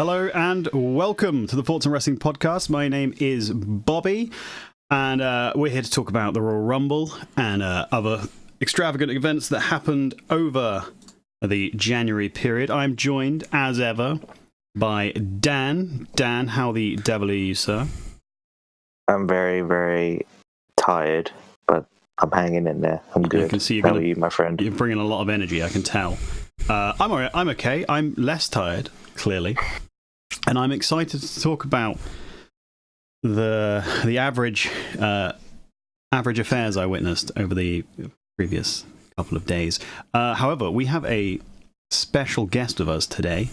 Hello and welcome to the Thoughts on Wrestling podcast. My name is Bobby, and we're here to talk about the Royal Rumble and other extravagant events that happened over the January period. I'm joined, as ever, by Dan. Dan, how the devil are you, sir? I'm very, very tired, but I'm hanging in there. I'm good. I can see How are you, my friend? You're bringing a lot of energy, I can tell. I'm all right. I'm okay. I'm less tired, clearly. And I'm excited to talk about the average affairs I witnessed over the previous couple of days. However, we have a special guest with us today.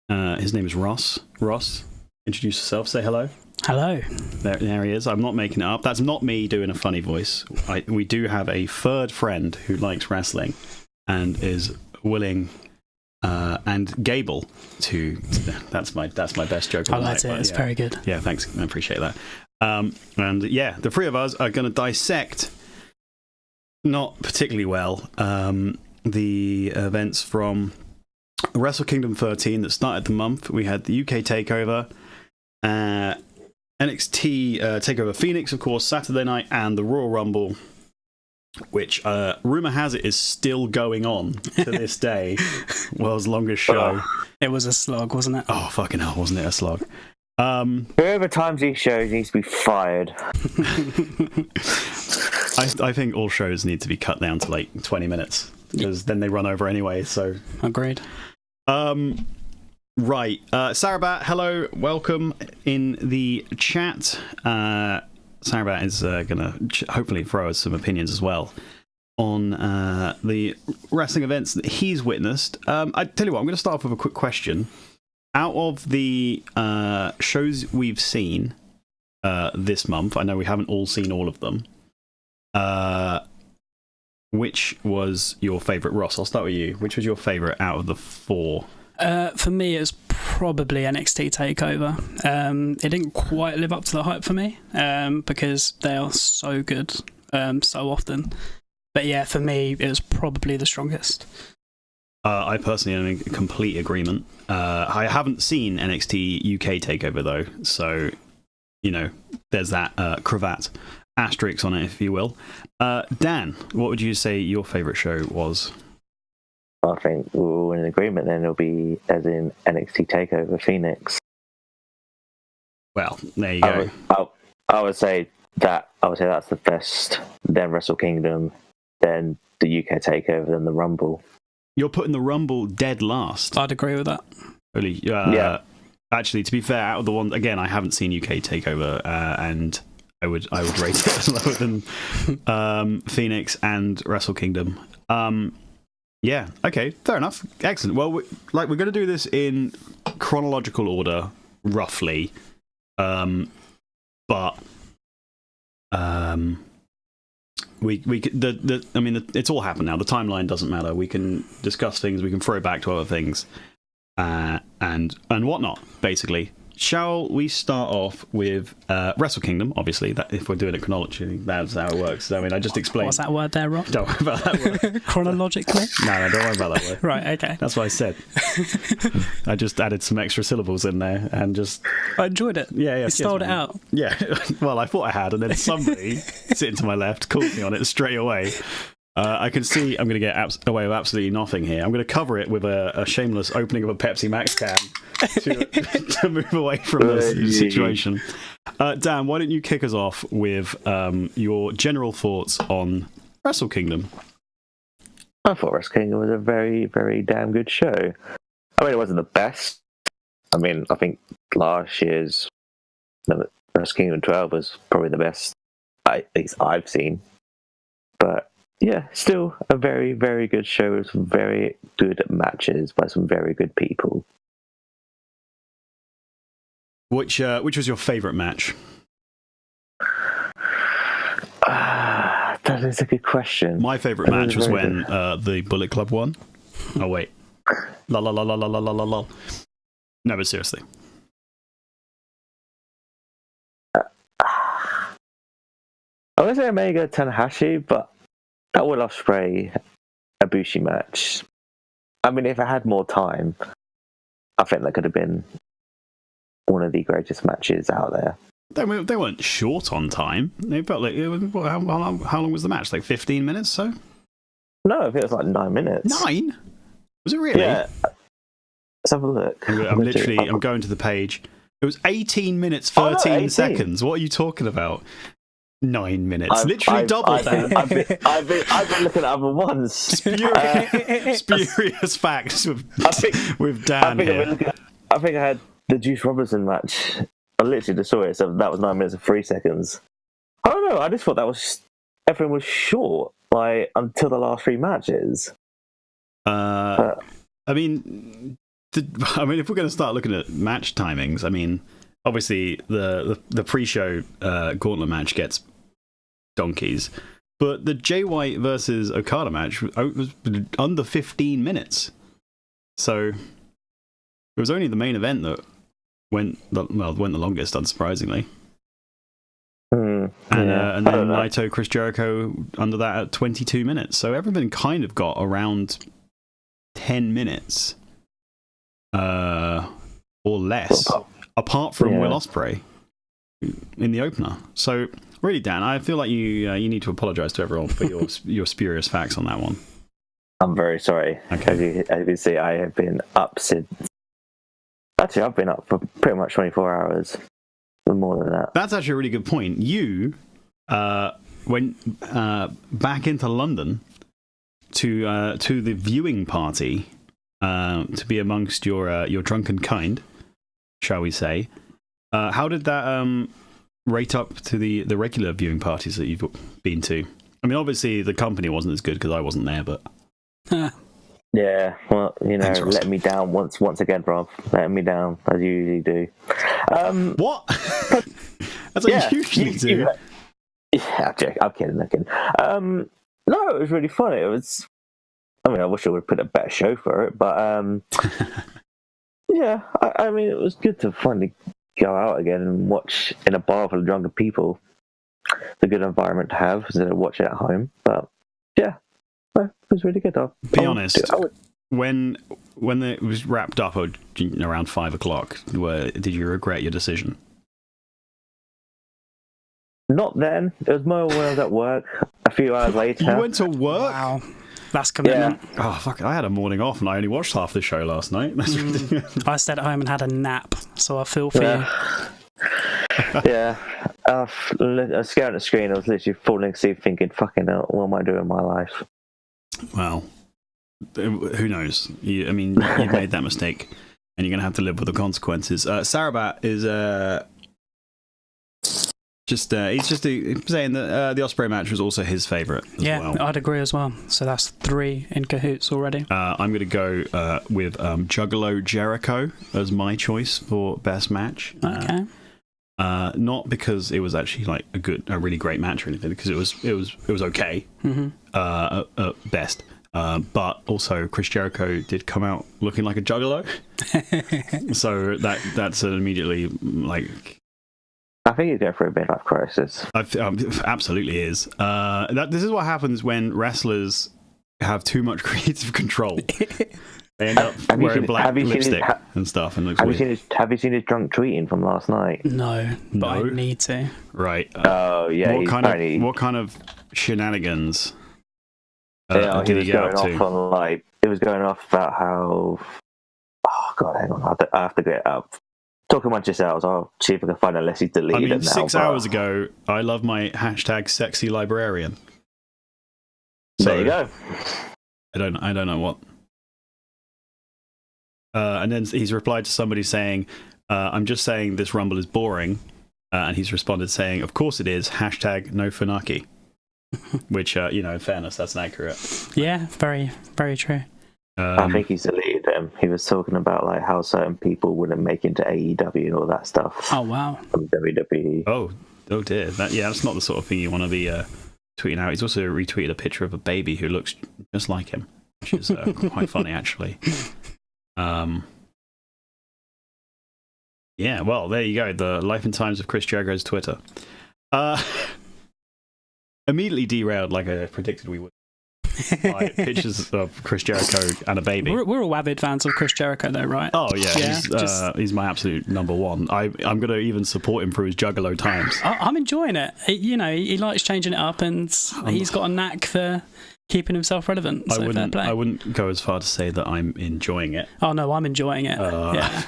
His name is Ross. Ross, introduce yourself. Say hello. Hello. There he is. I'm not making it up. That's not me doing a funny voice. We do have a third friend who likes wrestling and is willing and Gable to. That's my best joke. I liked it. It's very good. Yeah, thanks. I appreciate that. And yeah, the three of us are going to dissect, not particularly well, the events from Wrestle Kingdom 13 that started the month. We had the UK Takeover, NXT Takeover Phoenix, of course, Saturday night, and the Royal Rumble, which rumor has it is still going on to this day. World's longest show. It was a slog, wasn't it? Oh, fucking hell, wasn't it a slog? Whoever times these shows needs to be fired. I think all shows need to be cut down to like 20 minutes, because then they run over anyway, so... Agreed. Right. Sarabat, hello, welcome in the chat. Sarabat is going to hopefully throw us some opinions as well on the wrestling events that he's witnessed. I tell you what, I'm going to start off with a quick question. Out of the shows we've seen this month, I know we haven't all seen all of them, which was your favourite? Ross, I'll start with you. Which was your favourite out of the four? For me, it was probably NXT Takeover. It didn't quite live up to the hype for me because they are so good so often. But yeah, for me, it was probably the strongest. I personally am in complete agreement. I haven't seen NXT UK Takeover though, so you know there's that cravat asterisk on it, if you will. Dan, what would you say your favourite show was? I think we're all in agreement then. It'll be as in NXT Takeover Phoenix. Well, there you go. I would say that's the best. Then Wrestle Kingdom, then the UK Takeover, then the Rumble. You're putting the Rumble dead last. I'd agree with that. Yeah. Actually, to be fair, out of the ones, again, I haven't seen UK Takeover, and I would rate it lower than Phoenix and Wrestle Kingdom. Yeah, okay, fair enough. Excellent. Well, we're going to do this in chronological order, roughly. But it's all happened now. The timeline doesn't matter. We can discuss things. We can throw back to other things, and whatnot. Basically, shall we start off with Wrestle Kingdom? Obviously, that if we're doing it chronologically, that's how it works. I mean, I just explained. What's that word there, Rob? Don't worry about that word. Chronologically? No, don't worry about that word. Right, okay. That's what I said. I just added some extra syllables in there and just... I enjoyed it. Yeah. You styled it out. Yeah, well, I thought I had, and then somebody sitting to my left called me on it straight away. I can see I'm going to get away with absolutely nothing here. I'm going to cover it with a shameless opening of a Pepsi Max can to move away from this situation. Dan, why don't you kick us off with your general thoughts on Wrestle Kingdom? I thought Wrestle Kingdom was a very, very damn good show. I mean, it wasn't the best. I mean, I think last year's Wrestle Kingdom 12 was probably the best, at least I've seen. But yeah, still a very, very good show with some very good matches by some very good people. Which was your favourite match? That is a good question. My favourite match was when the Bullet Club won. Oh wait, la la la la la la la la la. No, but seriously. I would say Omega Tanahashi, but that Will Ospreay Ibushi match. I mean, if I had more time, I think that could have been one of the greatest matches out there. They weren't short on time. They felt like how long was the match? Like 15 minutes. So No, I think it was like 9 minutes. 9? Was it really? Yeah. Let's have a look. I'm going to the page. It was 18 minutes 13 18. seconds. What are you talking about? 9 minutes, literally double that. I've been looking at other ones. Spurious facts with Dan here. I think I had the Juice Robinson match. I literally just saw it, so that was 9 minutes and 3 seconds. I don't know. I just thought everything was short, like until the last 3 matches. I mean, if we're going to start looking at match timings, I mean, obviously the pre-show gauntlet match gets donkeys, but the Jay White versus Okada match was under 15 minutes. So it was only the main event that went the longest, unsurprisingly. And then Naito, Chris Jericho under that at 22 minutes. So everything kind of got around 10 minutes or less, apart from Will Ospreay in the opener. So really, Dan, I feel like you need to apologise to everyone for your spurious facts on that one. I'm very sorry. Okay. As you can see, I have been up since... Actually, I've been up for pretty much 24 hours. More than that. That's actually a really good point. You went back into London to the viewing party to be amongst your drunken kind, shall we say. How did that rate up to the regular viewing parties that you've been to? I mean, obviously the company wasn't as good because I wasn't there, but yeah, well, Thanks, let me down once again, Rob. Let me down as you usually do. What? That's what you usually do. Yeah, I'm kidding. No, it was really fun. It was. I mean, I wish I would have put a better show for it, but yeah, I mean, it was good to finally go out again and watch in a bar full of drunken people. It's a good environment to have instead of watching at home. But yeah, it was really good. Be honest. When it was wrapped up around 5 o'clock, did you regret your decision? Not then. It was more when I was at work. A few hours later. You went to work? Wow. That's commitment. Yeah. Oh, fuck. I had a morning off and I only watched half the show last night. That's ridiculous. I stayed at home and had a nap, so I feel for you. Yeah. I was staring at the screen. I was literally falling asleep thinking, fucking hell, what am I doing in my life? Well, who knows? You made that mistake and you're going to have to live with the consequences. Sarabat is... he's just saying that the Ospreay match was also his favourite as well. Yeah, I'd agree as well. So that's 3 in cahoots already. I'm going to go with Juggalo Jericho as my choice for best match. Okay. Not because it was actually like a really great match or anything, because it was okay at best. But also Chris Jericho did come out looking like a juggalo, so that's an immediately like. I think he's going through a midlife crisis. Absolutely is. This is what happens when wrestlers have too much creative control. They end up wearing black lipstick and stuff. And have you seen his drunk tweeting from last night? No, but I need to. Right. Oh yeah. What kind of shenanigans? He did was he get going up to? off on it was going off about how. Oh god, hang on. I have to get it up. Talk amongst yourselves. I'll see if I can find it unless he's deleted it now. 6 hours ago, I love my hashtag sexy librarian. There you go. I don't know what. And then he's replied to somebody saying, I'm just saying this Rumble is boring. And he's responded saying, of course it is, hashtag no Funaki. Which, in fairness, that's accurate. Yeah, very, very true. I think he's deleted them. He was talking about how certain people wouldn't make into AEW and all that stuff. Oh, wow. From WWE. Oh dear. That's not the sort of thing you want to be tweeting out. He's also retweeted a picture of a baby who looks just like him, which is quite funny, actually. Yeah, well, there you go. The life and times of Chris Jericho's Twitter. Immediately derailed like I predicted we would. like pictures of Chris Jericho and a baby. We're all avid fans of Chris Jericho, though, right? Oh yeah, he's my absolute number one. I'm going to even support him for his Juggalo times. I'm enjoying it. He likes changing it up, and he's got a knack for keeping himself relevant. So fair play. I wouldn't go as far to say that I'm enjoying it. Oh no, I'm enjoying it. Yeah,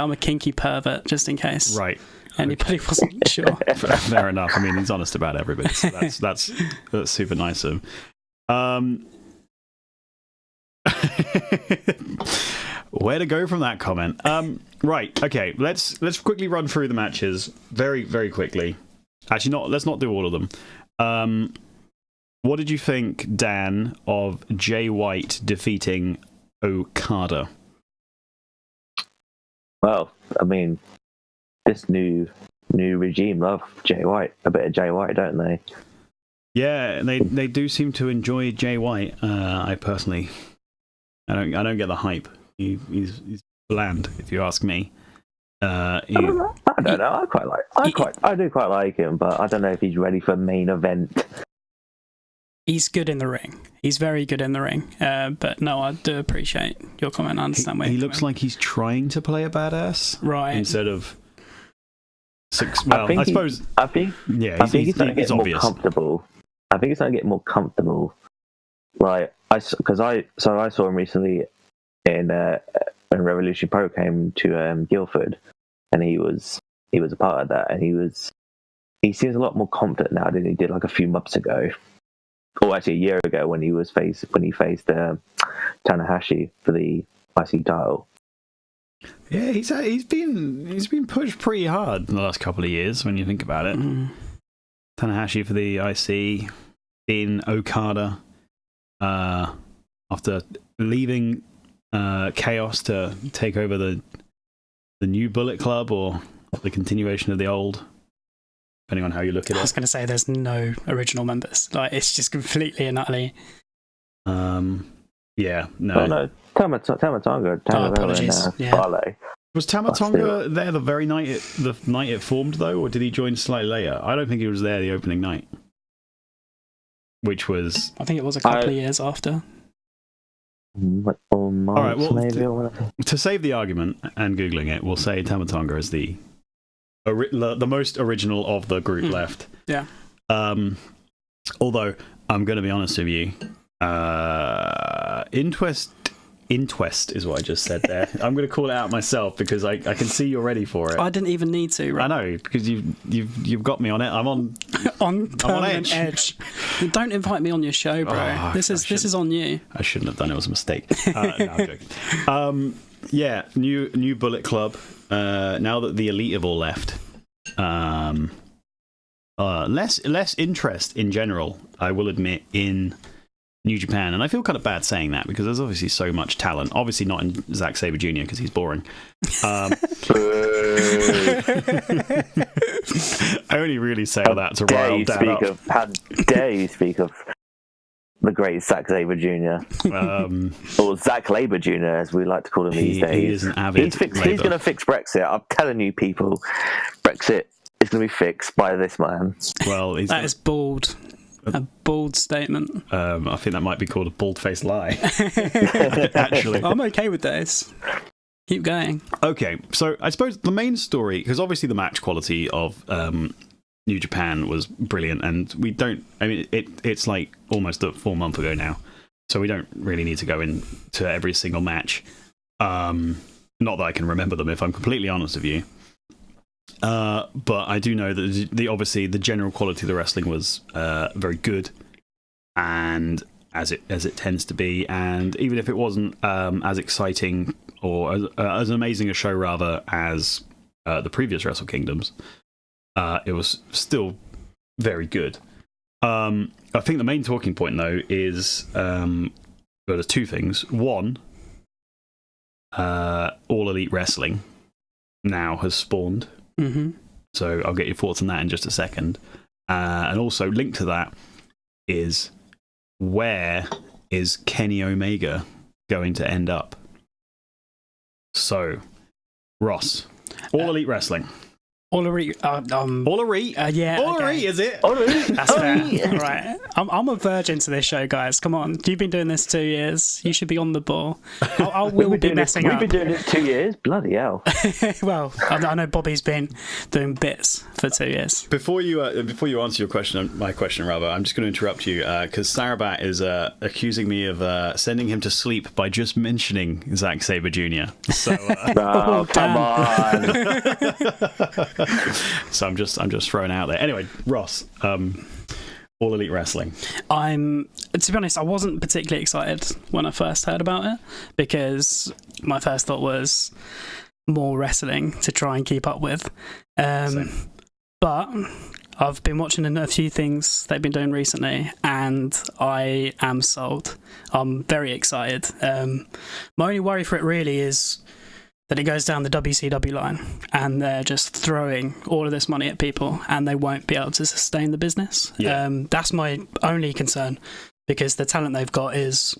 I'm a kinky pervert, just in case. Right. Anybody wasn't sure. Fair enough. I mean, he's honest about everybody. So that's super nice of him. Where to go from that comment? Right. Okay. Let's quickly run through the matches very, very quickly. Actually, let's not do all of them. What did you think, Dan, of Jay White defeating Okada? Well, I mean, this new regime love Jay White. A bit of Jay White, don't they? Yeah, they do seem to enjoy Jay White. I personally, I don't get the hype. He's bland, if you ask me. I don't know. I do quite like him, but I don't know if he's ready for main event. He's good in the ring. He's very good in the ring. But no, I do appreciate your comment. I understand where he looks like he's trying to play a badass, right? Instead of I suppose. I think he's starting to get more obvious. comfortable. I think he's starting to get more comfortable. Like I saw him recently in when Revolution Pro came to Guildford, and he was a part of that, and he seems a lot more confident now than he did like a few months ago. Or actually a year ago when he faced Tanahashi for the IC title. Yeah, he's been pushed pretty hard in the last couple of years when you think about it. Tanahashi for the IC, in Okada after leaving Chaos to take over the new Bullet Club or the continuation of the old. Depending on how you look at it. I was going to say there's no original members. Like, it's just completely and utterly. Yeah, no. Oh, no. Tamatonga. Apologies. Yeah. Was Tamatonga there the very night it formed, though, or did he join slightly later? I don't think he was there the opening night. Which was... I think it was a couple of years after. All right, well, maybe. To save the argument and Googling it, we'll say Tamatonga is the most original of the group left. Yeah. Although I'm going to be honest with you, Intwest is what I just said there. I'm going to call it out myself because I can see you're ready for it. I didn't even need to. Right? I know because you've got me on it. I'm on edge. Don't invite me on your show, bro. This is on you. I shouldn't have done it. It was a mistake. No, I'm joking. Yeah, new Bullet Club. Now that the Elite have all left, less interest in general, I will admit, in New Japan, and I feel kind of bad saying that because there's obviously so much talent. Obviously not in Zack Sabre Jr. because he's boring. I only really say all that to rile Dan up. How dare you speak of the great Zack Sabre Jr. Or Zack Labor Jr. as we like to call him these days. He is an avid He's going to fix Brexit. I'm telling you, people, Brexit is going to be fixed by this man. Well, that is bold. A bold statement. I think that might be called a bald-faced lie. Actually, I'm okay with this. Keep going. Okay, so I suppose the main story, because obviously the match quality of New Japan was brilliant, and we don't. I mean, it's like almost a full month ago now, so we don't really need to go into every single match. Not that I can remember them, if I'm completely honest with you. But I do know that obviously the general quality of the wrestling was very good, and as it tends to be, and even if it wasn't as exciting or as amazing a show rather as the previous Wrestle Kingdoms, it was still very good. I think the main talking point though is there's two things. One, All Elite Wrestling now has spawned. Mm-hmm. So I'll get your thoughts on that in just a second. And also linked to that is, where is Kenny Omega going to end up? So, Ross, All Elite Wrestling. All Elite. All Elite? Yeah. All okay. Elite, is it? All right. That's fair. Right. I'm a virgin to this show, guys. Come on. You've been doing this 2 years. You should be on the ball. We'll be messing up. We've been doing it 2 years. Bloody hell. Well, I know Bobby's been doing bits for 2 years. Before you answer my question, I'm just going to interrupt you because Sarabat is accusing me of sending him to sleep by just mentioning Zack Sabre Jr. So, Oh, come on. so I'm just throwing it out there. Anyway, Ross, All Elite Wrestling. To be honest, I wasn't particularly excited when I first heard about it because my first thought was more wrestling to try and keep up with. But I've been watching a few things they've been doing recently, and I am sold. I'm very excited. My only worry for it really is that it goes down the WCW line and they're just throwing all of this money at people and they won't be able to sustain the business. Yeah. That's my only concern because the talent they've got is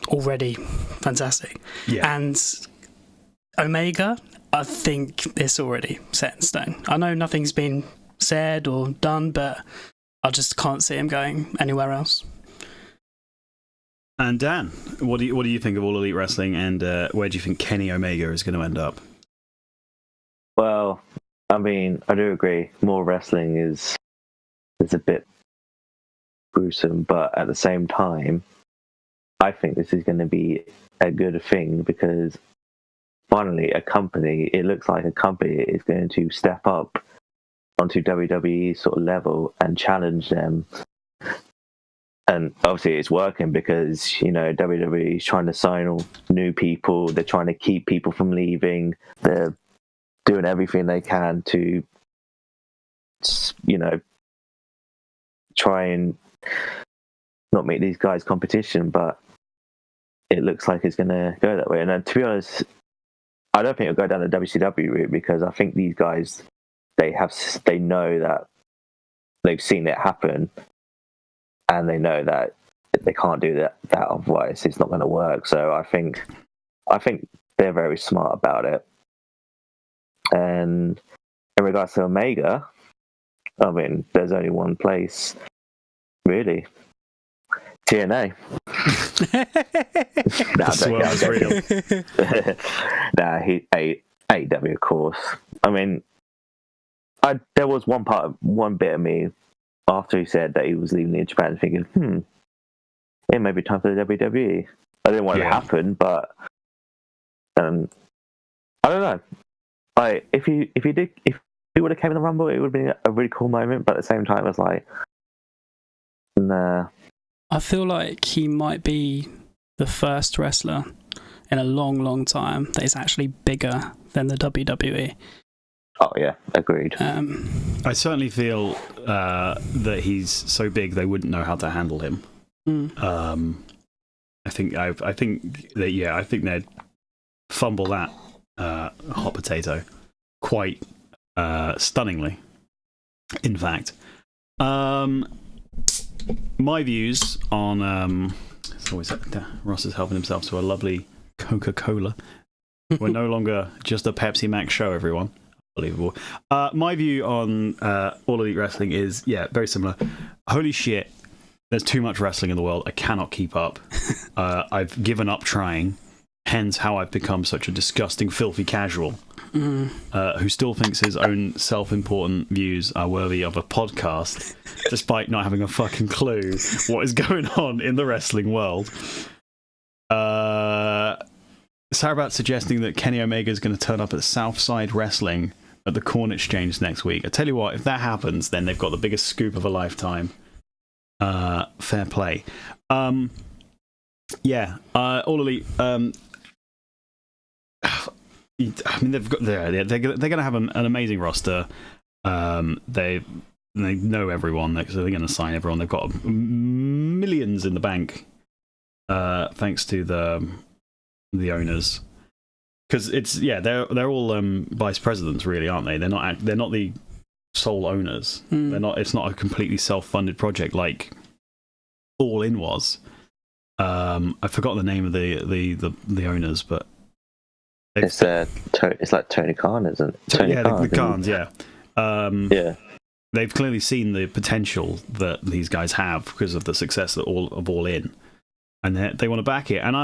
already fantastic. Yeah. And Omega, I think it's already set in stone. I know nothing's been said or done, but I just can't see him going anywhere else. And Dan, what do you think of All Elite Wrestling, and where do you think Kenny Omega is going to end up? Well, I mean, I do agree. More wrestling is a bit gruesome, but at the same time, I think this is going to be a good thing because finally, it looks like a company is going to step up onto WWE sort of level and challenge them. And obviously it's working because, WWE is trying to sign all new people. They're trying to keep people from leaving. They're doing everything they can to, try and not make these guys competition. But it looks like it's going to go that way. And to be honest, I don't think it'll go down the WCW route because I think these guys, they know that they've seen it happen. And they know that they can't do that otherwise it's not going to work. So I think they're very smart about it. And in regards to Omega, I mean, there's only one place, really. TNA. AEW, of course. I mean, there was one bit of me after he said that he was leaving New Japan, thinking, it may be time for the WWE. I didn't want it to happen, but I don't know. If he would have came in the Rumble, it would have been a really cool moment. But at the same time, it's like, nah. I feel like he might be the first wrestler in a long, long time that is actually bigger than the WWE. Oh yeah, agreed. I certainly feel that he's so big they wouldn't know how to handle him. I think they'd fumble that hot potato quite stunningly. In fact, my views on it's always Ross is helping himself to a lovely Coca-Cola. We're no longer just a Pepsi Max show, everyone. Unbelievable. My view on All Elite Wrestling is, very similar. Holy shit, there's too much wrestling in the world. I cannot keep up. I've given up trying. Hence how I've become such a disgusting, filthy casual who still thinks his own self-important views are worthy of a podcast, despite not having a fucking clue what is going on in the wrestling world. Sarabat suggesting that Kenny Omega is going to turn up at Southside Wrestling at the Corn Exchange next week. I tell you what, if that happens, then they've got the biggest scoop of a lifetime. Fair play. All Elite. I mean, they're going to have an amazing roster. They know everyone, so they're going to sign everyone. They've got millions in the bank, thanks to the owners, because they're all vice presidents, really, aren't they? They're not the sole owners. They're not. It's not a completely self-funded project like All In was. I forgot the name of the owners, but it's like Tony Khan, isn't it? The Khans, yeah. Yeah. They've clearly seen the potential that these guys have because of the success of All In, and they want to back it. And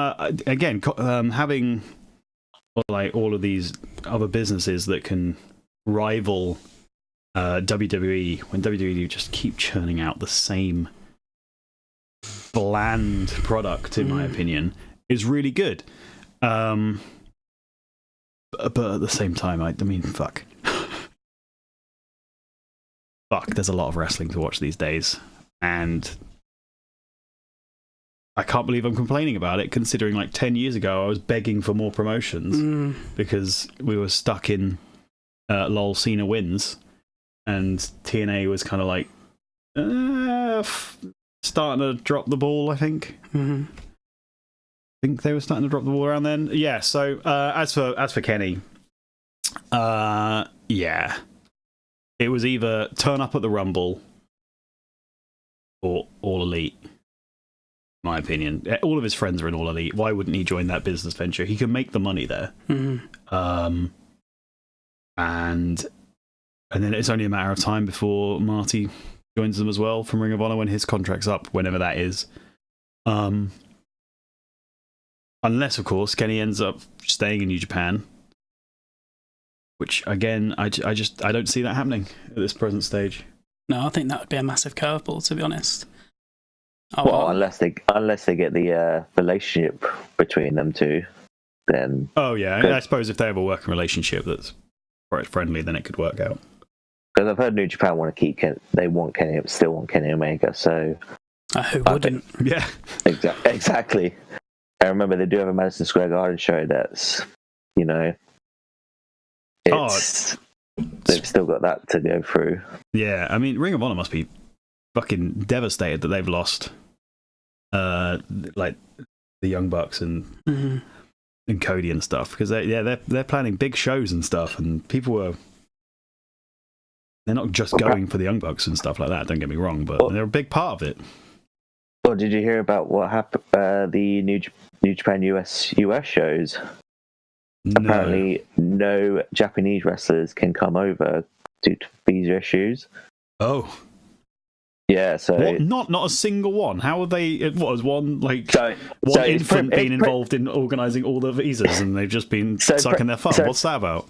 again, having like all of these other businesses that can rival WWE, when WWE just keep churning out the same bland product, in my opinion, is really good. But at the same time, I mean, fuck. There's a lot of wrestling to watch these days, and I can't believe I'm complaining about it, considering like 10 years ago I was begging for more promotions because we were stuck in LOL Cena wins, and TNA was kind of like starting to drop the ball, I think. I think they were starting to drop the ball around then. Yeah, so as for Kenny, yeah. It was either turn up at the Rumble or All Elite, in my opinion. All of his friends are in All Elite. Why wouldn't he join that business venture? He can make the money there. And then it's only a matter of time before Marty joins them as well from Ring of Honor when his contract's up, whenever that is. Unless, of course, Kenny ends up staying in New Japan. Which, again, I don't see that happening at this present stage. No, I think that would be a massive curveball, to be honest. Unless they get the relationship between them two, then... Oh, yeah. I suppose if they have a working relationship that's quite friendly, then it could work out. Because I've heard New Japan still want Kenny Omega, so... who wouldn't? Yeah. Exactly. I remember they do have a Madison Square Garden show that's, they've still got that to go through. Yeah, I mean, Ring of Honor must be fucking devastated that they've lost, like the Young Bucks and Cody and stuff, because they're planning big shows and stuff, and they're not just going for the Young Bucks and stuff like that. Don't get me wrong, but they're a big part of it. Well, did you hear about what happened? The New Japan US shows. No. Apparently, no Japanese wrestlers can come over due to visa issues. Oh, yeah. So what? Not a single one. How are they? What was one like? One infant being involved in organising all the visas, and they've just been sucking their thumb. What's that about?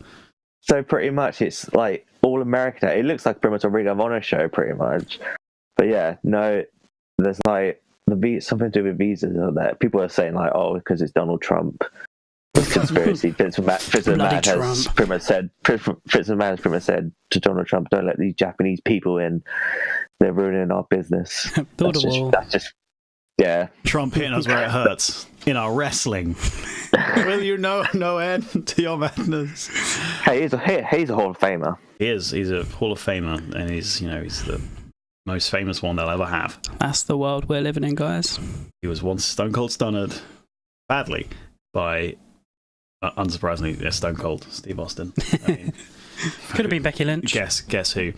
So pretty much, it's like all American. It looks like pretty much a Ring of Honor show, pretty much. But yeah, no, there's like something to do with visas on that. People are saying like, oh, because it's Donald Trump. Conspiracy. Vince McMahon has pretty much said to Donald Trump, "Don't let these Japanese people in. They're ruining our business." Build a wall. That's just, yeah. Trump hitting us where it hurts in our wrestling. Will you know no end to your madness? Hey, he's a Hall of Famer. He is. He's a Hall of Famer, and he's the most famous one they'll ever have. That's the world we're living in, guys. He was once Stone Cold Stunned badly by. Unsurprisingly, Stone Cold Steve Austin. I mean, could have been Becky Lynch. Guess who?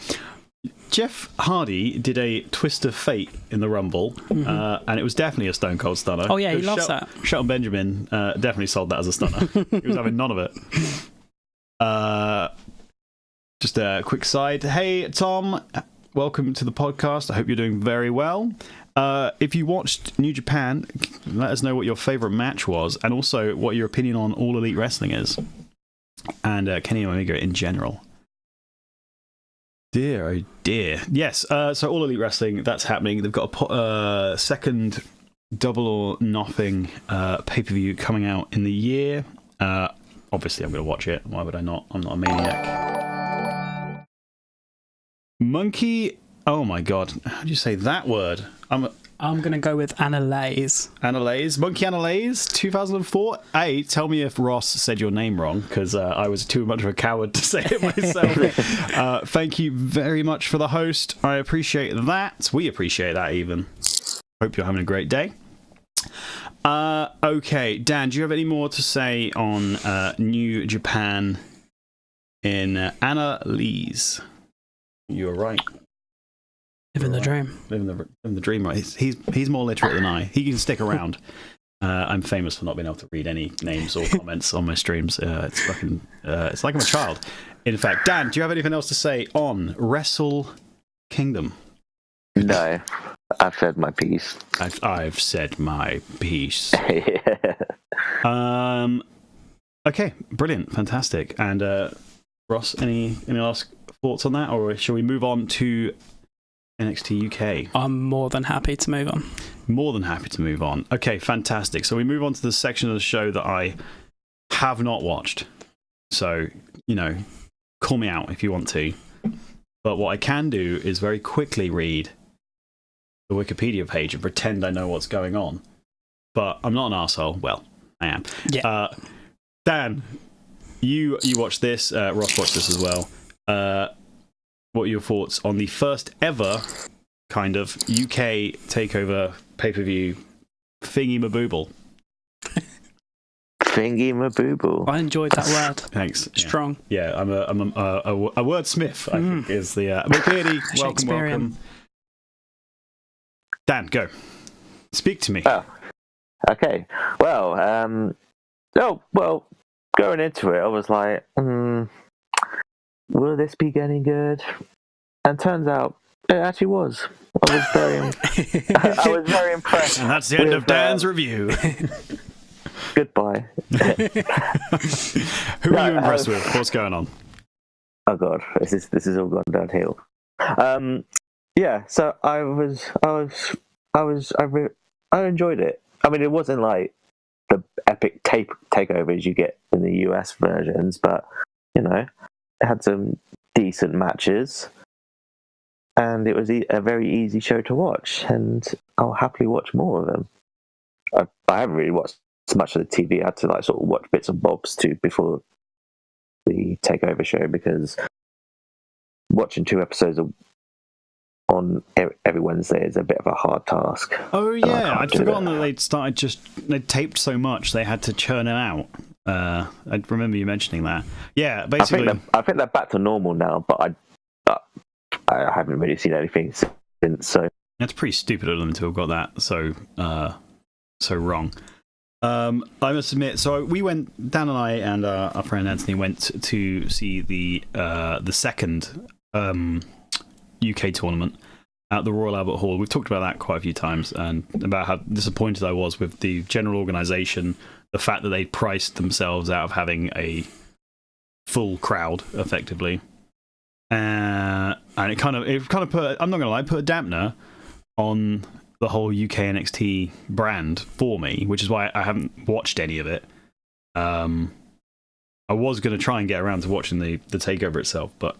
Jeff Hardy did a twist of fate in the Rumble, and it was definitely a Stone Cold Stunner. Oh yeah, he loves that. Shelton Benjamin definitely sold that as a stunner. He was having none of it. Just a quick side. Hey Tom, welcome to the podcast. I hope you're doing very well. If you watched New Japan, let us know what your favourite match was, and also what your opinion on All Elite Wrestling is, and Kenny Omega in general. Dear, oh dear. Yes, so All Elite Wrestling, that's happening. They've got a second Double or Nothing pay-per-view coming out in the year. Obviously, I'm going to watch it. Why would I not? I'm not a maniac. Monkey... Oh my god, how do you say that word? I'm going to go with Annalise. Annalise? Monkey Annalise, 2004. Hey, tell me if Ross said your name wrong, because I was too much of a coward to say it myself. Thank you very much for the host. I appreciate that. We appreciate that even. Hope you're having a great day. Okay, Dan, do you have any more to say on New Japan in Annalise? You're right. Living the dream. Living the dream, right? He's more literate than I. He can stick around. I'm famous for not being able to read any names or comments on my streams. It's fucking. It's like I'm a child. In fact, Dan, do you have anything else to say on Wrestle Kingdom? No, I've said my piece. I've said my piece. Yeah. Okay, brilliant, fantastic. And Ross, any last thoughts on that, or shall we move on to NXT UK? I'm more than happy to move on. More than happy to move on. Okay, fantastic. So we move on to the section of the show that I have not watched. So, call me out if you want to. But what I can do is very quickly read the Wikipedia page and pretend I know what's going on. But I'm not an arsehole. Well, I am. Yeah. Dan, you watched this. Ross watched this as well. What are your thoughts on the first ever kind of UK takeover pay-per-view thingy-mabooble? Thingy-mabooble. I enjoyed that word. Thanks. Strong. Yeah, I'm a wordsmith, I think is the... But clearly, welcome. Dan, go. Speak to me. Oh, okay. Well, going into it, I was like, will this be getting good? And turns out it actually was. I was very impressed. And that's the end of Dan's review. Goodbye. Who are you impressed with? What's going on? Oh god, this is all gone downhill. Yeah, so I enjoyed it. I mean, it wasn't like the epic takeovers you get in the US versions, but it had some decent matches, and it was a very easy show to watch, and I'll happily watch more of them. I haven't really watched so much of the TV. I had to sort of watch bits and bobs too before the takeover show, because watching 2 episodes on every Wednesday is a bit of a hard task. Oh yeah, I'd forgotten that they'd taped so much they had to churn it out. I remember you mentioning that. Yeah, basically, I think they're back to normal now, but I haven't really seen anything since. So that's pretty stupid of them to have got that so wrong. I must admit, so Dan and I and our friend Anthony went to see the second UK tournament at the Royal Albert Hall. We've talked about that quite a few times, and about how disappointed I was with the general organisation, the fact that they priced themselves out of having a full crowd, effectively, and it kind of put, I'm not gonna lie, put a dampener on the whole UK NXT brand for me, which is why I haven't watched any of it. I was going to try and get around to watching the takeover itself, but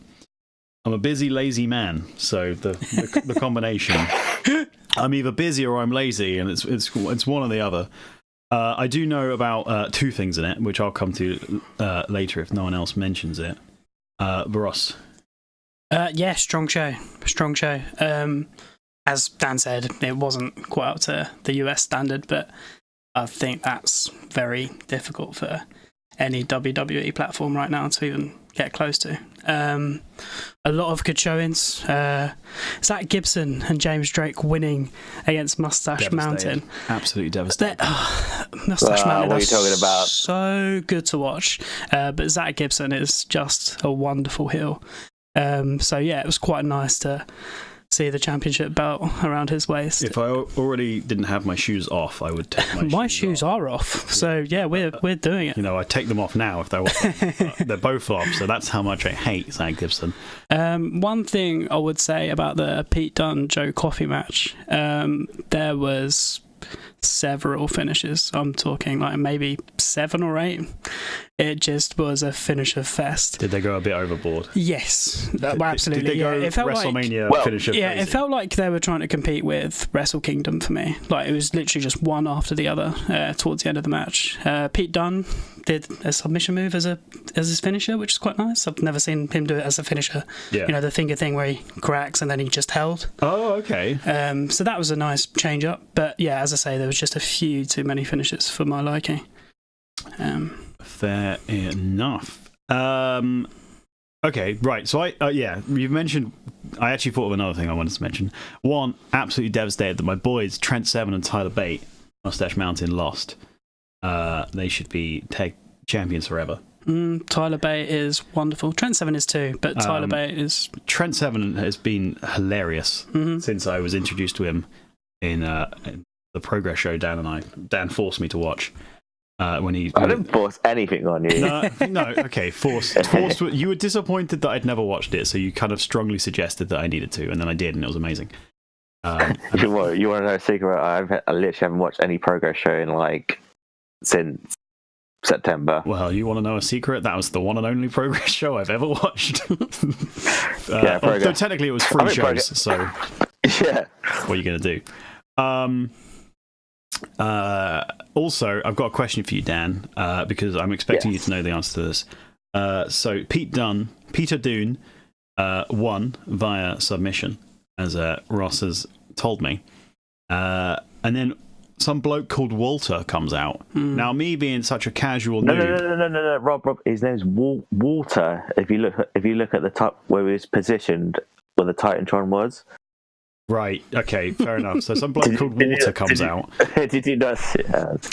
I'm a busy, lazy man, so the combination. I'm either busy or I'm lazy, and it's one or the other. I do know about 2 things in it, which I'll come to later if no one else mentions it. Ross. Yeah, strong show. As Dan said, it wasn't quite up to the US standard, but I think that's very difficult for any WWE platform right now to even get close to. A lot of good showings. Zach Gibson and James Drake winning against Mustache Mountain. Absolutely devastated. Mustache Mountain. What are you talking about? So good to watch. But Zach Gibson is just a wonderful heel. So yeah, it was quite nice to see the championship belt around his waist. If I already didn't have my shoes off, I would take my shoes are off. So yeah, we're doing it. I take them off now if they were. They're both off, so that's how much I hate Zach Gibson. One thing I would say about the Pete Dunne Joe Coffey match, there was several finishes. I'm talking like maybe 7 or 8. It just was a finisher fest. Did they go a bit overboard? Yes, absolutely. Did they go it felt WrestleMania finisher? Yeah, crazy? It felt like they were trying to compete with Wrestle Kingdom for me. Like it was literally just one after the other towards the end of the match. Pete Dunne did a submission move as his finisher, which is quite nice. I've never seen him do it as a finisher. Yeah. The finger thing where he cracks and then he just held. Oh, okay. So that was a nice change up. But yeah, as I say, there was just a few too many finishes for my liking. Fair enough. Okay, right. So you've mentioned. I actually thought of another thing I wanted to mention. One, absolutely devastated that my boys Trent Seven and Tyler Bate, Mustache Mountain, lost. They should be tag champions forever. Tyler Bate is wonderful. Trent Seven is too, but Tyler Bate is... Trent Seven has been hilarious since I was introduced to him in the Progress show Dan forced me to watch. I didn't force anything on you. No, okay, forced. You were disappointed that I'd never watched it, so you kind of strongly suggested that I needed to, and then I did, and it was amazing. You want to know a secret? I literally haven't watched any Progress show in since September. Well, you want to know a secret? That was the one and only Progress show I've ever watched. Though technically it was free shows, so yeah. What are you going to do? Also, I've got a question for you, Dan, because I'm expecting you to know the answer to this. So Peter Dunne won via submission, as Ross has told me. And then some bloke called Walter comes out. Now, me being such a casual noob... No, Rob. His name's Walter. If you look at the top where he was positioned, where the Titantron was. Right. Okay. Fair enough. So some bloke called Walter comes out. Did you not?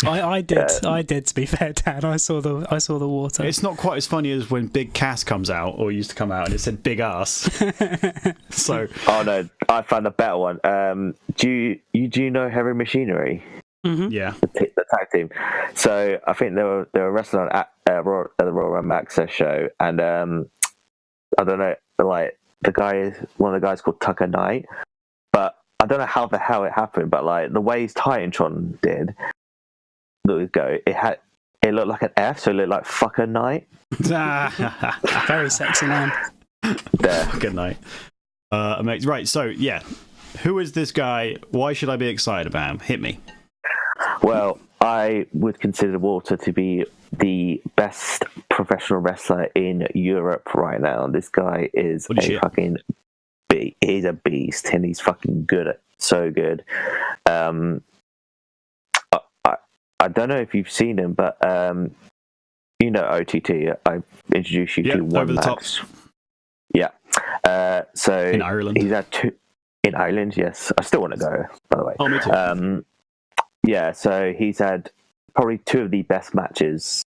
I did. I did. To be fair, Dan, I saw the Water. It's not quite as funny as when Big Cass comes out, or used to come out, and it said Big Ass. So. Oh no! I found a better one. Do you know Heavy Machinery? Mm-hmm. Yeah. The tag team. So I think they were wrestling at the Royal Rumble Access show, and I don't know, one of the guys called Tucker Knight. But I don't know how the hell it happened, but the way his Titantron did, it looked like an F, so it looked like Fucker Night. Very sexy name. Fucker Night. Amazing. Right, so yeah, who is this guy? Why should I be excited about him? Hit me. Well, I would consider Walter to be the best professional wrestler in Europe right now. This guy is fucking... He's a beast, and he's fucking good. So good. I don't know if you've seen him, but OTT. I introduced you to one over the match. top. Yeah. So in Ireland, he's had two in Ireland. Yes, I still want to go. By the way. Oh, me too. Yeah. So he's had probably two of the best matches,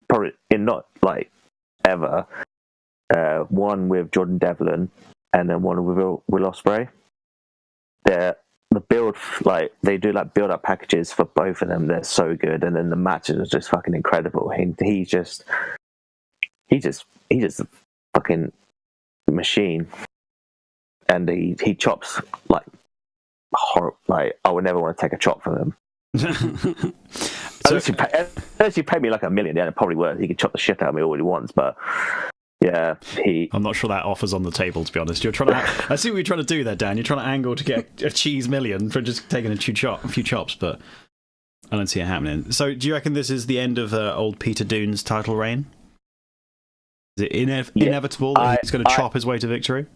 probably not ever. One with Jordan Devlin, and then one with Will Ospreay. The build, they do build up packages for both of them. They're so good, and then the matches are just fucking incredible. He's just a fucking machine, and he chops I would never want to take a chop from him. Unless you pay me $1 million, yeah, it probably would. He could chop the shit out of me all he wants, but. Yeah, I'm not sure that offer's on the table, to be honest. You're trying to. I see what you're trying to do there, Dan. You're trying to angle to get a cheese million for just taking a few chops, but I don't see it happening. So, do you reckon this is the end of old Peter Dunne's title reign? Is it inevitable that he's going to chop his way to victory?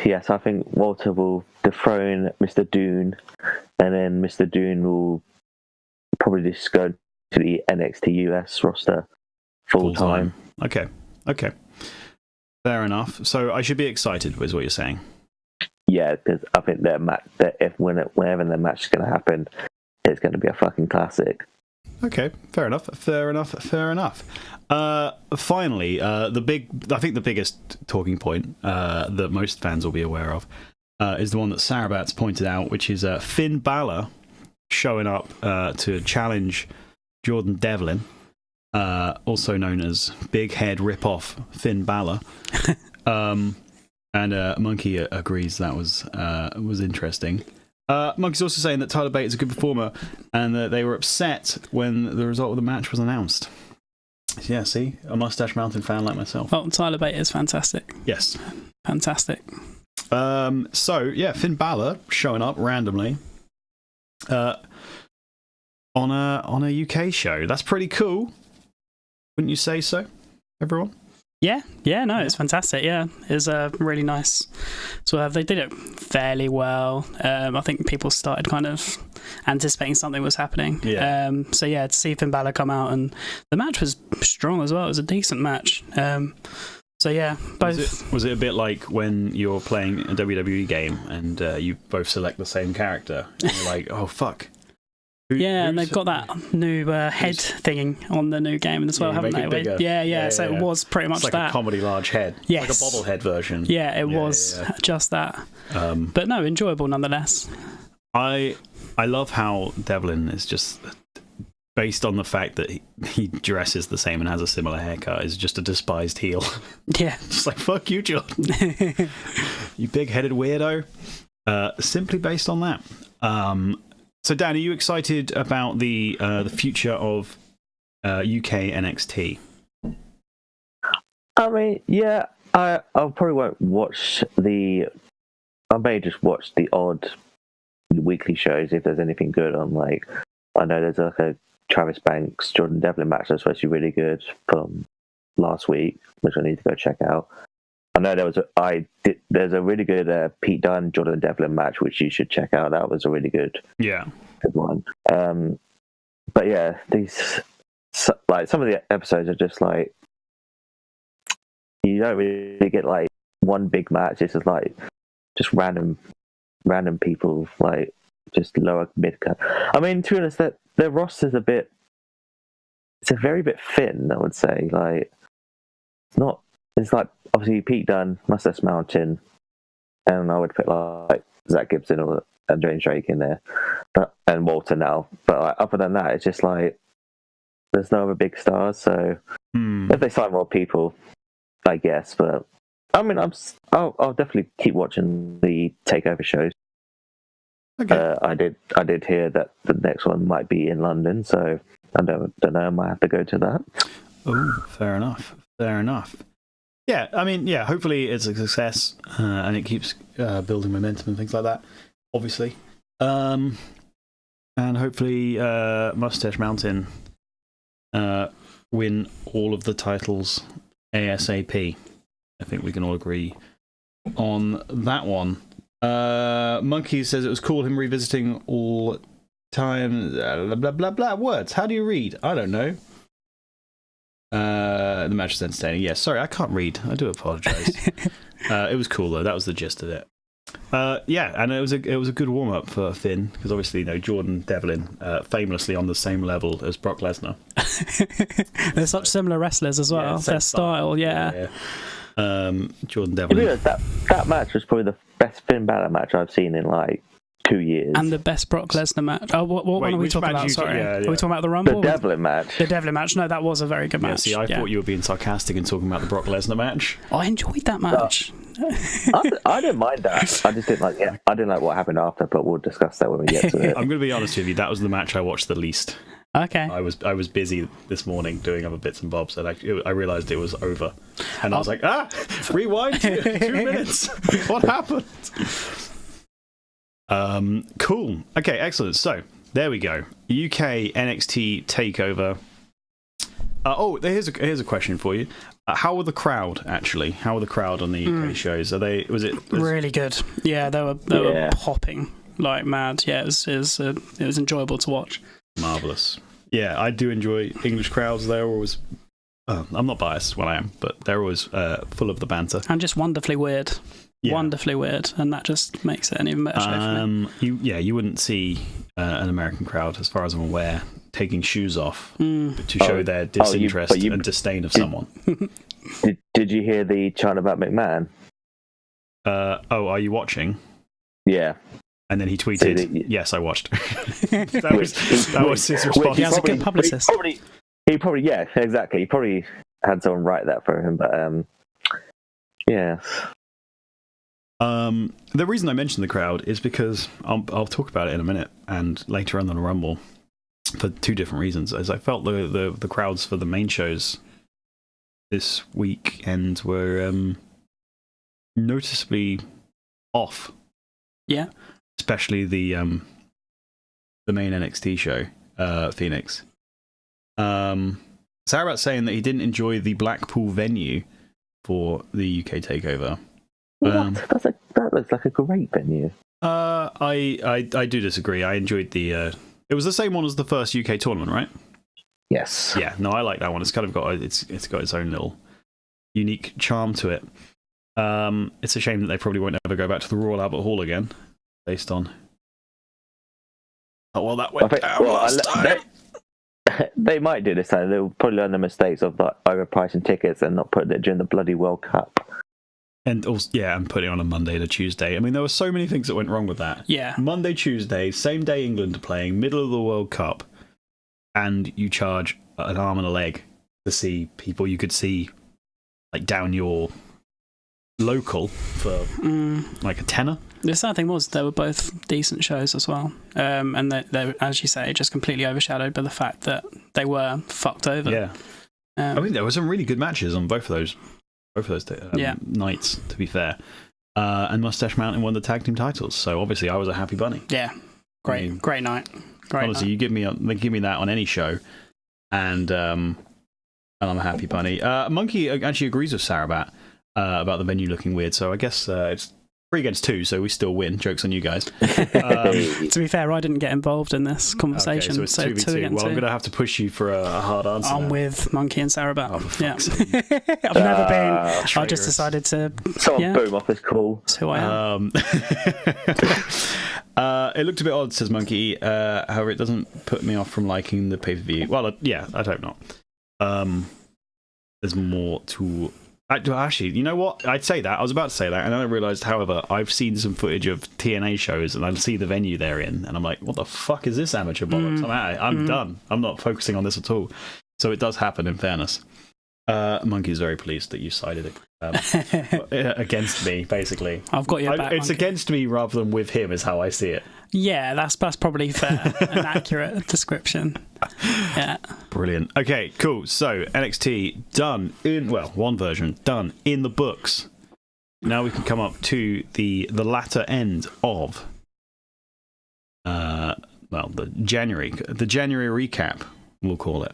Yes, I think Walter will dethrone Mr. Dunne, and then Mr. Dunne will probably just go to the NXT US roster full time. Okay, fair enough. So I should be excited, is what you're saying? Yeah, because I think whenever their match is going to happen, it's going to be a fucking classic. Okay, fair enough. Finally, I think the biggest talking point that most fans will be aware of is the one that Sarabat's pointed out, which is Finn Balor showing up to challenge Jordan Devlin. Also known as Big Head Rip-Off Finn Balor. And Monkey agrees that was interesting. Monkey's also saying that Tyler Bate is a good performer and that they were upset when the result of the match was announced. Yeah, see? A Mustache Mountain fan like myself. Well, Tyler Bate is fantastic. Yes. Fantastic. So, yeah, Finn Balor showing up randomly on a UK show. That's pretty cool. Wouldn't you say so, everyone? Yeah, no, it's fantastic. Yeah, it's a really nice sort of. They did it fairly well. I think people started kind of anticipating something was happening. Yeah. So yeah, to see Finn Balor come out, and the match was strong as well. It was a decent match. So yeah, both. Was it a bit like when you're playing a WWE game and you both select the same character? And you're like, oh fuck, Yeah, and they've got that new head thinging on the new game as well, haven't they? Yeah, so it was pretty much it's like that. a comedy large head. Yes. Like a bobblehead version. Yeah, it was just that. But no, enjoyable nonetheless. I love how Devlin is just, based on the fact that he dresses the same and has a similar haircut, is just a despised heel. Yeah. Just like, fuck you, Jordan. You big-headed weirdo. Simply based on that. So, Dan, are you excited about the future of UK NXT? I mean, yeah, I probably won't watch I may just watch the odd weekly shows if there's anything good on. Like, I know there's like a Travis Banks Jordan Devlin match that's supposed to be really good from last week, which I need to go check out. I know there's a really good Pete Dunne Jordan Devlin match which you should check out. That was a really good one. But yeah, some of the episodes are just like, you don't really get like one big match. It's just like just random people, like just lower mid cut. I mean, to be honest, that their roster's a very bit thin, I would say. Like, it's like obviously Pete Dunne, Mustache Mountain, and I would put like Zach Gibson or James Drake in there, and Walter now. But like, other than that, it's just like there's no other big stars. So if they sign more people, I guess. But I mean, I'll definitely keep watching the Takeover shows. Okay. I did hear that the next one might be in London, so I don't know. I might have to go to that. Oh, fair enough. Yeah, I mean, hopefully it's a success and it keeps building momentum and things like that, obviously. And hopefully Mustache Mountain win all of the titles ASAP. I think we can all agree on that one. Monkey says it was cool him revisiting all time blah blah blah blah words. How do you read? I don't know. The match was entertaining. Yeah, sorry, I can't read. I do apologise. It was cool though. That was the gist of it. And it was a good warm up for Finn, because obviously, Jordan Devlin, famously on the same level as Brock Lesnar. They're such similar wrestlers as well. Their style, yeah. Jordan Devlin. That match was probably the best Finn Balor match I've seen in like 2 years. And the best Brock Lesnar match. Oh, what one are we talking about? Sorry. Are we talking about the Rumble? The Devlin match. The Devlin match. No, that was a very good match. See, I thought you were being sarcastic and talking about the Brock Lesnar match. I enjoyed that match. I didn't mind that. I just didn't like. Yeah, I didn't like what happened after, but we'll discuss that when we get to it. I'm going to be honest with you. That was the match I watched the least. Okay. I was busy this morning doing other bits and bobs, and I realised it was over, and I was like, rewind 2 minutes. What happened? Cool. Okay, excellent. So there we go. UK NXT Takeover. Here's a question for you. How were the crowd actually? How were the crowd on the UK shows? Was it really good? Yeah, they were popping like mad. Yeah, it was enjoyable to watch. Marvelous. Yeah, I do enjoy English crowds. They're always. I'm not biased when I am, but they're always full of the banter and just wonderfully weird. Yeah. Wonderfully weird, and that just makes it an even better show for me. You wouldn't see an American crowd, as far as I'm aware, taking shoes off to show their disinterest and disdain of someone. Did you hear the chant about McMahon? Are you watching? Yeah. And then he tweeted, "Yes, I watched." that was his response. He has a good publicist. He probably, yeah, exactly. He probably had someone write that for him, but yeah. The reason I mentioned the crowd is because I'll talk about it in a minute and later on the Rumble for 2 different reasons. As I felt the crowds for the main shows this weekend were noticeably off. Yeah, especially the main NXT show, Phoenix. Sarah saying that he didn't enjoy the Blackpool venue for the UK Takeover. What? That looks like a great venue. I do disagree. I enjoyed the. It was the same one as the first UK tournament, right? Yes. Yeah. No, I like that one. It's kind of got it's got its own little unique charm to it. It's a shame that they probably won't ever go back to the Royal Albert Hall again, based on Oh, well, that went down last time. They might do this time. They'll probably learn the mistakes of like overpricing tickets and not putting it during the bloody World Cup. And also, and putting it on a Monday and a Tuesday. I mean, there were so many things that went wrong with that. Yeah. Monday, Tuesday, same day England are playing, middle of the World Cup, and you charge an arm and a leg to see people you could see like down your local for like a tenner. The sad thing was they were both decent shows as well, and they, as you say, just completely overshadowed by the fact that they were fucked over. Yeah, I mean there were some really good matches on both of those nights. To be fair, and Mustache Mountain won the tag team titles, so obviously I was a happy bunny. Yeah, great night. Honestly, you give me that on any show, and I'm a happy bunny. Monkey actually agrees with Sarabat about the venue looking weird, so I guess it's 3 against 2, so we still win. Joke's on you guys. To be fair, I didn't get involved in this conversation. Okay, so it's 2v2. Well, I'm going to have to push you for a hard answer. I'm with Monkey and Sarabat. Oh, for fuck's sake. I've never been. Traitors. I just decided to. Someone boom off this call. That's who I am. It looked a bit odd, says Monkey. However, it doesn't put me off from liking the pay-per-view. Well, I'd hope not. There's more to... Actually, you know what? I'd say that. I was about to say that, and then I realised, however, I've seen some footage of TNA shows, and I see the venue they're in, and I'm like, what the fuck is this amateur bollocks? I'm done. I'm not focusing on this at all. So it does happen, in fairness. Monkey's very pleased that you sided against me, basically. I've got your back, It's Monkey. against me rather than with him, is how I see it. Yeah, that's probably fair. An accurate description. Yeah. Brilliant. Okay, cool. So NXT done in one version done in the books. Now we can come up to the latter end of the January recap, we'll call it.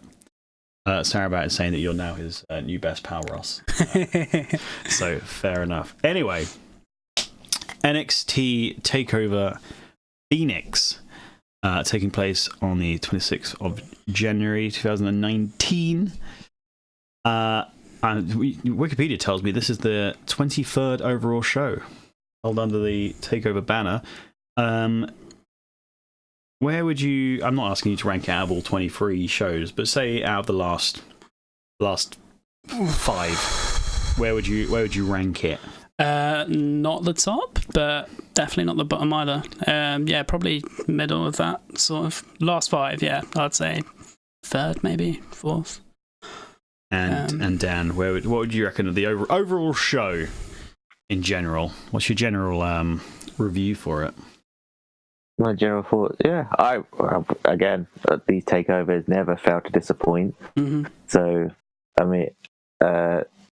Sarabat is saying that you're now his new best pal, Ross. So fair enough. Anyway, NXT Takeover Phoenix, taking place on the 26th of January 2019. And Wikipedia tells me this is the 23rd overall show, held under the Takeover banner. Where would you... I'm not asking you to rank out of all 23 shows, but say out of the last 5, where would you rank it? Not the top, but definitely not the bottom either. Yeah, probably middle of that sort of last 5. Yeah, I'd say 3rd, maybe 4th. And Dan, what would you reckon of the overall show in general? What's your general review for it? My general thought, again, these takeovers never fail to disappoint. Mm-hmm. So, I mean,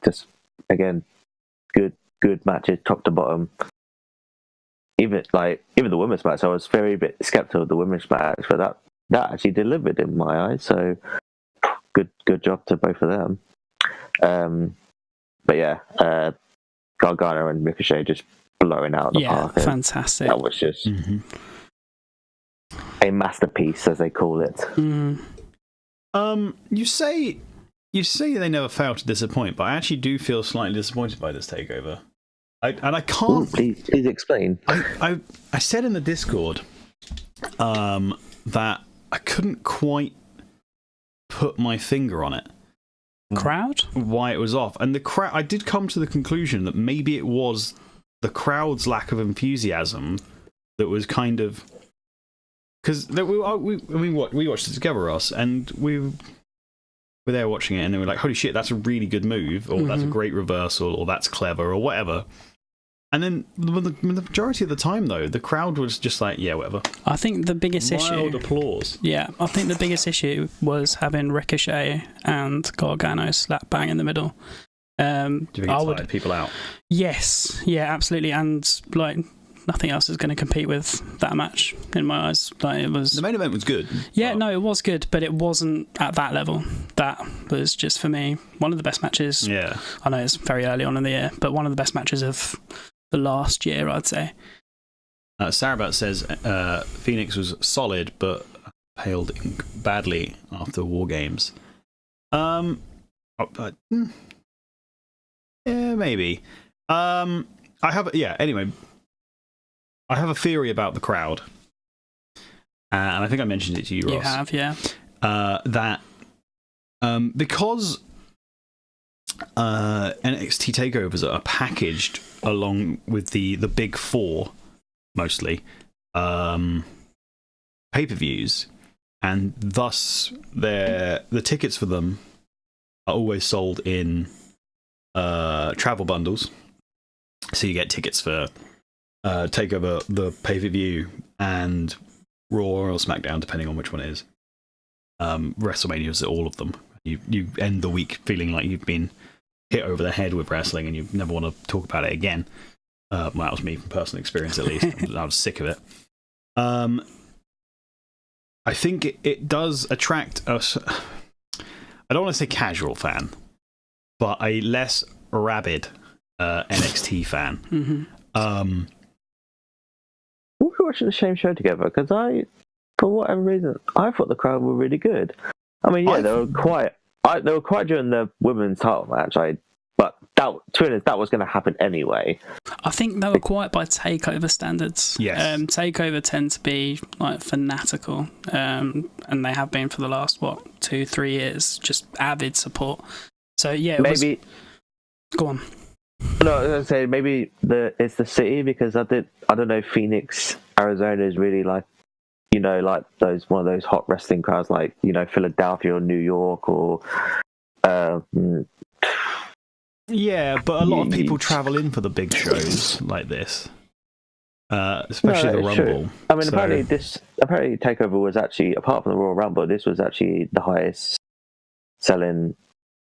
just again, good matches, top to bottom. Even the women's match, I was very bit skeptical of the women's match, but that actually delivered in my eyes. So, good job to both of them. But yeah, Gargano and Ricochet just blowing out the park. Yeah, fantastic. That was just a masterpiece, as they call it. You say they never fail to disappoint, but I actually do feel slightly disappointed by this takeover. I can't. Ooh, please explain. I said in the Discord that I couldn't quite put my finger on it. Crowd? Why it was off, and the crowd. I did come to the conclusion that maybe it was the crowd's lack of enthusiasm that was kind of, because we watched it together, Ross, and we were there watching it, and they were like, "Holy shit, that's a really good move," or "That's a great reversal," or "That's clever," or whatever. And then the majority of the time, though, the crowd was just like, "Yeah, whatever." I think the biggest Mild issue. applause. Yeah, I think the biggest issue was having Ricochet and Gargano slap bang in the middle. Do you think it tired people out? Yes, yeah, absolutely, and like nothing else is going to compete with that match in my eyes. Like it was. The main event was good. Yeah, no, it was good, but it wasn't at that level. That was just for me one of the best matches. Yeah, I know it's very early on in the year, but one of the best matches of the last year, I'd say. Sarabat says Phoenix was solid, but failed badly after War Games. Yeah, maybe. Anyway, I have a theory about the crowd. and I think I mentioned it to you, Ross. You have, yeah. That because NXT takeovers are packaged along with the big four, mostly pay-per-views, and thus the tickets for them are always sold in travel bundles. So you get tickets for Takeover, the pay-per-view, and Raw or SmackDown, depending on which one it is. WrestleMania's all of them. You end the week feeling like you've been hit over the head with wrestling and you never want to talk about it again. Well, that was me from personal experience, at least. I was sick of it. I think it does attract us. I don't want to say casual fan, but a less rabid NXT fan. Mm-hmm. We were watching the same show together because for whatever reason, I thought the crowd were really good. I mean, yeah, they were quiet. They were quiet during the women's title match. But that was going to happen anyway. I think they were quiet by takeover standards. Yes. Takeover tend to be like fanatical, and they have been for the last 2-3 years. Just avid support. So yeah, go on. No, I was going to say maybe it's the city, because I don't know, Phoenix, Arizona is really like one of those hot wrestling crowds, like Philadelphia or New York or. Yeah, but a lot of people travel in for the big shows like this, especially the Rumble. True. I mean, apparently Takeover was actually, apart from the Royal Rumble, this was actually the highest selling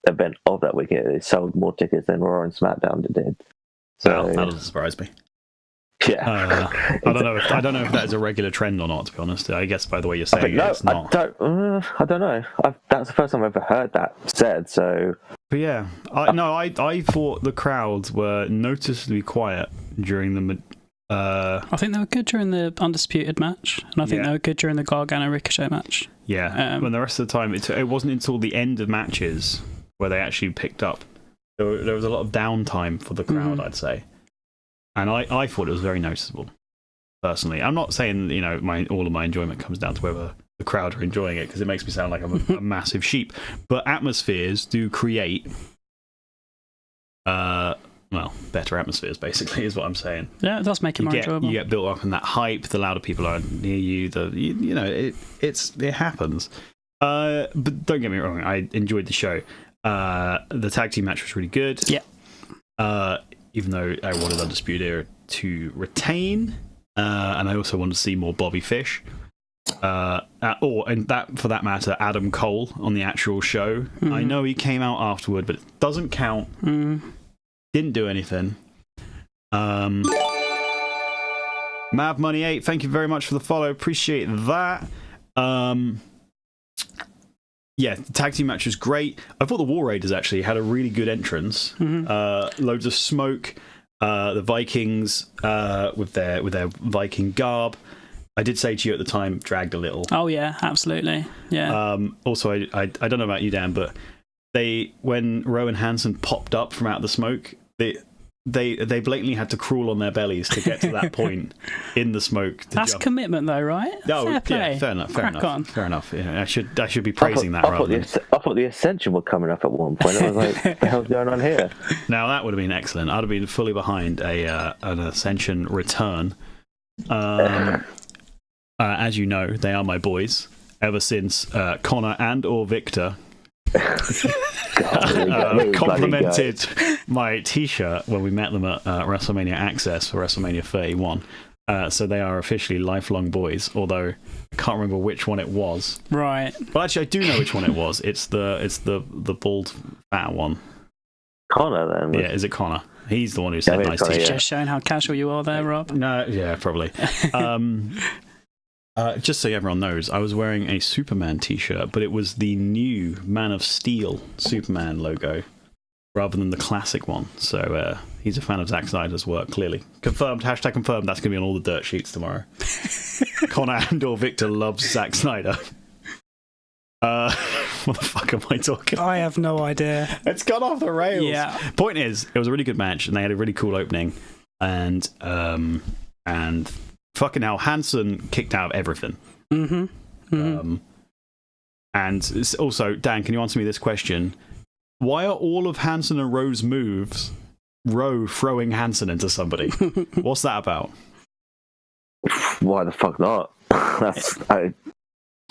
event of that weekend. It sold more tickets than Raw and SmackDown did. So that doesn't surprise me. Yeah, I don't know if that is a regular trend or not. To be honest, I guess by the way you're saying it's not. I don't know. That's the first time I've ever heard that said. So, but yeah, I thought the crowds were noticeably quiet during the. I think they were good during the Undisputed match, and I think they were good during the Gargano Ricochet match. Yeah, but the rest of the time, it wasn't until the end of matches where they actually picked up. There was a lot of downtime for the crowd, I'd say. And I thought it was very noticeable, personally. I'm not saying, all of my enjoyment comes down to whether the crowd are enjoying it, because it makes me sound like I'm a massive sheep. But atmospheres do create, better atmospheres, basically, is what I'm saying. Yeah, it does make it more enjoyable. You get built up in that hype, the louder people are near you, it happens. But don't get me wrong, I enjoyed the show. The tag team match was really good. Yeah. Even though I wanted Undisputed Era to retain, and I also wanted to see more Bobby Fish, and that, for that matter, Adam Cole on the actual show. Mm-hmm. I know he came out afterward, but it doesn't count. Didn't do anything. Mav Money 8, thank you very much for the follow. Appreciate that. Yeah, the tag team match was great. I thought the War Raiders actually had a really good entrance. Loads of smoke. The Vikings with their Viking garb. I did say to you at the time, dragged a little. Oh yeah, absolutely. Yeah. Also, I don't know about you, Dan, but when Rowan Hansen popped up from out of the smoke, they blatantly had to crawl on their bellies to get to that point in the smoke. That's jump. Commitment, though, right? No, fair play. Yeah, fair enough. Fair enough. Yeah, I should be praising that. I thought the Ascension were coming up at one point. I was like, "What the hell's going on here?" Now that would have been excellent. I'd have been fully behind an Ascension return. As you know, they are my boys. Ever since Connor and/or Victor complimented my T-shirt when we met them at WrestleMania Access for WrestleMania 31. So they are officially lifelong boys, although I can't remember which one it was. Right. Well, actually, I do know which one it was. It's the bald fat one. Connor, then. Yeah, is it Connor? He's the one who said nice T-shirt. Just showing how casual you are there, Rob. No, yeah, probably. Just so everyone knows, I was wearing a Superman T-shirt, but it was the new Man of Steel Superman logo rather than the classic one. So he's a fan of Zack Snyder's work, clearly. Confirmed, hashtag confirmed, that's going to be on all the dirt sheets tomorrow. Connor and/or Victor loves Zack Snyder. What the fuck am I talking about? I have no idea. It's gone off the rails. Yeah. Point is, it was a really good match, and they had a really cool opening. And fucking hell, Hansen kicked out of everything. And it's also, Dan, can you answer me this question? Why are all of Hansen and Rowe's moves Rowe throwing Hansen into somebody? What's that about? Why the fuck not? That's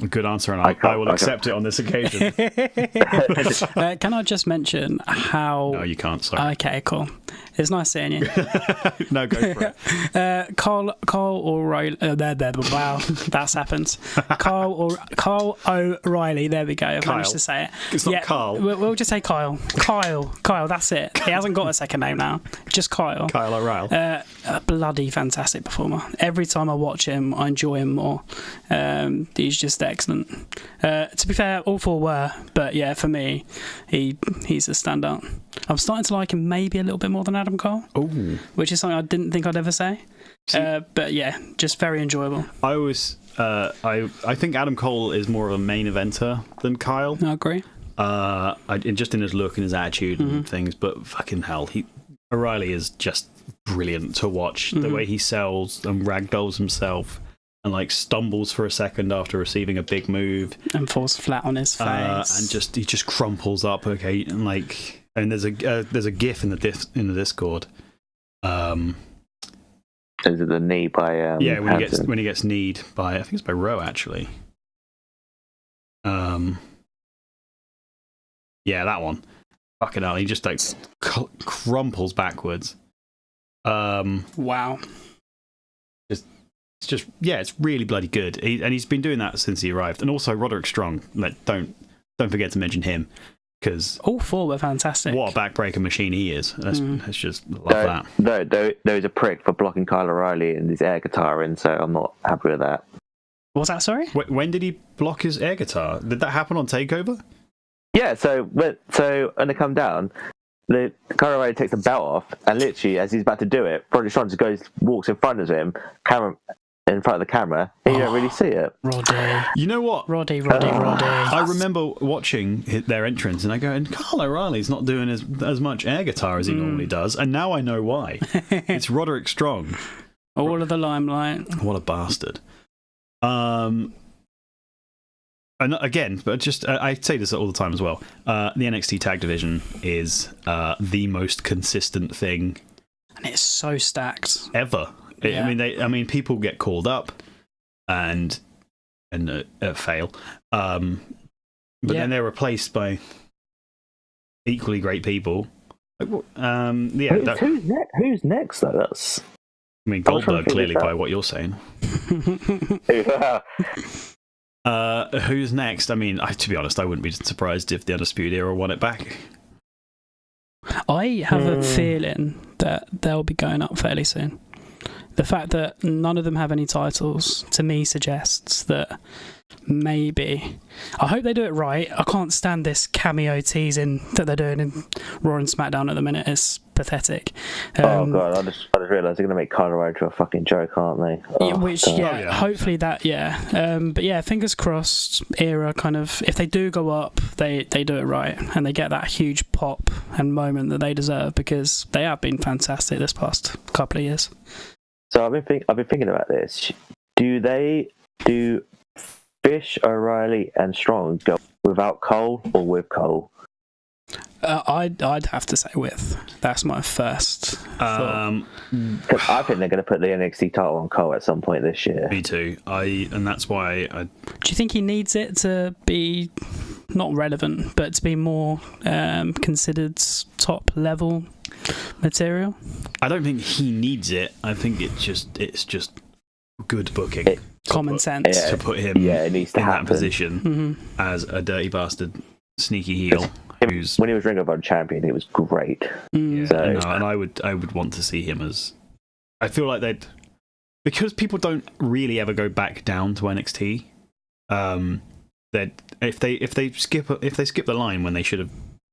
A good answer, and I will accept it on this occasion. Can I just mention how... No, you can't, sorry. Okay, cool. It's nice seeing you. No, go for it. Carl O'Reilly... wow, that's happened. Carl O'Reilly, there we go. I've managed to say it. It's not Carl. We'll just say Kyle. Kyle, that's it. He hasn't got a second name now. Just Kyle. Kyle O'Reilly. A bloody fantastic performer. Every time I watch him, I enjoy him more. He's just excellent. To be fair, all four were, but yeah, for me, he's a standout. I'm starting to like him maybe a little bit more than Adam Cole, which is something I didn't think I'd ever say. But yeah, just very enjoyable. I always, I think Adam Cole is more of a main eventer than Kyle. I agree. Just in his look and his attitude and things, but fucking hell, O'Reilly is just brilliant to watch. The way he sells and ragdolls himself. And like stumbles for a second after receiving a big move, and falls flat on his face, and he just crumples up. Okay, and there's a GIF in the Discord. Is it the knee by? Yeah, when he gets kneed by, I think it's by Rowe actually. Yeah, that one. Fucking hell, he just like crumples backwards. Wow. It's really bloody good. He's been doing that since he arrived. And also Roderick Strong. Don't forget to mention him, because all four were fantastic. What a backbreaker machine he is. Let's just love that. There was a prick for blocking Kyle O'Reilly and his air guitar in, so I'm not happy with that. What was that, sorry? When did he block his air guitar? Did that happen on TakeOver? Yeah, so when they come down, Kyle O'Reilly takes the belt off, and literally as he's about to do it, Roderick Strong just walks in front of him, in front of the camera, and you don't really see it. Roddy. You know what? Roddy. I remember watching their entrance, and I go, and Kyle O'Reilly's not doing as much air guitar as he normally does, and now I know why. It's Roderick Strong. All of the limelight. What a bastard. And again, but just I say this all the time as well. The NXT Tag Division is the most consistent thing, and it's so stacked ever. Yeah. I mean, people get called up and fail, but then they're replaced by equally great people. Who's next though? That's. I mean, Goldberg clearly by what you're saying. Who's next? I mean, to be honest, I wouldn't be surprised if the Undisputed Era won it back. I have a feeling that they'll be going up fairly soon. The fact that none of them have any titles, to me, suggests that maybe... I hope they do it right. I can't stand this cameo teasing that they're doing in Raw and SmackDown at the minute. It's pathetic. Oh, God, I just realised they're going to make Kyle O'Reilly to a fucking joke, aren't they? Hopefully that, but yeah, fingers crossed, Era kind of... If they do go up, they do it right, and they get that huge pop and moment that they deserve, because they have been fantastic this past couple of years. So I've been thinking about this. Do Fish, O'Reilly, and Strong go without Cole or with Cole? I'd have to say with. That's my first thought. Because I think they're going to put the NXT title on Cole at some point this year. Me too. And that's why I... Do you think he needs it to be not relevant, but to be more considered top level material? I don't think he needs it. I think it's just good booking. Common sense. To put him it needs to in happen. that position as a dirty bastard sneaky heel. When he was Ring of Honor champion, he was great. And I would want to see him as... I feel like they'd... Because people don't really ever go back down to NXT, that if they skip the line when they should have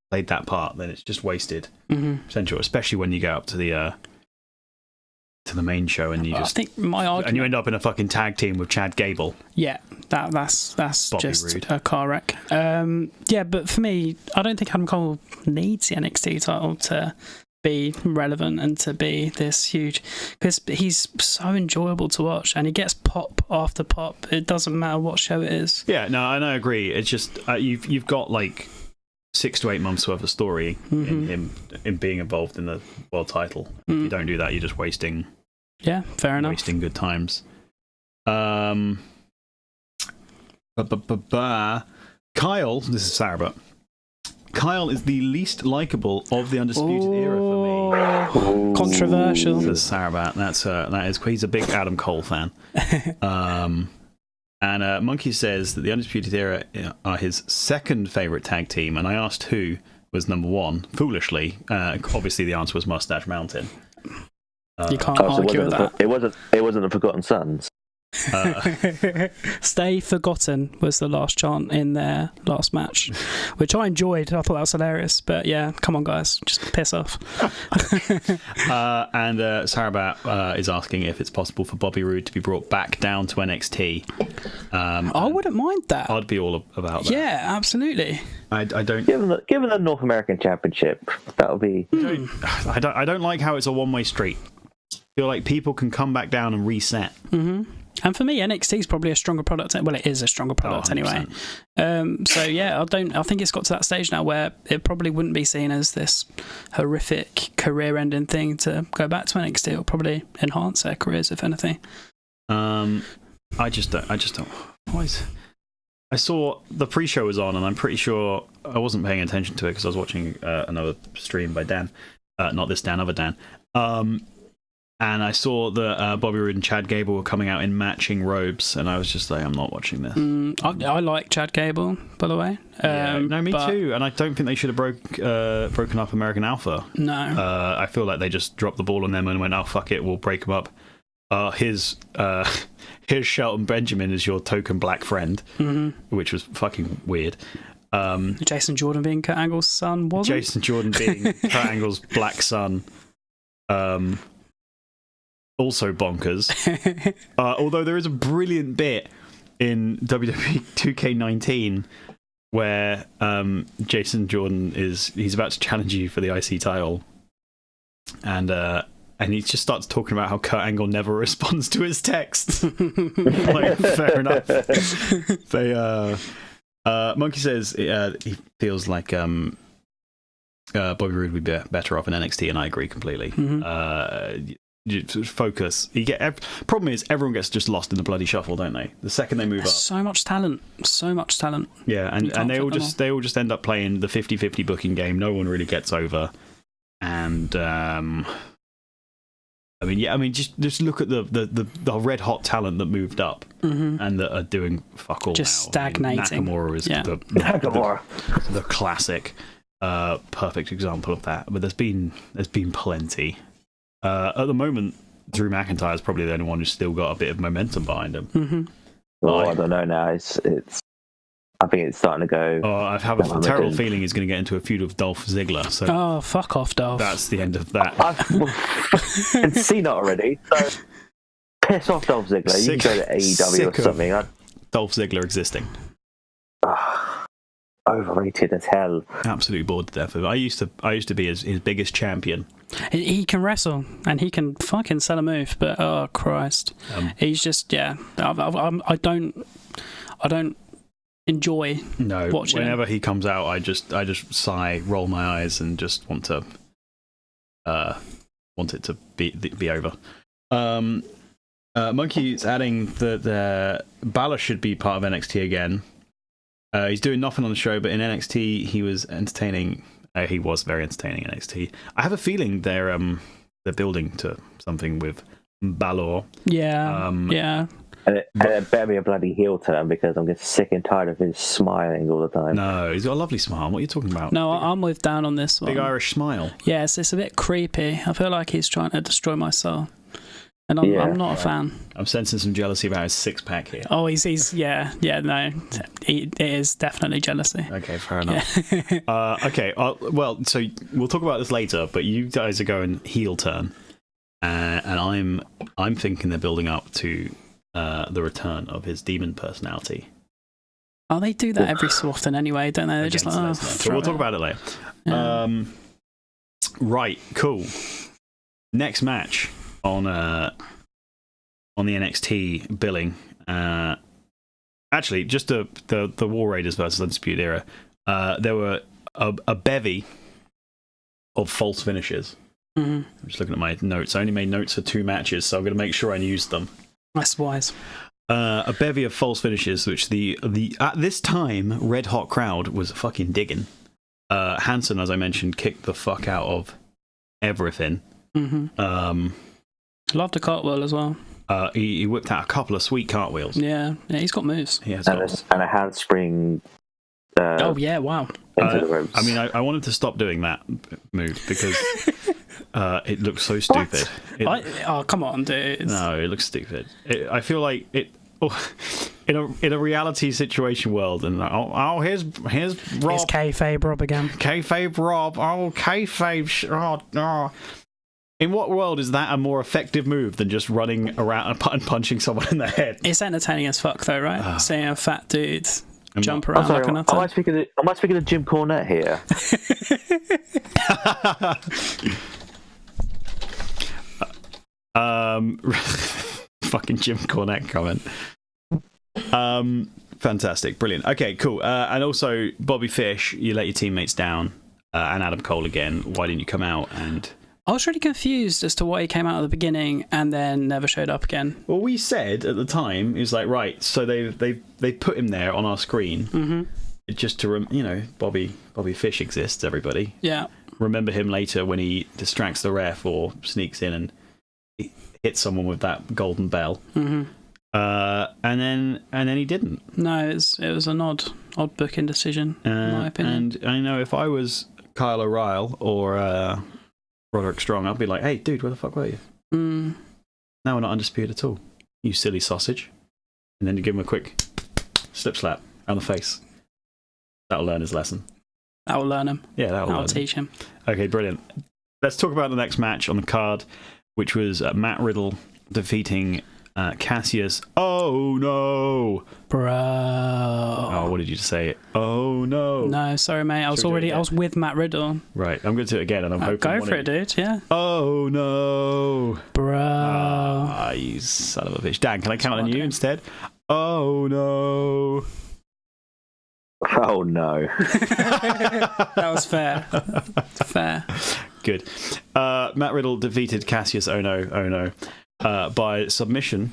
played that part, then it's just wasted potential, especially when you go up to the main show and you just... I think my argument... And you end up in a fucking tag team with Chad Gable. Yeah, that's Bobby just Roode. a car wreck. But for me, I don't think Adam Cole needs the NXT title to be relevant and to be this huge, because he's so enjoyable to watch and he gets pop after pop. It doesn't matter what show it is. Yeah, no, and I agree. It's just you've got like 6 to 8 months worth of story in him in being involved in the world title. If you don't do that, you're just wasting. Yeah, fair enough. Wasting good times. Kyle, this is Sarah. Kyle is the least likable of the Undisputed Era for me. Controversial. Says Sarah. That is. He's a big Adam Cole fan. And Monkey says that the Undisputed Era are his second favourite tag team, and I asked who was number one. Foolishly, obviously the answer was Mustache Mountain. You can't argue with that. It wasn't the Forgotten Sons. Stay Forgotten was the last chant in their last match, which I enjoyed. I thought that was hilarious. But yeah, come on, guys, just piss off. And Sarah is asking if it's possible for Bobby Roode to be brought back down to NXT. I wouldn't mind that. I'd be all about that. Yeah, absolutely. I don't. Given the North American Championship, that'll be. I don't like how it's a one-way street. I feel like people can come back down and reset. And for me, NXT is probably a stronger product. Well, it is a stronger product anyway. So yeah, I think it's got to that stage now where it probably wouldn't be seen as this horrific career-ending thing to go back to NXT. It'll probably enhance their careers, if anything. I just don't. I saw the pre-show was on, and I'm pretty sure I wasn't paying attention to it because I was watching another stream by Dan, not this Dan, other Dan. And I saw that Bobby Roode and Chad Gable were coming out in matching robes, and I was just like, I'm not watching this. I like Chad Gable, by the way. No, me too. And I don't think they should have broken up American Alpha. No. I feel like they just dropped the ball on them and went, oh, fuck it, we'll break them up. Here's Shelton Benjamin as your token black friend, which was fucking weird. Jason Jordan being Kurt Angle's son, wasn't Jason Jordan being Kurt Angle's black son. Also bonkers. Although there is a brilliant bit in WWE 2K19 where Jason Jordan he's about to challenge you for the IC title, and he just starts talking about how Kurt Angle never responds to his texts. Like, fair enough. Monkey says he feels like Bobby Roode would be better off in NXT, and I agree completely. Focus. Problem is, everyone gets just lost in the bloody shuffle, don't they? The second they move up, so much talent. Yeah, and they all just end up playing the 50-50 booking game. No one really gets over, and just look at the red hot talent that moved up and that are doing fuck all just now. Stagnating. Nakamura is the classic, perfect example of that. But there's been plenty. At the moment, Drew McIntyre is probably the only one who's still got a bit of momentum behind him. Well, I don't know now. It's. I think it's starting to go. Oh, I have a terrible feeling he's going to get into a feud with Dolph Ziggler. So fuck off, Dolph. That's the end of that. I've seen that already. So piss off, Dolph Ziggler. You can go to AEW or something. Dolph Ziggler existing. Overrated as hell. Absolutely bored to death of it. I used to be his biggest champion. He can wrestle and he can fucking sell a move, but oh Christ, he's just I don't enjoy watching whenever him. he comes out. I just sigh, roll my eyes, and just want it to be over. Monkey's adding that Balor should be part of NXT again. He's doing nothing on the show, but in NXT he was entertaining. He was very entertaining in NXT. I have a feeling they're building to something with Balor. Yeah. And it better be a bloody heel turn, because I'm getting sick and tired of his smiling all the time. No, he's got a lovely smile. What are you talking about? No, I'm with Dan on this one. Big Irish smile. Yes, it's a bit creepy. I feel like he's trying to destroy my soul. And I'm not a fan. I'm sensing some jealousy about his six-pack here. Oh, he's no. It is definitely jealousy. Okay, fair enough. Yeah. Okay, well, so we'll talk about this later, but you guys are going heel turn. And I'm thinking they're building up to the return of his demon personality. Oh, they do that every so often anyway, don't they? They're just like, so we'll talk about it later. Yeah. Right, cool. Next match on the NXT billing. Actually, just the War Raiders versus Undisputed Era. There were a bevy of false finishes. I'm just looking at my notes. I only made notes for 2 matches, so I'm going to make sure I used them. That's wise. A bevy of false finishes, which the at this time red hot crowd was fucking digging. Hansen, as I mentioned, kicked the fuck out of everything. Loved a cartwheel as well. He whipped out a couple of sweet cartwheels. Yeah, he's got moves. He has and a handspring. Oh yeah, wow. Into the ropes. I mean, I wanted to stop doing that move because it looks so stupid. Oh, come on, dude. No, it looks stupid. I feel like it. In a reality situation world, and here's Rob. It's kayfabe Rob again. Kayfabe Rob. Oh, kayfabe. Oh. In what world is that a more effective move than just running around and punching someone in the head? It's entertaining as fuck, though, right? Seeing a fat dude jump around sorry, like a nutter. am I speaking of Jim Cornette here? Fucking Jim Cornette comment. Fantastic, brilliant. Okay, cool. And also, Bobby Fish, you let your teammates down, and Adam Cole again. Why didn't you come out? And I was really confused as to why he came out at the beginning and then never showed up again. well, we said at the time, it was like, right, so they put him there on our screen, just to Bobby Fish exists. Everybody, Yeah. remember him later when he distracts the ref or sneaks in and hits someone with that golden bell. And then he didn't. No, it was an odd booking decision, in my opinion. And I know if I was Kyle O'Reilly or Roderick Strong, I'd be like, hey, dude, where the fuck were you? Now we're not undisputed at all. You silly sausage. And then you give him a quick slip slap on the face. That'll learn his lesson. That'll learn him. Yeah, that'll teach him. Okay, brilliant. Let's talk about the next match on the card, which was Matt Riddle defeating Cassius. Oh no, Bro. Oh, what did you just say? Oh no. No, sorry, mate. I was with Matt Riddle. Right, I'm going to do it again, and I'm hoping. Go for it, dude. Yeah. Oh no, Bro. You son of a bitch. Dan, can I count on you instead? Oh no. Oh no. That was fair. Fair. Good. Matt Riddle defeated Cassius Ohno by submission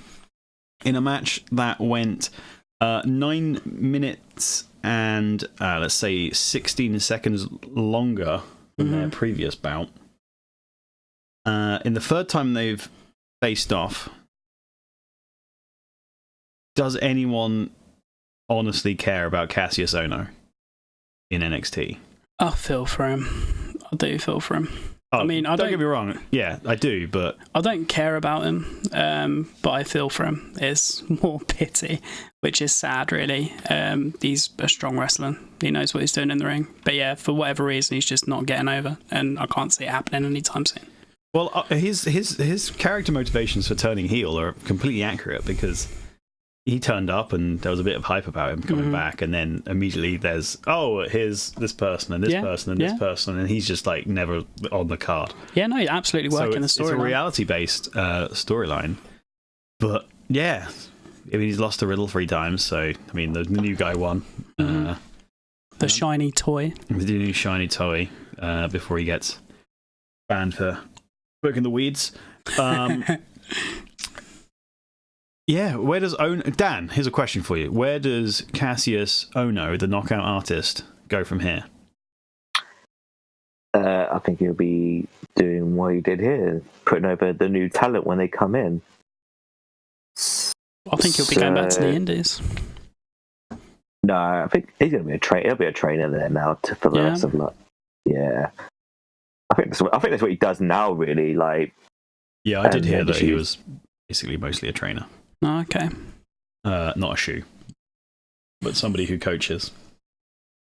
in a match that went 9 minutes and let's say 16 seconds longer than their previous bout. In the third time they've faced off, does anyone honestly care about Cassius Ohno in NXT? I feel for him. I do feel for him. Oh, I mean, don't get me wrong. Yeah, I do, but I don't care about him. But I feel for him. It's more pity, which is sad, really. He's a strong wrestler. He knows what he's doing in the ring. But yeah, for whatever reason, he's just not getting over, and I can't see it happening anytime soon. well, his character motivations for turning heel are completely accurate because he turned up and there was a bit of hype about him coming back, and then immediately there's here's this person and this person and this person, and he's just like never on the card. Yeah, no, you're absolutely working the storyline. It's a reality based storyline, but yeah, I mean he's lost to Riddle 3 times, so I mean the new guy won. The shiny toy. The new shiny toy before he gets banned for working the weeds. Yeah, where does Dan, here's a question for you. Where does Cassius Ohno, the knockout artist, go from here? I think he'll be doing what he did here, putting over the new talent when they come in. I think he'll be going back to the Indies. No, I think he's going to be a trainer. He'll be a trainer there now for the rest of life. Yeah, I think that's what he does now. Really, like. Yeah, I did hear that he was basically mostly a trainer. Oh, okay. Not a shoe, but somebody who coaches.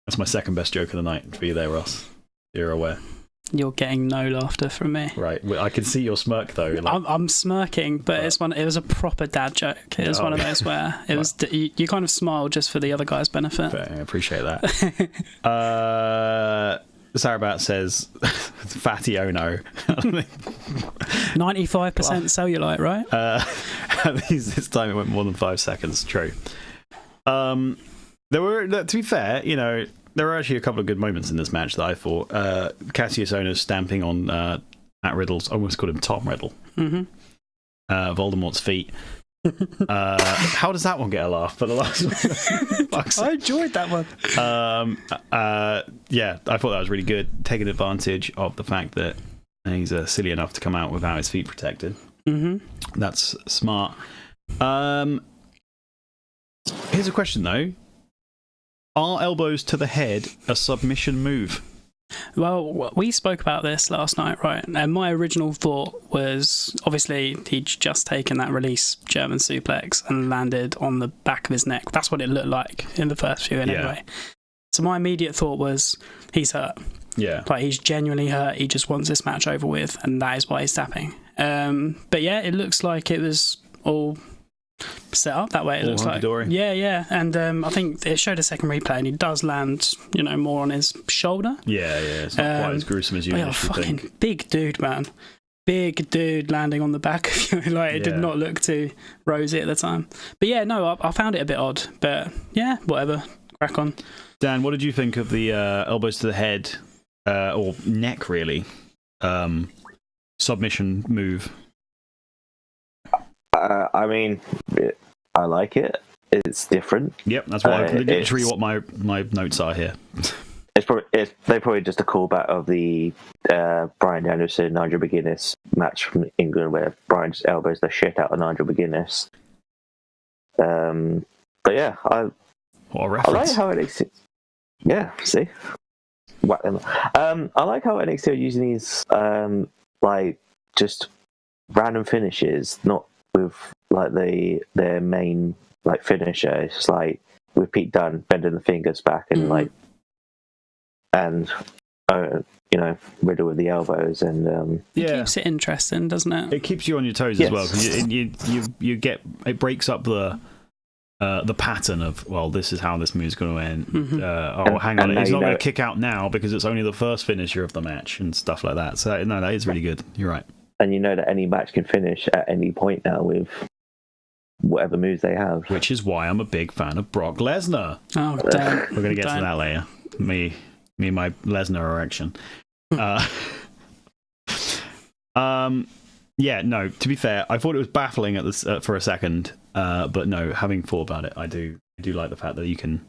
That's my second best joke of the night for you there, Ross. You're aware. You're getting no laughter from me. Right, I can see your smirk though. Like, I'm smirking, but it was a proper dad joke. It was one of those where it was you kind of smile just for the other guy's benefit. I appreciate that. Sarabat says Fatty Ono. 95% cellulite, right? This time it went more than 5 seconds. True. There were, to be fair, there were actually a couple of good moments in this match that I thought. Cassius Ohno stamping on Matt Riddle's, I almost called him Tom Riddle. Mm-hmm. Voldemort's feet. How does that one get a laugh? But the last one, I enjoyed that one. Yeah, I thought that was really good, taking advantage of the fact that he's silly enough to come out without his feet protected. Mm-hmm. That's smart. Here's a question though: are elbows to the head a submission move? Well, we spoke about this last night, right? And my original thought was, obviously, he'd just taken that release German suplex and landed on the back of his neck. That's what it looked like in the first few, anyway. So my immediate thought was, he's hurt. Yeah. Like, he's genuinely hurt. He just wants this match over with, and that is why he's tapping. But yeah, it looks like it was all set up that way. It looks like, yeah. And I think it showed a second replay, and he does land, more on his shoulder. Yeah. It's not quite as gruesome as you initially think. Big dude, man. Big dude landing on the back of you. It did not look too rosy at the time. But yeah, no, I found it a bit odd. But yeah, whatever. Crack on. Dan, what did you think of the elbows to the head or neck, really? Submission move. I mean, I like it. It's different. Yep, that's literally what my notes are here. They're probably just a callback of the Bryan Danielson Nigel McGuinness match from England, where Bryan just elbows the shit out of Nigel McGuinness. But yeah, what a reference. I like how NXT. Yeah, see, whack them. I like how NXT are using these just random finishes, not with their main finisher. It's just with Pete Dunne bending the fingers back and Riddle with the elbows, and it keeps it interesting, doesn't it? It keeps you on your toes as well, because you get, it breaks up the pattern of, well, this is how this move's going to end. Hang on, he's not going to kick out now because it's only the first finisher of the match and stuff like that. So no, that is really good. You're right. And you know that any match can finish at any point now with whatever moves they have. Which is why I'm a big fan of Brock Lesnar. Oh, damn. We're going to get to that later. Me and my Lesnar erection. Yeah, no, to be fair, I thought it was baffling at this for a second. But no, having thought about it, I do like the fact that you can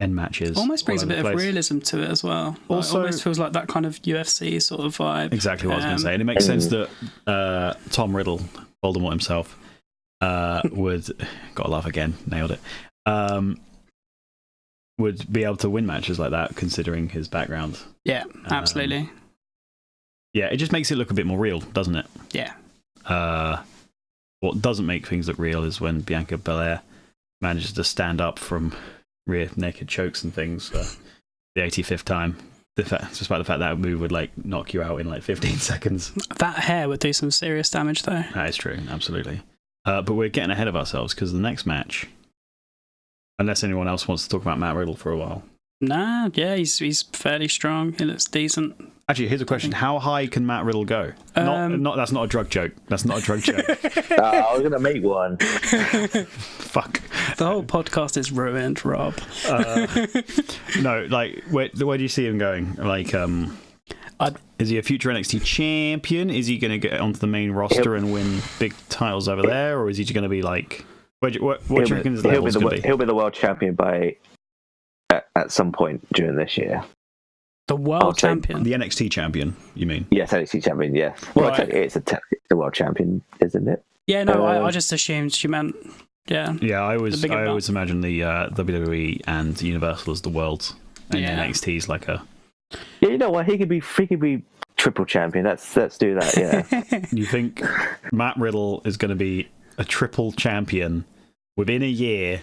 end matches. Almost brings a bit of realism to it as well. Also, it almost feels like that kind of UFC sort of vibe. Exactly what I was going to say. And it makes sense that Tom Riddle, Voldemort himself, would, gotta laugh again, nailed it, would be able to win matches like that, considering his background. Yeah, absolutely. Yeah, it just makes it look a bit more real, doesn't it? Yeah. What doesn't make things look real is when Bianca Belair manages to stand up from rear naked chokes and things for the 85th time. Despite the fact that move would knock you out in 15 seconds. That hair would do some serious damage, though. That is true, absolutely. But we're getting ahead of ourselves because the next match, unless anyone else wants to talk about Matt Riddle for a while. Nah, yeah, he's fairly strong. He looks decent. Actually, here's a question: how high can Matt Riddle go? That's not a drug joke. That's not a drug joke. I was gonna make one. Fuck. The whole podcast is ruined, Rob. No, where do you see him going? Is he a future NXT champion? Is he going to get onto the main roster and win big titles over there, or is he going to be what do you reckon his level's going to be? He'll be the world champion at some point during this year. The world champion? The NXT champion, you mean? Yes, NXT champion, yeah. Well, right. It's the world champion, isn't it? Yeah, no, I just assumed she meant, yeah. Yeah, I always imagine the WWE and Universal as the worlds, and NXT's like a... Yeah, you know what? He could be triple champion. Let's do that, yeah. You think Matt Riddle is going to be a triple champion within a year...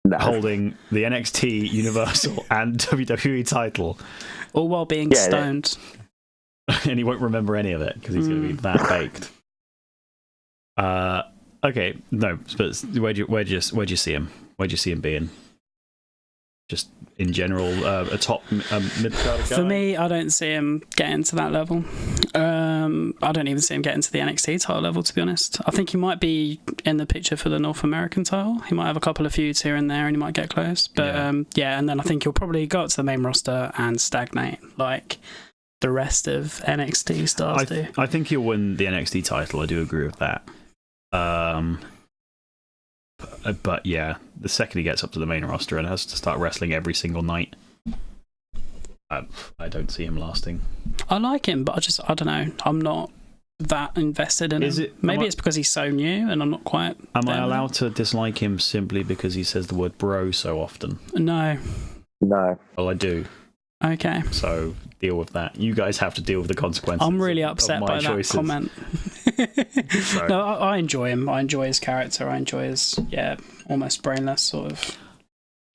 No. Holding the NXT, Universal, and WWE title. All while being stoned. And he won't remember any of it because he's going to be that baked. Okay, no, but where do you see him? Where do you see him being? just in general a top mid-card guy? For me, I don't see him getting to that level. I don't even see him getting to the NXT title level, to be honest. I think he might be in the picture for the North American title. He might have a couple of feuds here and there, and he might get close. But and then I think he'll probably go up to the main roster and stagnate like the rest of NXT stars do. I think he'll win the NXT title. I do agree with that. But yeah, the second he gets up to the main roster and has to start wrestling every single night, I don't see him lasting. I like him, but I don't know. I'm not that invested in him. Maybe it's because he's so new and I'm not quite. Am I allowed to dislike him simply because he says the word bro so often? No. No. Well, I do. Okay. So deal with that. You guys have to deal with the consequences. I'm really upset by choices. that comment. No, I enjoy him. I enjoy his character. I enjoy his almost brainless sort of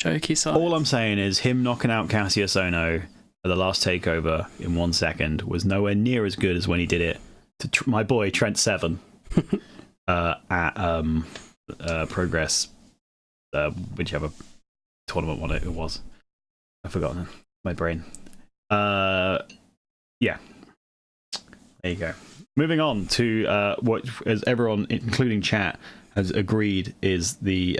jokey side. All I'm saying is him knocking out Cassius Ohno at the last takeover in 1 second was nowhere near as good as when he did it to my boy Trent Seven at Progress, whichever tournament one it was. I've forgotten my brain. Yeah, there you go. Moving on to what, as everyone, including chat, has agreed is the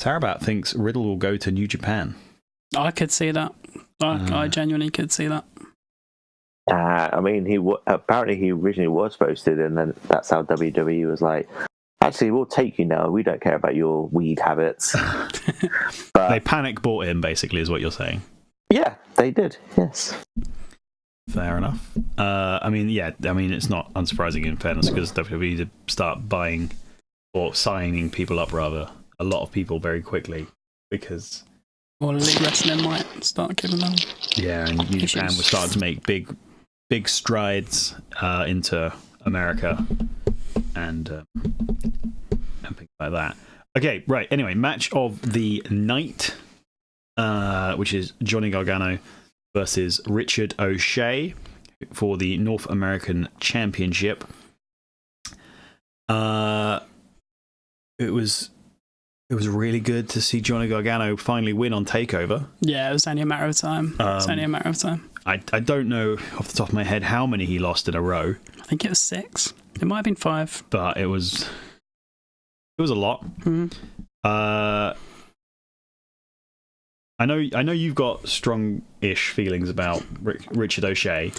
Sarabat thinks Riddle will go to New Japan. I could see that. I genuinely could see that. I mean, apparently he originally was supposed to, and then that's how WWE was like, actually, we'll take you now. We don't care about your weed habits. But they panic bought him, basically, is what you're saying. Yeah, they did. Yes. Fair enough. I mean, it's not unsurprising in fairness because WWE to start buying or signing people up, rather, a lot of people very quickly because. Or Elite Wrestling might start giving them. Yeah, and New Japan was starting to make big strides into America and things like that. Okay, right. Anyway, match of the night, which is Johnny Gargano versus Richard O'Shea for the North American Championship. It was really good to see Johnny Gargano finally win on TakeOver. Yeah, it was only a matter of time. I don't know off the top of my head how many he lost in a row. I think it was 6. It might have been 5. But it was a lot. Mm-hmm. I know you've got strong-ish feelings about Richard O'Shea.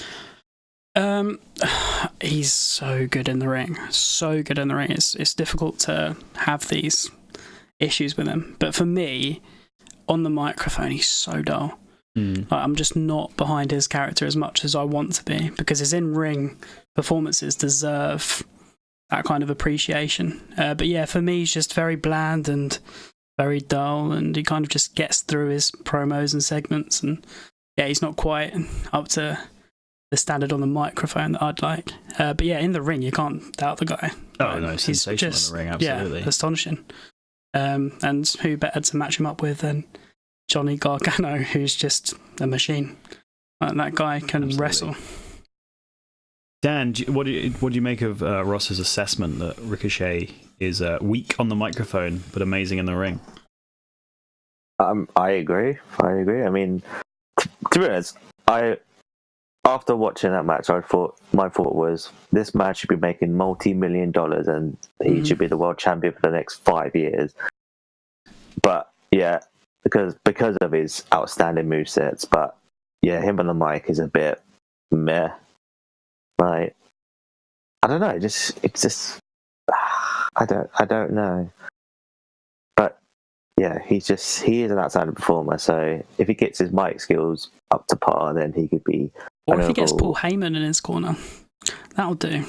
He's so good in the ring. So good in the ring. It's difficult to have these issues with him. But for me, on the microphone, he's so dull. Like, I'm just not behind his character as much as I want to be because his in-ring performances deserve that kind of appreciation. But yeah, for me, he's just very bland and very dull, and he kind of just gets through his promos and segments, and yeah, he's not quite up to the standard on the microphone that I'd like. But yeah, in the ring, you can't doubt the guy. Oh no, he's sensational in the ring, absolutely. Yeah, astonishing. And who better to match him up with than Johnny Gargano, who's just a machine. That guy can wrestle. Dan, what do you make of Ross's assessment that Ricochet is weak on the microphone but amazing in the ring? I agree. I mean, to be honest, after watching that match, my thought was this man should be making multi-million dollars and he should be the world champion for the next 5 years. But yeah, because of his outstanding movesets, but yeah, him on the mic is a bit meh. Like, I don't know. It's just I don't know. But yeah, he is an outstanding performer. So if he gets his mic skills up to par, then he could be. Or if he gets Paul Heyman in his corner, that'll do.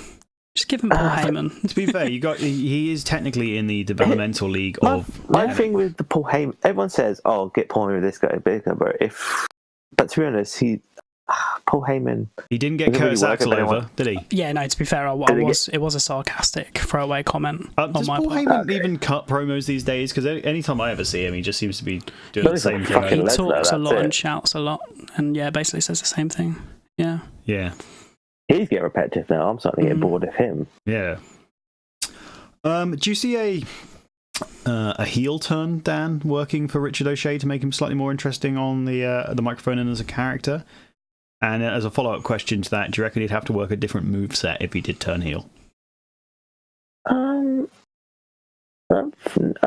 Just give him Paul Heyman. To be fair, he is technically in the developmental league of. My thing with the Paul Heyman, everyone says, "Oh, get Paul Heyman with this guy, but to be honest, Paul Heyman. He didn't get Curtis Axel over, did he? Yeah, no, to be fair, it was a sarcastic throwaway comment on does my Paul part. Heyman even cut promos these days? Because anytime I ever see him, he just seems to be doing the same thing. He talks a lot and shouts a lot and yeah, basically says the same thing. Yeah. Yeah. He's getting repetitive now. I'm starting to get bored of him. Yeah. Do you see a heel turn, Dan, working for Richard O'Shea to make him slightly more interesting on the microphone and as a character? And as a follow-up question to that, do you reckon he'd have to work a different moveset if he did turn heel? I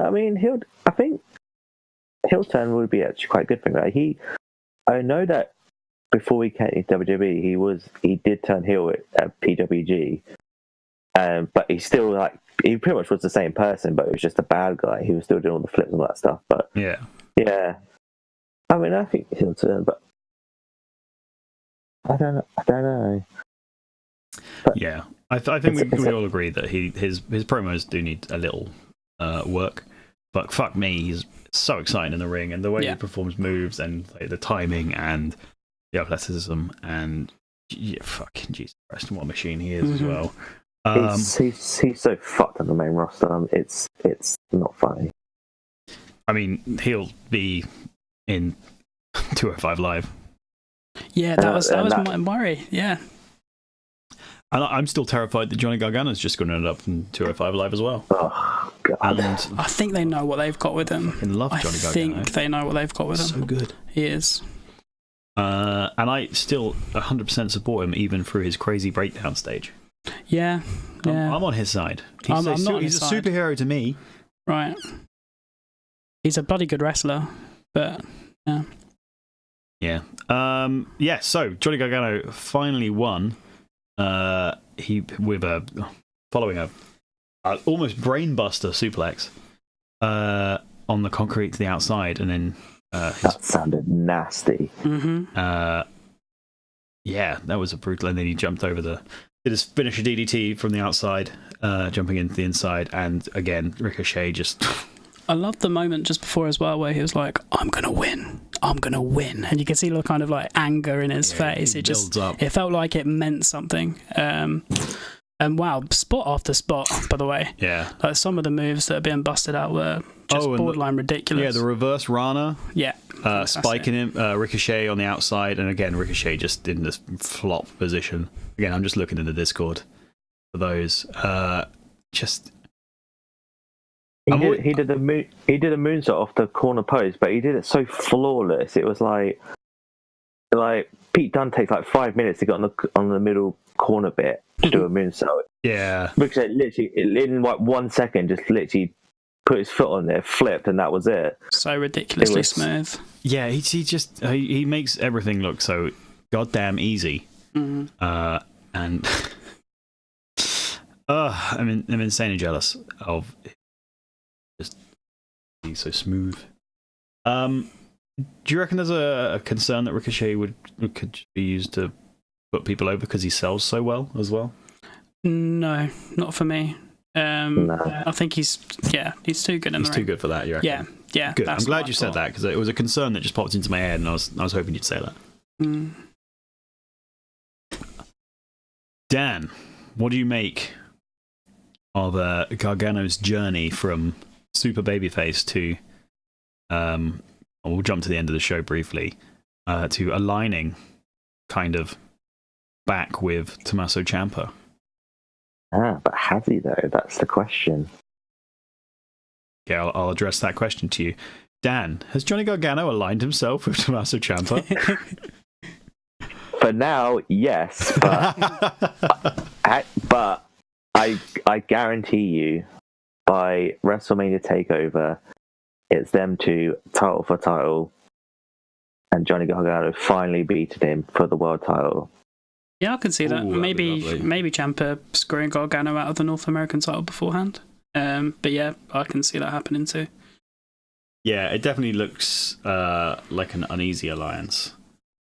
mean, I think heel turn would be actually quite good for him. Like, I know that before he came to WWE, he did turn heel at PWG, but he still he pretty much was the same person, but it was just a bad guy. He was still doing all the flips and all that stuff. But yeah. I mean, I think heel turn, but I don't know. But yeah, I think we all agree that his promos do need a little work. But fuck me, he's so exciting in the ring, and the way he performs moves, and the timing, and the athleticism, and fucking Jesus Christ, what a machine he is as well. He's so fucked on the main roster. It's not funny. I mean, he'll be in 205 Live. Yeah, that was my worry. Yeah. And I'm still terrified that Johnny Gargano's just going to end up in 205 Live as well. Oh, God. And I think they know what they've got with him. I love Johnny Gargano. I think they know what they've got with him. So good. He is. And I still 100% support him even through his crazy breakdown stage. Yeah. I'm on his side. He's a superhero to me. Right. He's a bloody good wrestler, but yeah. Yeah. So Johnny Gargano finally won. Following a almost brainbuster suplex on the concrete to the outside, and then that sounded nasty. Mm-hmm. Yeah, that was a brutal. And then he jumped over did his finisher DDT from the outside, jumping into the inside, and again Ricochet just. I loved the moment just before as well where he was like, I'm gonna win, and you can see the kind of like anger in his face. It just builds up. It felt like it meant something. And wow, spot after spot, by the way. Yeah, like some of the moves that are being busted out were just borderline ridiculous. Yeah, the reverse Rana. Yeah, spiking him, Ricochet on the outside, and again Ricochet just in this flop position. Again, I'm just looking in the Discord for those. He did a moonsault off the corner post, but he did it so flawless. It was like Pete Dunne takes like 5 minutes to get on the middle corner bit to do a moonsault. Yeah, because it literally in like 1 second just literally put his foot on there, flipped, and that was it. So ridiculously smooth. Yeah, he makes everything look so goddamn easy. Mm-hmm. And I'm insanely jealous of. He's so smooth. Do you reckon there's a concern that Ricochet could be used to put people over because he sells so well as well? No, not for me. No. I think he's too good in the ring. He's too good for that. You reckon? Yeah. Good. I'm glad you said that because it was a concern that just popped into my head, and I was hoping you'd say that. Mm. Dan, what do you make of Gargano's journey from super babyface to we'll jump to the end of the show briefly to aligning kind of back with Tommaso Ciampa? But has he though? That's the question. Okay, I'll address that question to you. Dan, has Johnny Gargano aligned himself with Tommaso Ciampa? For now, yes, but I guarantee you, by WrestleMania Takeover, it's them two title for title, and Johnny Gargano finally beating him for the world title. Yeah, I can see that. Maybe Ciampa screwing Gargano out of the North American title beforehand. But yeah, I can see that happening too. Yeah, it definitely looks like an uneasy alliance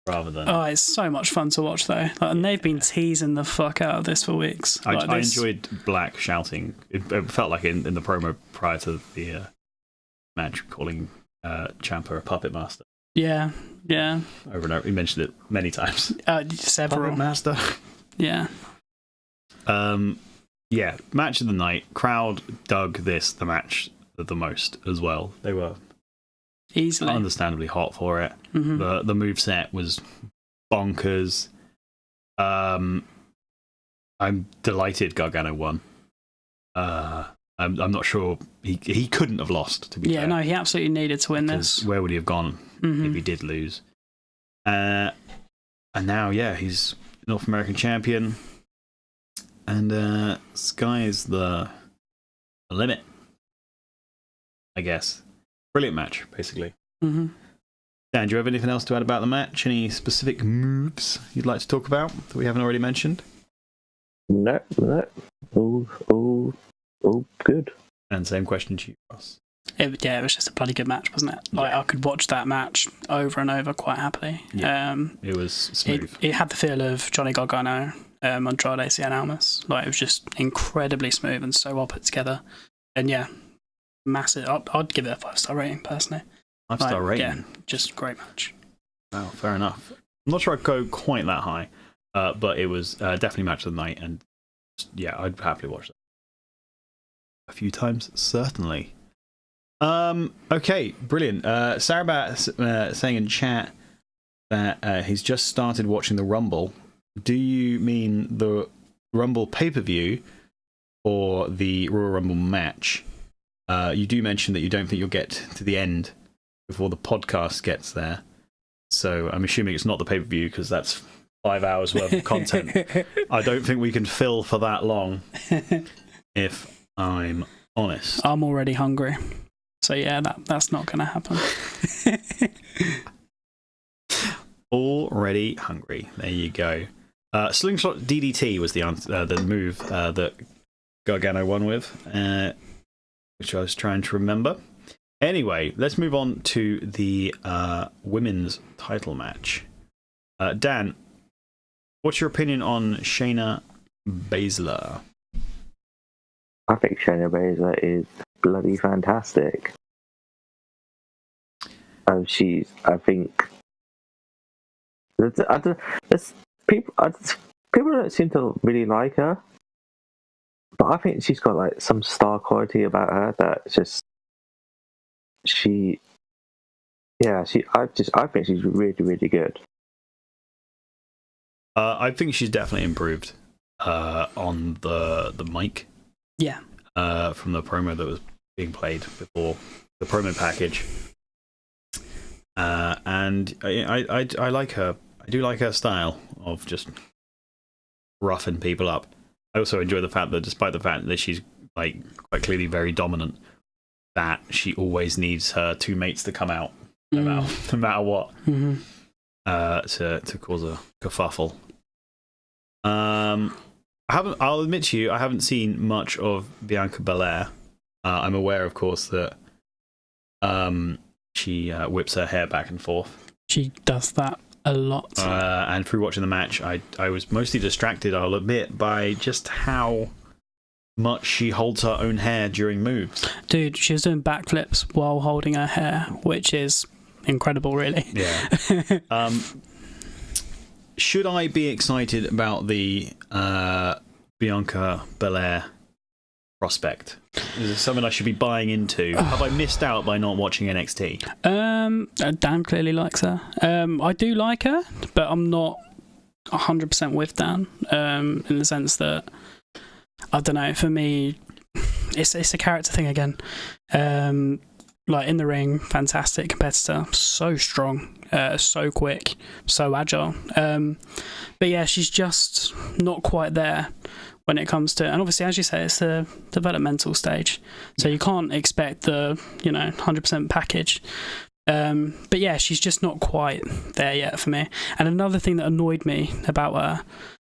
rather than. Oh, it's so much fun to watch though, and they've been teasing the fuck out of this for weeks. I enjoyed Black shouting. It felt like in the promo prior to the match, calling Ciampa a puppet master. Yeah. Over and over. He mentioned it many times. Several. Puppet master. Yeah. Yeah, match of the night. Crowd dug the match the most as well. They were easily understandably hot for it. Mm-hmm. The moveset was bonkers. I'm delighted Gargano won. I'm not sure he couldn't have lost. To be fair. No, he absolutely needed to win this. Where would he have gone if he did lose? And now, he's North American champion, and sky is the limit, I guess. Brilliant match, basically. Mm-hmm. Dan, do you have anything else to add about the match? Any specific moves you'd like to talk about that we haven't already mentioned? No. All good. And same question to you, Ross. It was just a bloody good match, wasn't it? Like, I could watch that match over and over quite happily. Yeah, it was smooth. It had the feel of Johnny Gargano, Andrade Cien Almas. Like, it was just incredibly smooth and so well put together. And massive. I'd give it a 5-star rating, personally. 5-star rating? Yeah, just great match. Wow, fair enough. I'm not sure I'd go quite that high, but it was definitely match of the night, and I'd happily watch that a few times, certainly. Okay, brilliant. Sarabat saying in chat that he's just started watching the Rumble. Do you mean the Rumble pay-per-view or the Royal Rumble match? You do mention that you don't think you'll get to the end before the podcast gets there. So I'm assuming it's not the pay-per-view, because that's 5 hours worth of content. I don't think we can fill for that long, if I'm honest. I'm already hungry. So that's not going to happen. Already hungry. There you go. Slingshot DDT was the move that Gargano won with, which I was trying to remember. Anyway, let's move on to the women's title match. Dan, what's your opinion on Shayna Baszler? I think Shayna Baszler is bloody fantastic. People don't seem to really like her, but I think she's got like some star quality about her that just I think she's really, really good. I think she's definitely improved on the mic. Yeah. From the promo that was being played before, the promo package. And I like her. I do like her style of just roughing people up. I also enjoy the fact that, despite the fact that she's like quite clearly very dominant, that she always needs her two mates to come out, no matter what, to cause a kerfuffle. I'll admit to you, I haven't seen much of Bianca Belair. I'm aware, of course, that she whips her hair back and forth. She does that a lot. And through watching the match, I was mostly distracted, I'll admit, by just how much she holds her own hair during moves. Dude, she was doing backflips while holding her hair, which is incredible, really. Yeah. Should I be excited about the Bianca Belair prospect? Is this something I should be buying into? Have I missed out by not watching NXT? Dan clearly likes her. I do like her, but I'm not 100% with Dan, in the sense that, I don't know, for me, it's a character thing again. Like, in the ring, fantastic competitor, so strong, so quick, so agile. But yeah, she's just not quite there when it comes to, and obviously, as you say, it's the developmental stage, so you can't expect the 100% package. But yeah, she's just not quite there yet for me. And another thing that annoyed me about her,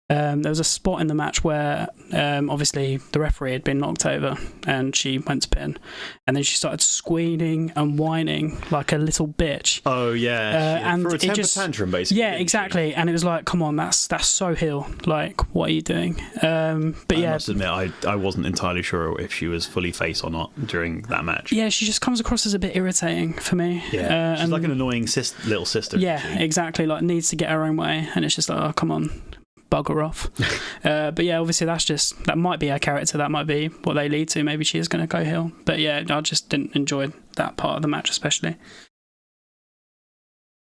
there was a spot in the match where obviously the referee had been knocked over and she went to pin, and then she started squealing and whining like a little bitch. Oh yeah, and for a temper tantrum, basically. Yeah, exactly. And it was like, come on, that's so heel. Like, what are you doing? But I must admit, I wasn't entirely sure if she was fully face or not during that match. Yeah, she just comes across as a bit irritating for me. Yeah, she's like an annoying little sister. Yeah, exactly. Like, needs to get her own way, and it's just like, oh, come on, bugger off. But yeah, obviously that might be her character, that might be what they lead to. Maybe she is going to go heel, but yeah, I just didn't enjoy that part of the match especially.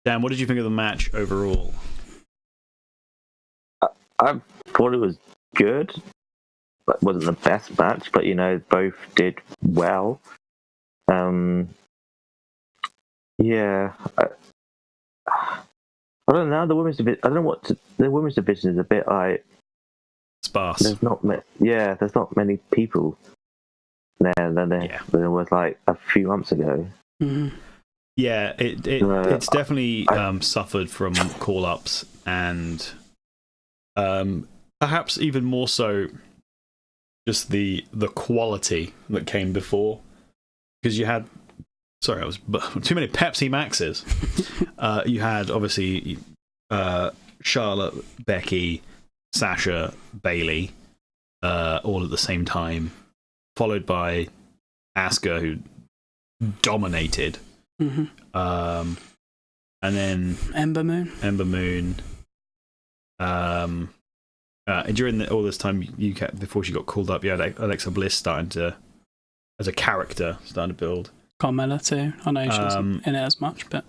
Dan, what did you think of the match overall? I thought it was good. wasn't the best match, but both did well. Yeah, I don't know. The women's division. I don't know the women's division is a bit like sparse. There's not many people there than there was like a few months ago. Mm-hmm. Yeah, it's definitely suffered from call-ups and perhaps even more so just the quality that came before, because you had too many Pepsi Maxes. You had obviously Charlotte, Becky, Sasha, Bailey, all at the same time, followed by Asuka, who dominated. Mm-hmm. And then Ember Moon. During all this time, before she got called up, you had Alexa Bliss as a character starting to build. Carmella too. I know she wasn't in it as much, but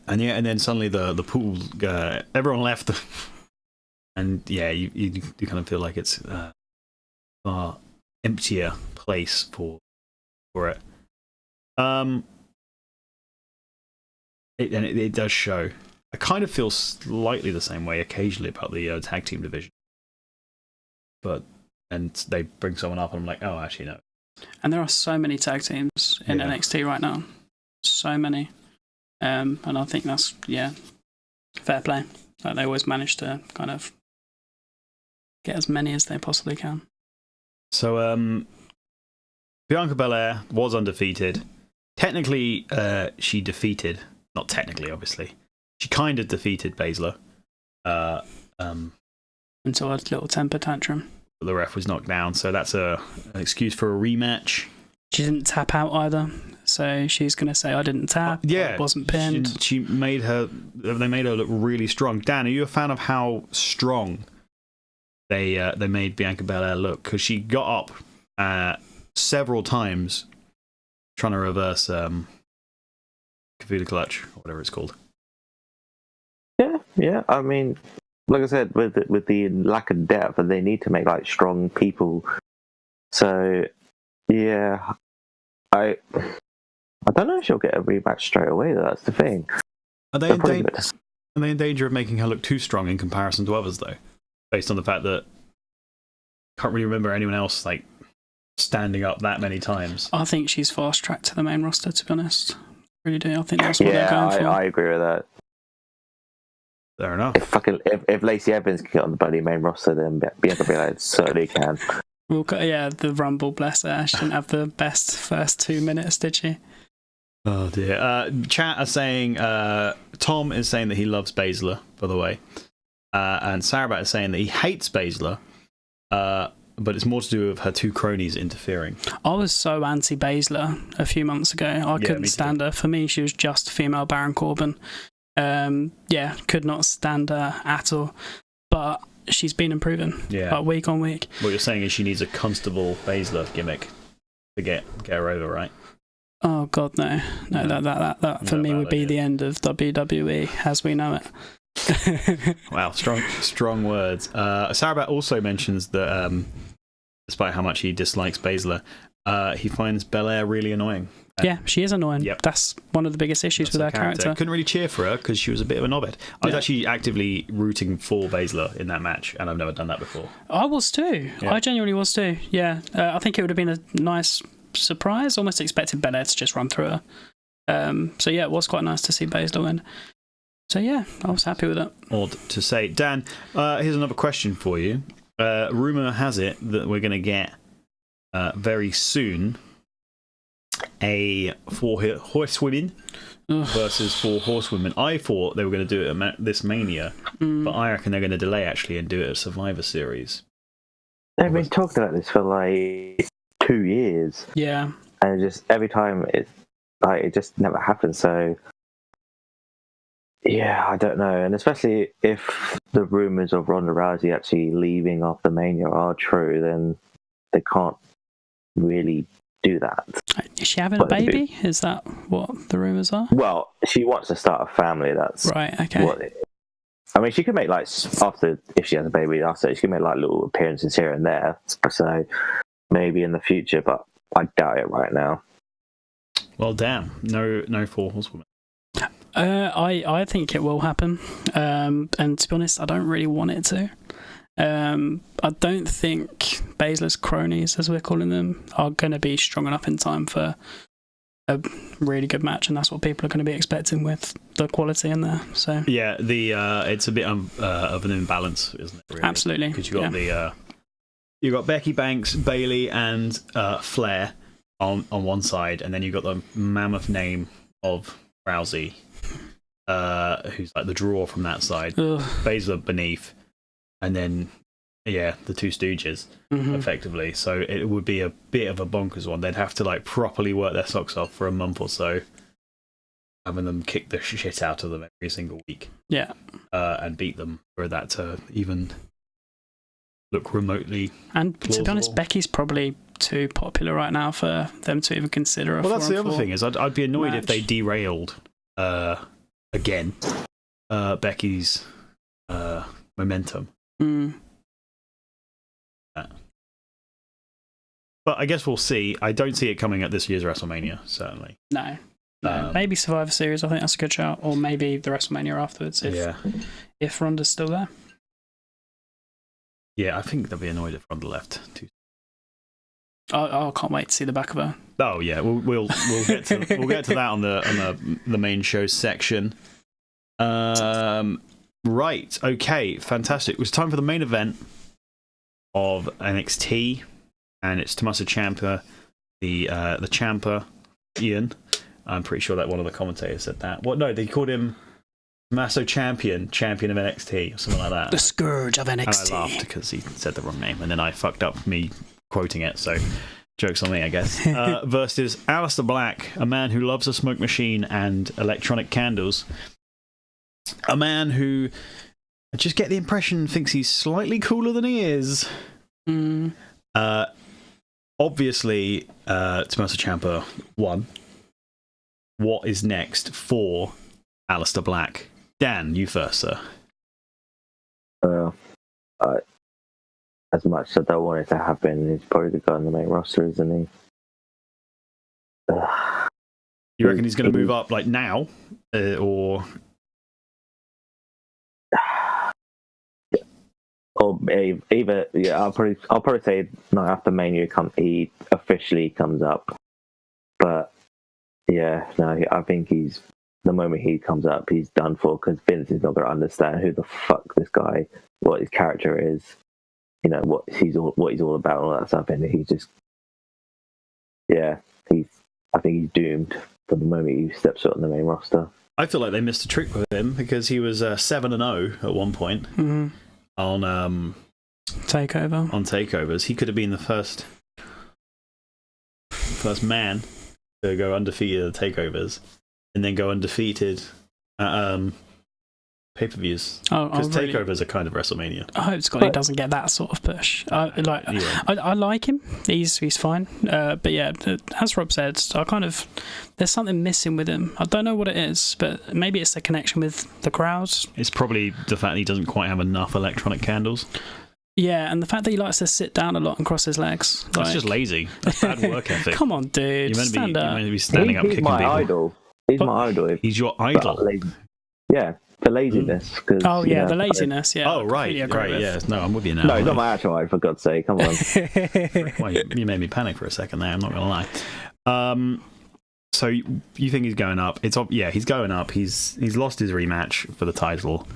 and then suddenly the pool, everyone left, and you kind of feel like it's a far emptier place for it. It does show. I kind of feel slightly the same way occasionally about the tag team division, and they bring someone up and I'm like, oh, actually no. And there are so many tag teams in NXT right now, so many, and I think that's fair play. Like, they always manage to kind of get as many as they possibly can. So Bianca Belair was undefeated. Technically, she defeated. Not technically, obviously. She kind of defeated Baszler. Until a little temper tantrum. The ref was knocked down, so that's an excuse for a rematch. She didn't tap out either, so she's going to say, I didn't tap, I wasn't pinned. They made her look really strong. Dan, are you a fan of how strong they made Bianca Belair look? Because she got up several times trying to reverse Kavita Clutch, or whatever it's called. Yeah. I mean, like I said, with the lack of depth, they need to make like strong people. So, yeah, I don't know if she'll get a rematch straight away. That's the thing. Are they in danger of making her look too strong in comparison to others, though? Based on the fact that I can't really remember anyone else like standing up that many times. I think she's fast tracked to the main roster, to be honest. I really do. I think that's what they're going for. I agree with that. Fair enough. If Lacey Evans can get on the bloody main roster, then Bianca Belair certainly can. Well, the Rumble, bless her. She didn't have the best first 2 minutes, did she? Oh dear. Chat are saying Tom is saying that he loves Baszler, by the way, and Sarabat is saying that he hates Baszler, but it's more to do with her two cronies interfering. I was so anti Baszler a few months ago. I couldn't stand her. For me, she was just female Baron Corbin. Could not stand her at all. But she's been improving, like week on week. What you're saying is she needs a Constable Baszler gimmick to get her over, right? Oh God, no! That for me would be the end of WWE as we know it. Wow, strong words. Sarabat also mentions that despite how much he dislikes Baszler, he finds Belair really annoying. Yeah, she is annoying. Yep. That's one of the biggest issues with her character. Couldn't really cheer for her because she was a bit of a knobhead. I was actually actively rooting for Baszler in that match, and I've never done that before. I was too. Yeah. I genuinely was too. Yeah, I think it would have been a nice surprise. Almost expected Belair to just run through her. So yeah, it was quite nice to see Baszler win. So yeah, I was happy with it. Odd to say. Dan, here's another question for you. Rumour has it that we're going to get very soon a 4 horsewomen versus 4 horsewomen. I thought they were going to do it at this Mania, but I reckon they're going to delay actually and do it at Survivor Series. They've been talking about this for like 2 years. Yeah, and just every time it just never happens. So yeah, I don't know. And especially if the rumours of Ronda Rousey actually leaving after Mania are true, then they can't really do that. Is she having a baby? Is that what the rumours are? Well, she wants to start a family. That's right. Okay. I mean, she could make like after if she has a baby after she can make like little appearances here and there. So maybe in the future, but I doubt it right now. Well, damn, no 4 horsewomen. I think it will happen, and to be honest, I don't really want it to. I don't think Baszler's cronies, as we're calling them, are going to be strong enough in time for a really good match, and that's what people are going to be expecting with the quality in there. So yeah, it's a bit of an imbalance, isn't it? Really? Absolutely, because you got you got Becky Banks, Bayley, and Flair on one side, and then you got the mammoth name of Rousey, who's like the draw from that side. Ugh. Baszler beneath, and then the Two Stooges, effectively. So it would be a bit of a bonkers one. They'd have to like properly work their socks off for a month or so, having them kick the shit out of them every single week. Yeah, and beat them for that to even look remotely. And plausible. to be honest, Becky's probably too popular right now for them to even consider. Well, that's the other thing is I'd be annoyed match. if they derailed again Becky's momentum. Mm. But I guess we'll see. I don't see it coming at this year's WrestleMania, certainly. No. Maybe Survivor Series, I think that's a good shout. Or maybe the WrestleMania afterwards, if Ronda's still there. Yeah, I think they'll be annoyed if Ronda left too. I can't wait to see the back of her. Oh yeah, we'll get to that on the main show section. Right, okay, fantastic. It was time for the main event of NXT, and it's Tommaso Ciampa, the Ciampa, Ian. I'm pretty sure that one of the commentators said that. What? No, they called him Tommaso champion of NXT, or something like that. The Scourge of NXT. And I laughed because he said the wrong name, and then I fucked up me quoting it, so joke's on me, I guess. Versus Aleister Black, a man who loves a smoke machine and electronic candles. A man who, I just get the impression, thinks he's slightly cooler than he is. Mm. Obviously, Tommaso Ciampa won. What is next for Aleister Black? Dan, you first, sir. As much as I don't want it to happen, he's probably the guy on the main roster, isn't he? You reckon he's going to move up like now, or? Or either, yeah, I'll probably say not after Mania he officially comes up. But yeah, no, I think the moment he comes up, he's done for, because Vince is not going to understand who the fuck this guy, what his character is, you know, what he's all about, and all that stuff. And he's just, I think he's doomed from the moment he steps foot on the main roster. I feel like they missed a trick with him because he was 7-0 at one point. Mm-hmm. On Takeover. On takeovers, he could have been the first man to go undefeated at takeovers, and then go undefeated at pay-per-views. Because takeovers are kind of WrestleMania. I hope Scotty doesn't get that sort of push. I like him. He's fine. But yeah, as Rob said, there's something missing with him. I don't know what it is, but maybe it's the connection with the crowds. It's probably the fact that he doesn't quite have enough electronic candles. Yeah, and the fact that he likes to sit down a lot and cross his legs. That's just lazy. That's bad work ethic. Come on, dude. You're meant to be standing up, kicking my people. Idol. He's my idol. He's your idol. Yeah, for laziness. The laziness. Yeah. Oh right, yeah. No, I'm with you now. No, not my actual idol. For God's sake, come on. Well, you made me panic for a second there. I'm not gonna lie. So you think he's going up? He's going up. He's lost his rematch for the title.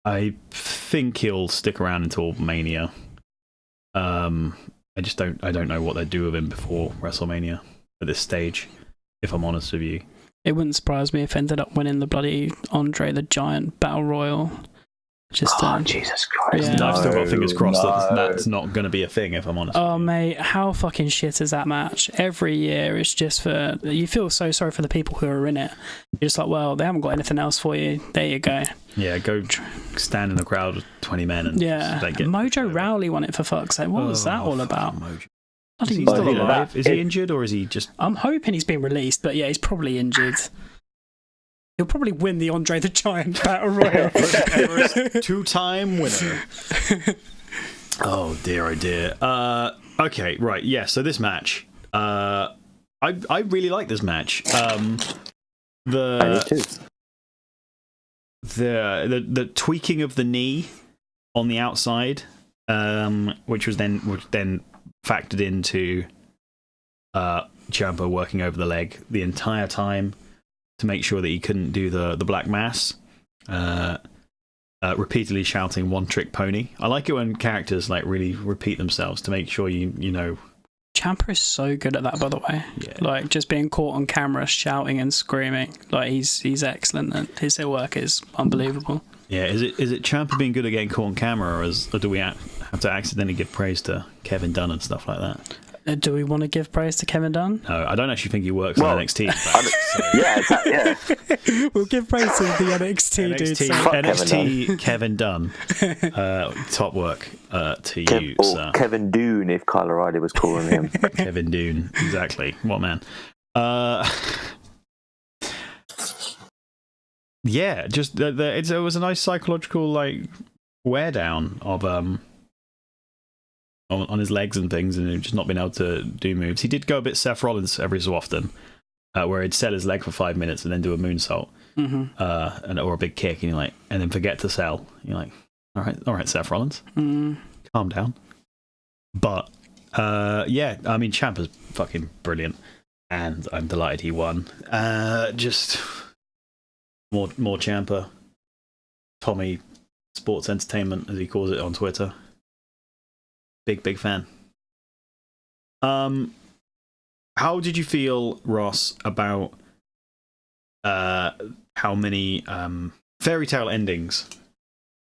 I think he'll stick around until Mania. I don't know what they'd do with him before WrestleMania at this stage, if I'm honest with you. It wouldn't surprise me if he ended up winning the bloody Andre the Giant Battle Royal. Jesus Christ. Yeah. I've still got fingers crossed that that's not going to be a thing, if I'm honest. Oh, mate, how fucking shit is that match? Every year it's just you feel so sorry for the people who are in it. You're just like, well, they haven't got anything else for you. There you go. Yeah, go stand in the crowd with 20 men and Mojo Rowley won it, for fuck's sake. What was that all about? Mojo. Is he still alive? Is he injured, or is he just... I'm hoping he's been released, but yeah, he's probably injured. He'll probably win the Andre the Giant Battle Royal. Everest two-time winner. Oh dear, oh dear. Okay, right, yeah. So this match, I really like this match. The tweaking of the knee on the outside, which then factored into Ciampa working over the leg the entire time to make sure that he couldn't do the Black Mass. Repeatedly shouting "one trick pony." I like it when characters like really repeat themselves to make sure you know. Ciampa is so good at that, by the way. Yeah. Like just being caught on camera, shouting and screaming. Like he's excellent, and his work is unbelievable. Yeah, is it Ciampa being good at getting caught on camera, or do we have to accidentally give praise to Kevin Dunn and stuff like that? Do we want to give praise to Kevin Dunn? No, I don't actually think he works on NXT. Yeah. We'll give praise to the NXT dude. NXT Kevin Dunn. Top work to you, sir. Kevin Dune, if Kyle O'Reilly was calling him. Kevin Dune, exactly. What man? Yeah, just it was a nice psychological like wear down of on his legs and things, and just not being able to do moves. He did go a bit Seth Rollins every so often, where he'd sell his leg for 5 minutes and then do a moonsault, or a big kick, and and then forget to sell. You're like, all right, Seth Rollins, calm down. But yeah, I mean, Ciampa's fucking brilliant, and I'm delighted he won. Just more Ciampa, Tommy Sports Entertainment, as he calls it on Twitter. Big fan. How did you feel, Ross, about how many fairy tale endings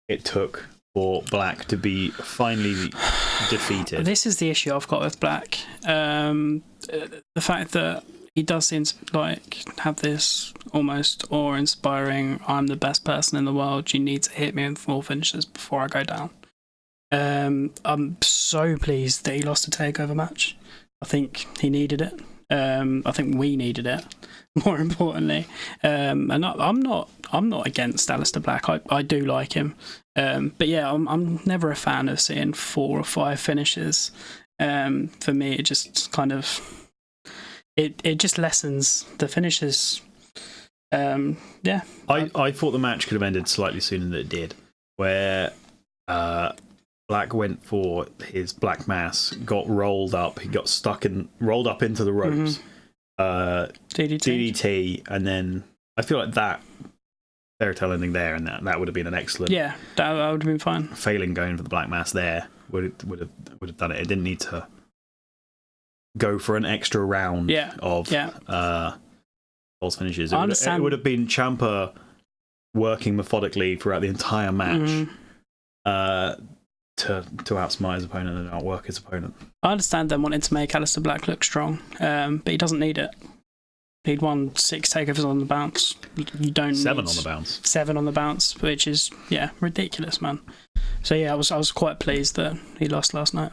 it took for Black to be finally defeated? This is the issue I've got with Black. The fact that he does seem to have this almost awe-inspiring, I'm the best person in the world, you need to hit me in 4 finishes before I go down. I'm so pleased that he lost a takeover match. I think he needed it. I think we needed it, more importantly. And I'm not against Aleister Black. I do like him. But yeah, I'm never a fan of seeing 4 or 5 finishes. For me, it just kind of it just lessens the finishes. Yeah. I thought the match could have ended slightly sooner than it did, where Black went for his Black Mass, got rolled up, he got stuck and rolled up into the ropes. DDT, and then I feel like that fairy tale ending there, and that would have been an excellent. Yeah, that would have been fine. Failing going for the Black Mass there would have done it. It didn't need to go for an extra round of false finishes. It would have been Ciampa working methodically throughout the entire match. To outsmart his opponent and outwork his opponent. I understand them wanting to make Aleister Black look strong, but he doesn't need it. He'd won 6 takeovers on the bounce. You don't 7 on the bounce. 7 on the bounce, which is ridiculous, man. So yeah, I was quite pleased that he lost last night,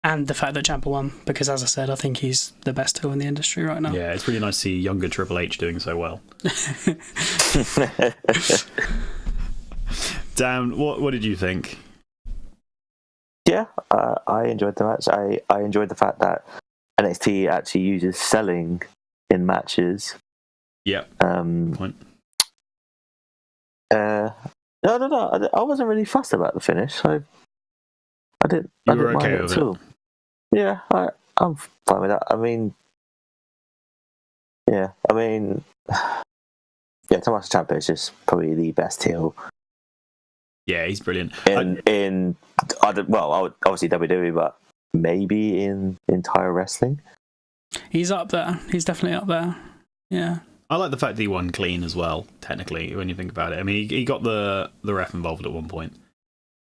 and the fact that Ciampa won, because as I said, I think he's the best heel in the industry right now. Yeah, it's really nice to see younger Triple H doing so well. Dan, what did you think? Yeah, I enjoyed the match. I enjoyed the fact that NXT actually uses selling in matches. Yeah. Point. No. I wasn't really fussed about the finish. I didn't. You I were didn't okay mind with it at all. Yeah, I'm fine with that. I mean, Tommaso Ciampa is just probably the best heel. Yeah, he's brilliant. Obviously WWE, but maybe in entire wrestling. He's up there. He's definitely up there. Yeah. I like the fact that he won clean as well, technically, when you think about it. I mean, he got the ref involved at one point.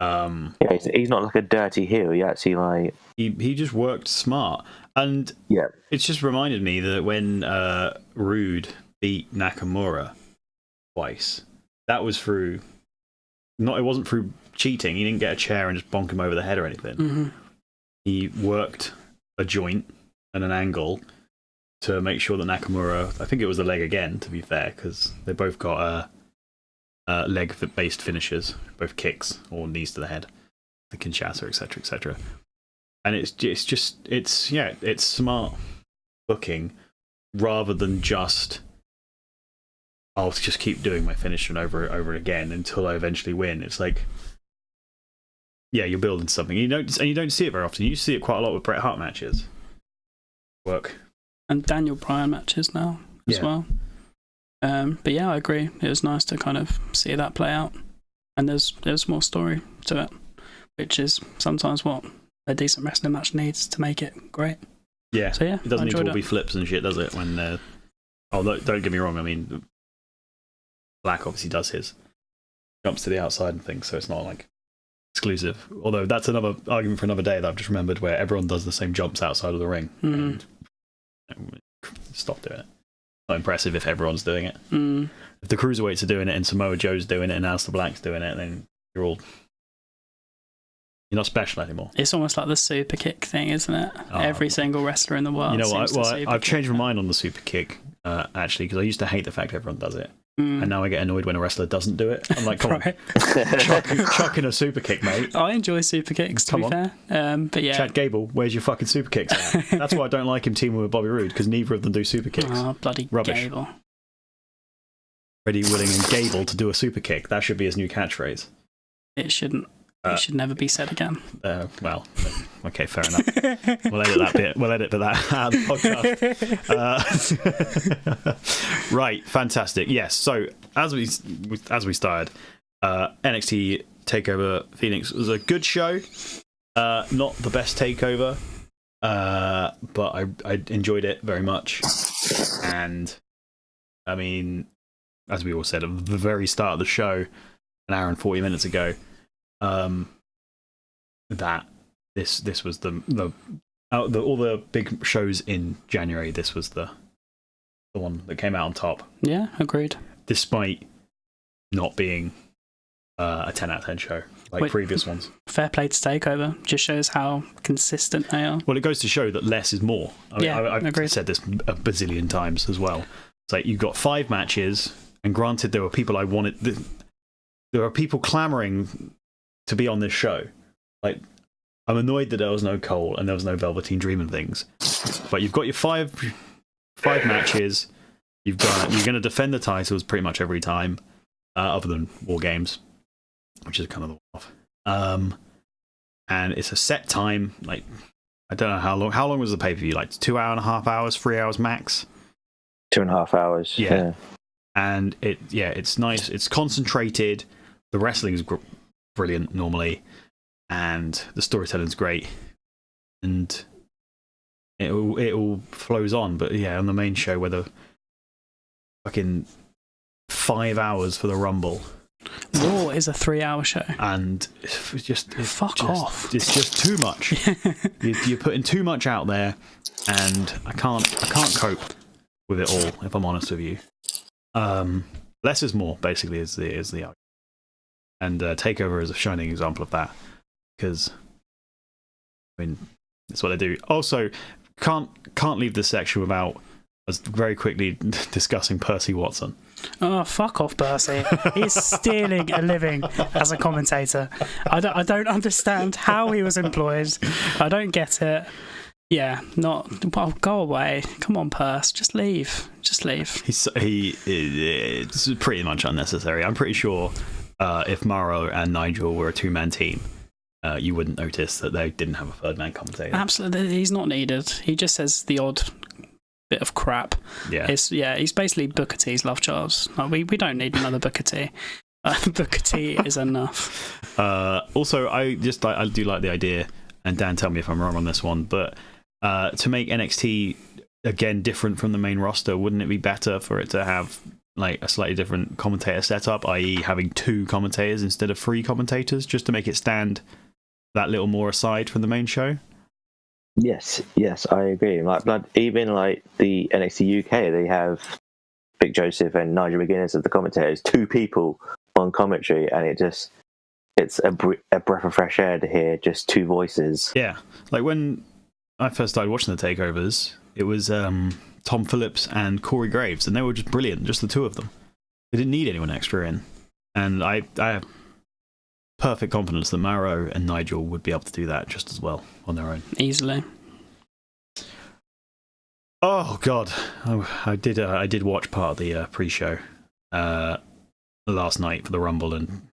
Yeah, he's not like a dirty heel. He actually He just worked smart. And it's just reminded me that when Rude beat Nakamura twice, that was through... it wasn't through cheating. He didn't get a chair and just bonk him over the head or anything. He worked a joint and an angle to make sure that Nakamura, I think it was the leg again, to be fair, because they both got leg-based finishes, both kicks or knees to the head, the Kinshasa, etc., etc. And it's smart booking rather than just, I'll just keep doing my finisher over again until I eventually win. It's like, yeah, you're building something. You don't see it very often. You see it quite a lot with Bret Hart matches. Work. And Daniel Bryan matches now as well. But yeah, I agree. It was nice to kind of see that play out. And there's more story to it, which is sometimes what a decent wrestling match needs to make it great. Yeah. So yeah, it doesn't need to all be flips and shit, does it? When don't get me wrong. I mean, Black obviously does his jumps to the outside and things, so it's not like exclusive. Although that's another argument for another day that I've just remembered, where everyone does the same jumps outside of the ring. And stop doing it. Not impressive if everyone's doing it. If the cruiserweights are doing it and Samoa Joe's doing it and Aleister Black's doing it, then you're not special anymore. It's almost like the super kick thing, isn't it? Every single wrestler in the world. You know what? Well, I've changed my it. mind on the super kick actually, because I used to hate the fact everyone does it. And now I get annoyed when a wrestler doesn't do it. I'm like, come on, chuck in a super kick, mate. I enjoy super kicks, to be fair. But yeah. Chad Gable, where's your fucking super kicks at? That's why I don't like him teaming with Bobby Roode, because neither of them do super kicks. Oh, bloody rubbish. Gable. Ready, willing, and Gable to do a super kick. That should be his new catchphrase. It shouldn't. It should never be said again. Well, okay, fair enough. We'll edit that bit. We'll edit that out of the podcast. Right, fantastic. Yes. So as we started, NXT Takeover Phoenix was a good show. Not the best takeover, but I enjoyed it very much. And I mean, as we all said at the very start of the show, an hour and 40 minutes ago, that this was the all the big shows in January. This was the one that came out on top. Yeah, agreed. Despite not being a 10 out of 10 show like previous ones. Fair play to Takeover. Just shows how consistent they are. Well, it goes to show that less is more. I've agreed. said this a bazillion times as well. It's like you've got 5 matches, and granted, there were people I wanted. There are people clamoring to be on this show. Like, I'm annoyed that there was no Cole and there was no Velveteen Dream and things. But you've got your five matches. You're going to defend the titles pretty much every time, other than War Games, which is kind of the one-off. And it's a set time. Like, I don't know how long. How long was the pay-per-view? Like 2.5 hours, 3 hours max. 2.5 hours. Yeah. And it's nice. It's concentrated. The wrestling is brilliant normally, and the storytelling's great, and it all flows on. But yeah, on the main show, where the fucking 5 hours for the Rumble. Raw is a 3-hour show, and it's just fuck off. It's just too much. You're putting too much out there, and I can't cope with it all. If I'm honest with you, less is more. Basically, is the argument. And Takeover is a shining example of that, because I mean that's what they do. Also, can't leave this section without us very quickly discussing Percy Watson. Oh, fuck off, Percy! He's stealing a living as a commentator. I don't understand how he was employed. I don't get it. Yeah, well, go away. Come on, Percy, just leave. It's pretty much unnecessary. I'm pretty sure. If Mauro and Nigel were a 2-man team, you wouldn't notice that they didn't have a third-man commentator. Absolutely, he's not needed. He just says the odd bit of crap. Yeah, he's basically Booker T's love child. Like, we don't need another Booker T. Booker T is enough. Also, I do like the idea, and Dan, tell me if I'm wrong on this one, but to make NXT again different from the main roster, wouldn't it be better for it to have like a slightly different commentator setup, i.e. having 2 commentators instead of 3 commentators, just to make it stand that little more aside from the main show? Yes, I agree. Like even like the NXT UK, they have Vic Joseph and Nigel McGuinness as the commentators, 2 people on commentary, and it's a breath of fresh air to hear just 2 voices. Yeah, like when I first started watching the takeovers, it was Tom Phillips and Corey Graves, and they were just brilliant, just the two of them. They didn't need anyone extra in. And I have perfect confidence that Mauro and Nigel would be able to do that just as well on their own. Easily. Oh God, I did watch part of the pre-show last night for the Rumble, and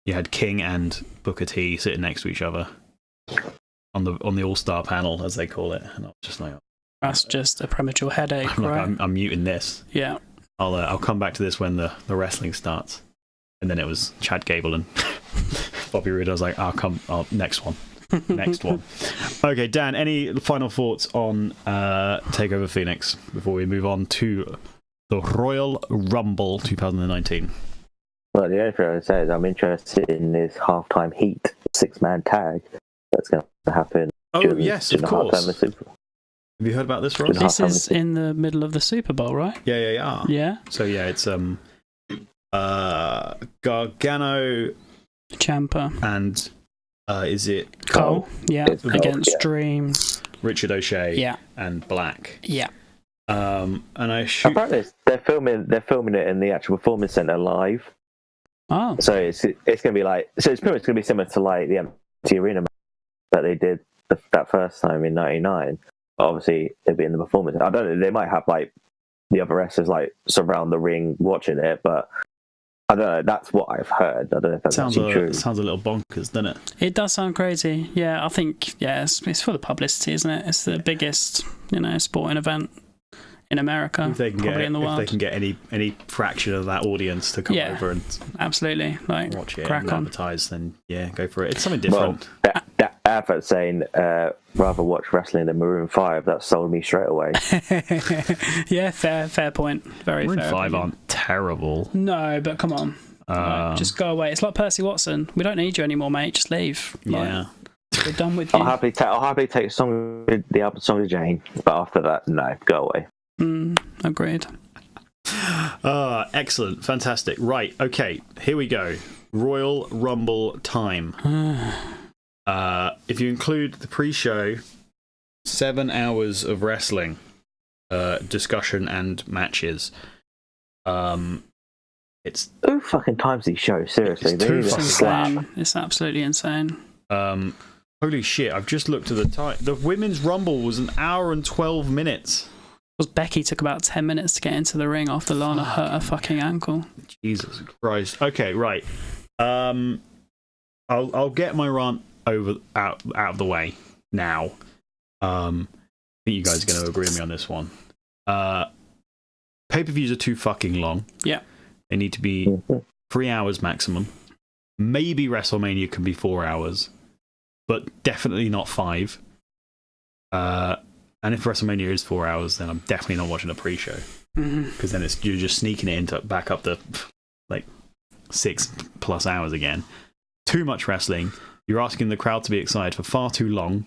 you had King and Booker T sitting next to each other on the All-Star panel, as they call it, and I was just like, that's just a premature headache, right? I'm muting this. Yeah. I'll come back to this when the wrestling starts. And then it was Chad Gable and Bobby Roode. I was like, next one. Next one. Okay, Dan, any final thoughts on TakeOver Phoenix before we move on to the Royal Rumble 2019? Well, the only thing I would say is I'm interested in this halftime heat 6-man tag that's going to happen. Yes, of course. Have you heard about this, Ross? This is in the middle of the Super Bowl, right? Yeah. Yeah. So yeah, it's Gargano, Ciampa, and is it Cole? Yeah, It's Cole, against yeah. Dream. Richard O'Shea, Yeah. and Black. Yeah. And I shoot. Apparently, they're filming it in the actual performance center live. Oh. So it's going to be like, so it's pretty much going to be similar to like the empty arena that they did that first time in '99. Obviously, it'll be in the performance. I don't know. They might have like the other wrestlers like surround the ring watching it, but I don't know. That's what I've heard. I don't know if that's actually true. Sounds a little bonkers, doesn't it? It does sound crazy. Yeah, I think it's for the publicity, isn't it? It's the biggest, sporting event in America, If they can probably get in the world. if they can get any fraction of that audience to come over and absolutely, like watch it crack and on. advertise, then yeah, go for it. It's something different. Well, that advert saying rather watch wrestling than Maroon 5, that sold me straight away. Yeah, fair point. Very Maroon fair. 5 opinion. aren't terrible. No, but come on. Like, just go away. It's like Percy Watson. We don't need you anymore, mate. Just leave. Yeah. We're done with you. I'll happily take the album Song of Jane, but after that, no, go away. Agreed. Excellent. Fantastic. Right. Okay. Here we go. Royal Rumble time. If you include the pre-show, 7 hours of wrestling, discussion and matches. It's Who fucking times these shows? Seriously, It's they too need a fucking slap. Insane. It's absolutely insane. holy shit! I've just looked at the time. The women's Rumble was 1 hour and 12 minutes. Because Becky took about 10 minutes to get into the ring after Lana hurt her fucking ankle. Jesus Christ. Okay, right. I'll get my rant out of the way now. I think you guys are going to agree with me on this one. Pay-per-views are too fucking long. Yeah. They need to be 3 hours maximum. Maybe WrestleMania can be 4 hours, but definitely not 5. And if WrestleMania is 4 hours, then I'm definitely not watching a pre-show, because then you're just sneaking it into back up to like 6+ hours again. Too much wrestling. You're asking the crowd to be excited for far too long.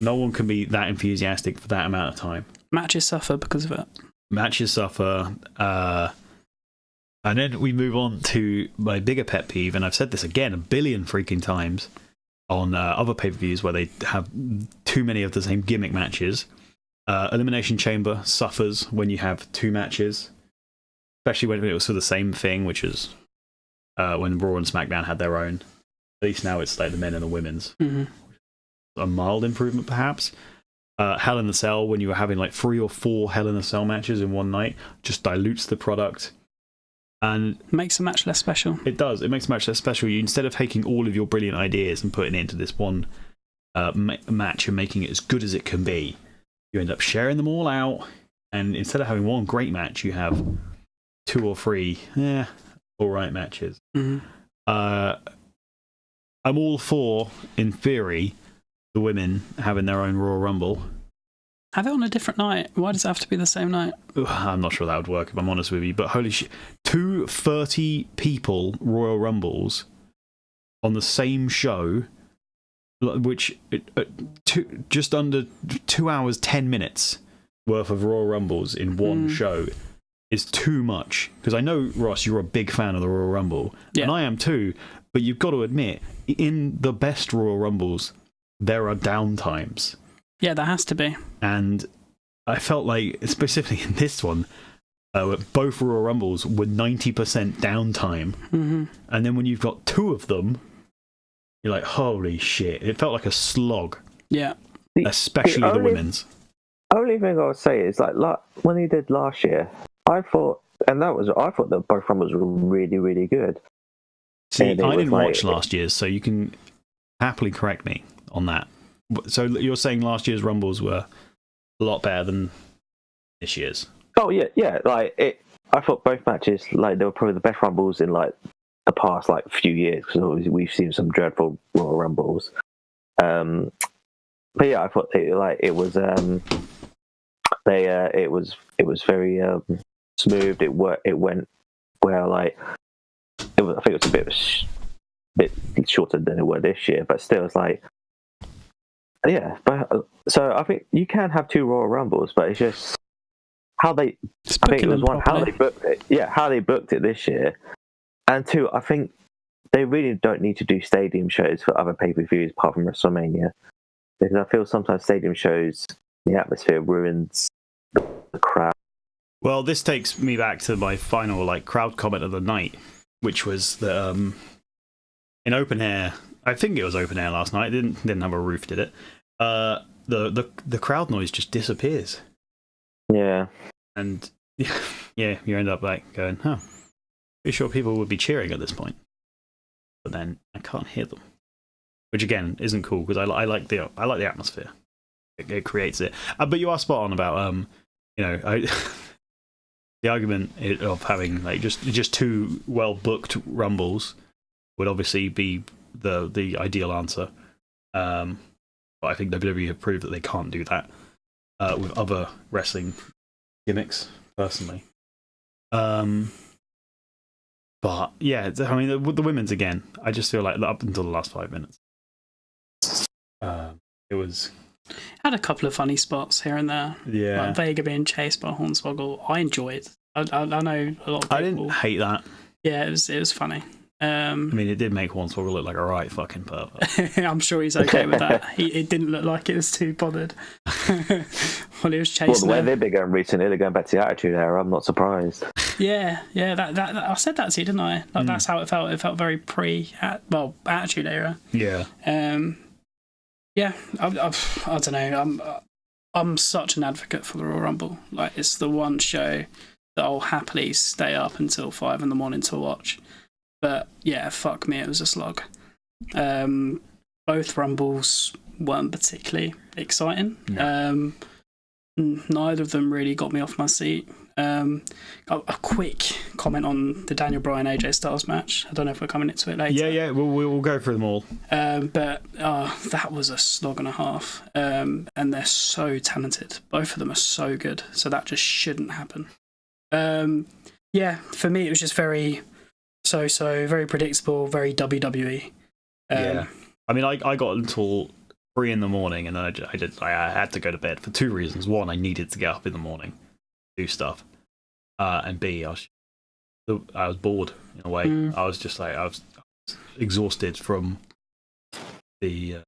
No one can be that enthusiastic for that amount of time. Matches suffer because of it. Matches suffer. And then we move on to my bigger pet peeve, and I've said this again 1 billion freaking times on other pay-per-views where they have too many of the same gimmick matches. Elimination Chamber suffers when you have 2 matches, especially when it was for the same thing, which is when Raw and SmackDown had their own. At least now it's like the men and the women's. A mild improvement, perhaps. Hell in a Cell, when you were having like 3 or 4 Hell in a Cell matches in one night, just dilutes the product. And makes a match less special. It does. It makes a match less special. You, instead of taking all of your brilliant ideas and putting it into this one match and making it as good as it can be, you end up sharing them all out. And instead of having one great match, you have 2 or 3 all right matches. I'm all for, in theory, the women having their own Royal Rumble. Have it on a different night. Why does it have to be the same night? I'm not sure that would work, if I'm honest with you. But holy shit. 2 30-people Royal Rumbles on the same show, which just under 2 hours, 10 minutes worth of Royal Rumbles in one show is too much. Because I know, Ross, you're a big fan of the Royal Rumble, and I am too. But you've got to admit, in the best Royal Rumbles, there are downtimes. Yeah, there has to be. And I felt like, specifically in this one, both Royal Rumbles were 90% downtime. Mm-hmm. And then when you've got two of them, you're like, holy shit. It felt like a slog. Yeah. Especially the women's. Only thing I would say is, like when he did last year, I thought that both Rumbles were really, really good. See, I didn't watch last year's, so you can happily correct me on that. So you're saying last year's Rumbles were a lot better than this year's? Oh yeah. Like I thought both matches, like, they were probably the best Rumbles in like the past like few years, because we've seen some dreadful Royal Rumbles. But yeah, I thought it was very smooth. It went well. Like I think it was a bit shorter than it were this year, but still, it's like, yeah. But so I think you can have two Royal Rumbles, but it's just how they. I think it was one how they booked it. Yeah, how they booked it this year, and two, I think they really don't need to do stadium shows for other pay-per-views apart from WrestleMania, because I feel sometimes stadium shows, the atmosphere ruins the crowd. Well, this takes me back to my final crowd comment of the night, which was that in open air, I think it was open air last night. It didn't have a roof, did it? The crowd noise just disappears. Yeah. And yeah, you end up going, huh, pretty sure people would be cheering at this point, but then I can't hear them, which again isn't cool, because I like the atmosphere. It creates it. But you are spot on about the argument of having just two well booked Rumbles would obviously be the ideal answer. But I think WWE have proved that they can't do that with other wrestling gimmicks, personally. But yeah, I mean, the women's again, I just feel like up until the last 5 minutes, it was. Had a couple of funny spots here and there. Yeah. Like Vega being chased by Hornswoggle. I enjoyed. I know a lot of people. I didn't hate that. Yeah, it was funny. I mean, it did make Hornswoggle look like a right fucking pervert. I'm sure he's okay with that. It didn't look like it was too bothered. Well, he was chasing. Well, the way they've been going recently, they're going back to the Attitude Era. I'm not surprised. Yeah. That I said that to you, didn't I? That's how it felt. It felt very Attitude Era. Yeah. Yeah. I don't know. I'm such an advocate for the Royal Rumble. Like, it's the one show that I'll happily stay up until 5 a.m. to watch. But yeah, fuck me, it was a slog. Both Rumbles weren't particularly exciting. No. Neither of them really got me off my seat. A quick comment on the Daniel Bryan AJ Styles match. I don't know if we're coming into it later. Yeah, we'll go through them all. But that was a slog and a half. And they're so talented. Both of them are so good. So that just shouldn't happen. Yeah, for me it was just very very predictable, very WWE. Yeah, I mean, I got until 3 a.m, and then I had to go to bed for two reasons. One, I needed to get up in the morning, do stuff, and B, I was bored in a way. I was just I was exhausted from the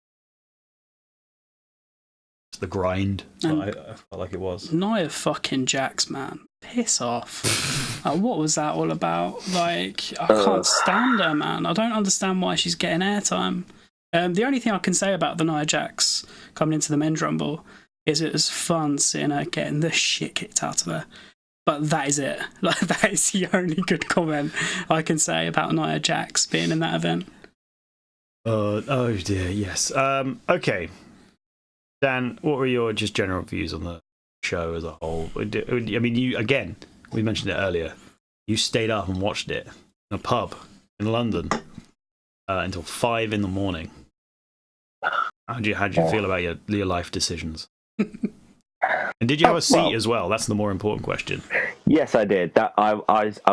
grind. I felt like it was Nia fucking Jax, man. Piss off. What was that all about? Like, I can't stand her, man. I don't understand why she's getting airtime. The only thing I can say about the Nia Jax coming into the men's rumble is it was fun seeing her getting the shit kicked out of her. But that is it. Like, that is the only good comment I can say about Nia Jax being in that event. Oh dear, yes. Okay. Dan, what were your just general views on the show as a whole? I mean, we mentioned it earlier. You stayed up and watched it in a pub in London until 5 a.m. How do you feel about your life decisions? And did you have a seat as well? That's the more important question. Yes, I did. That I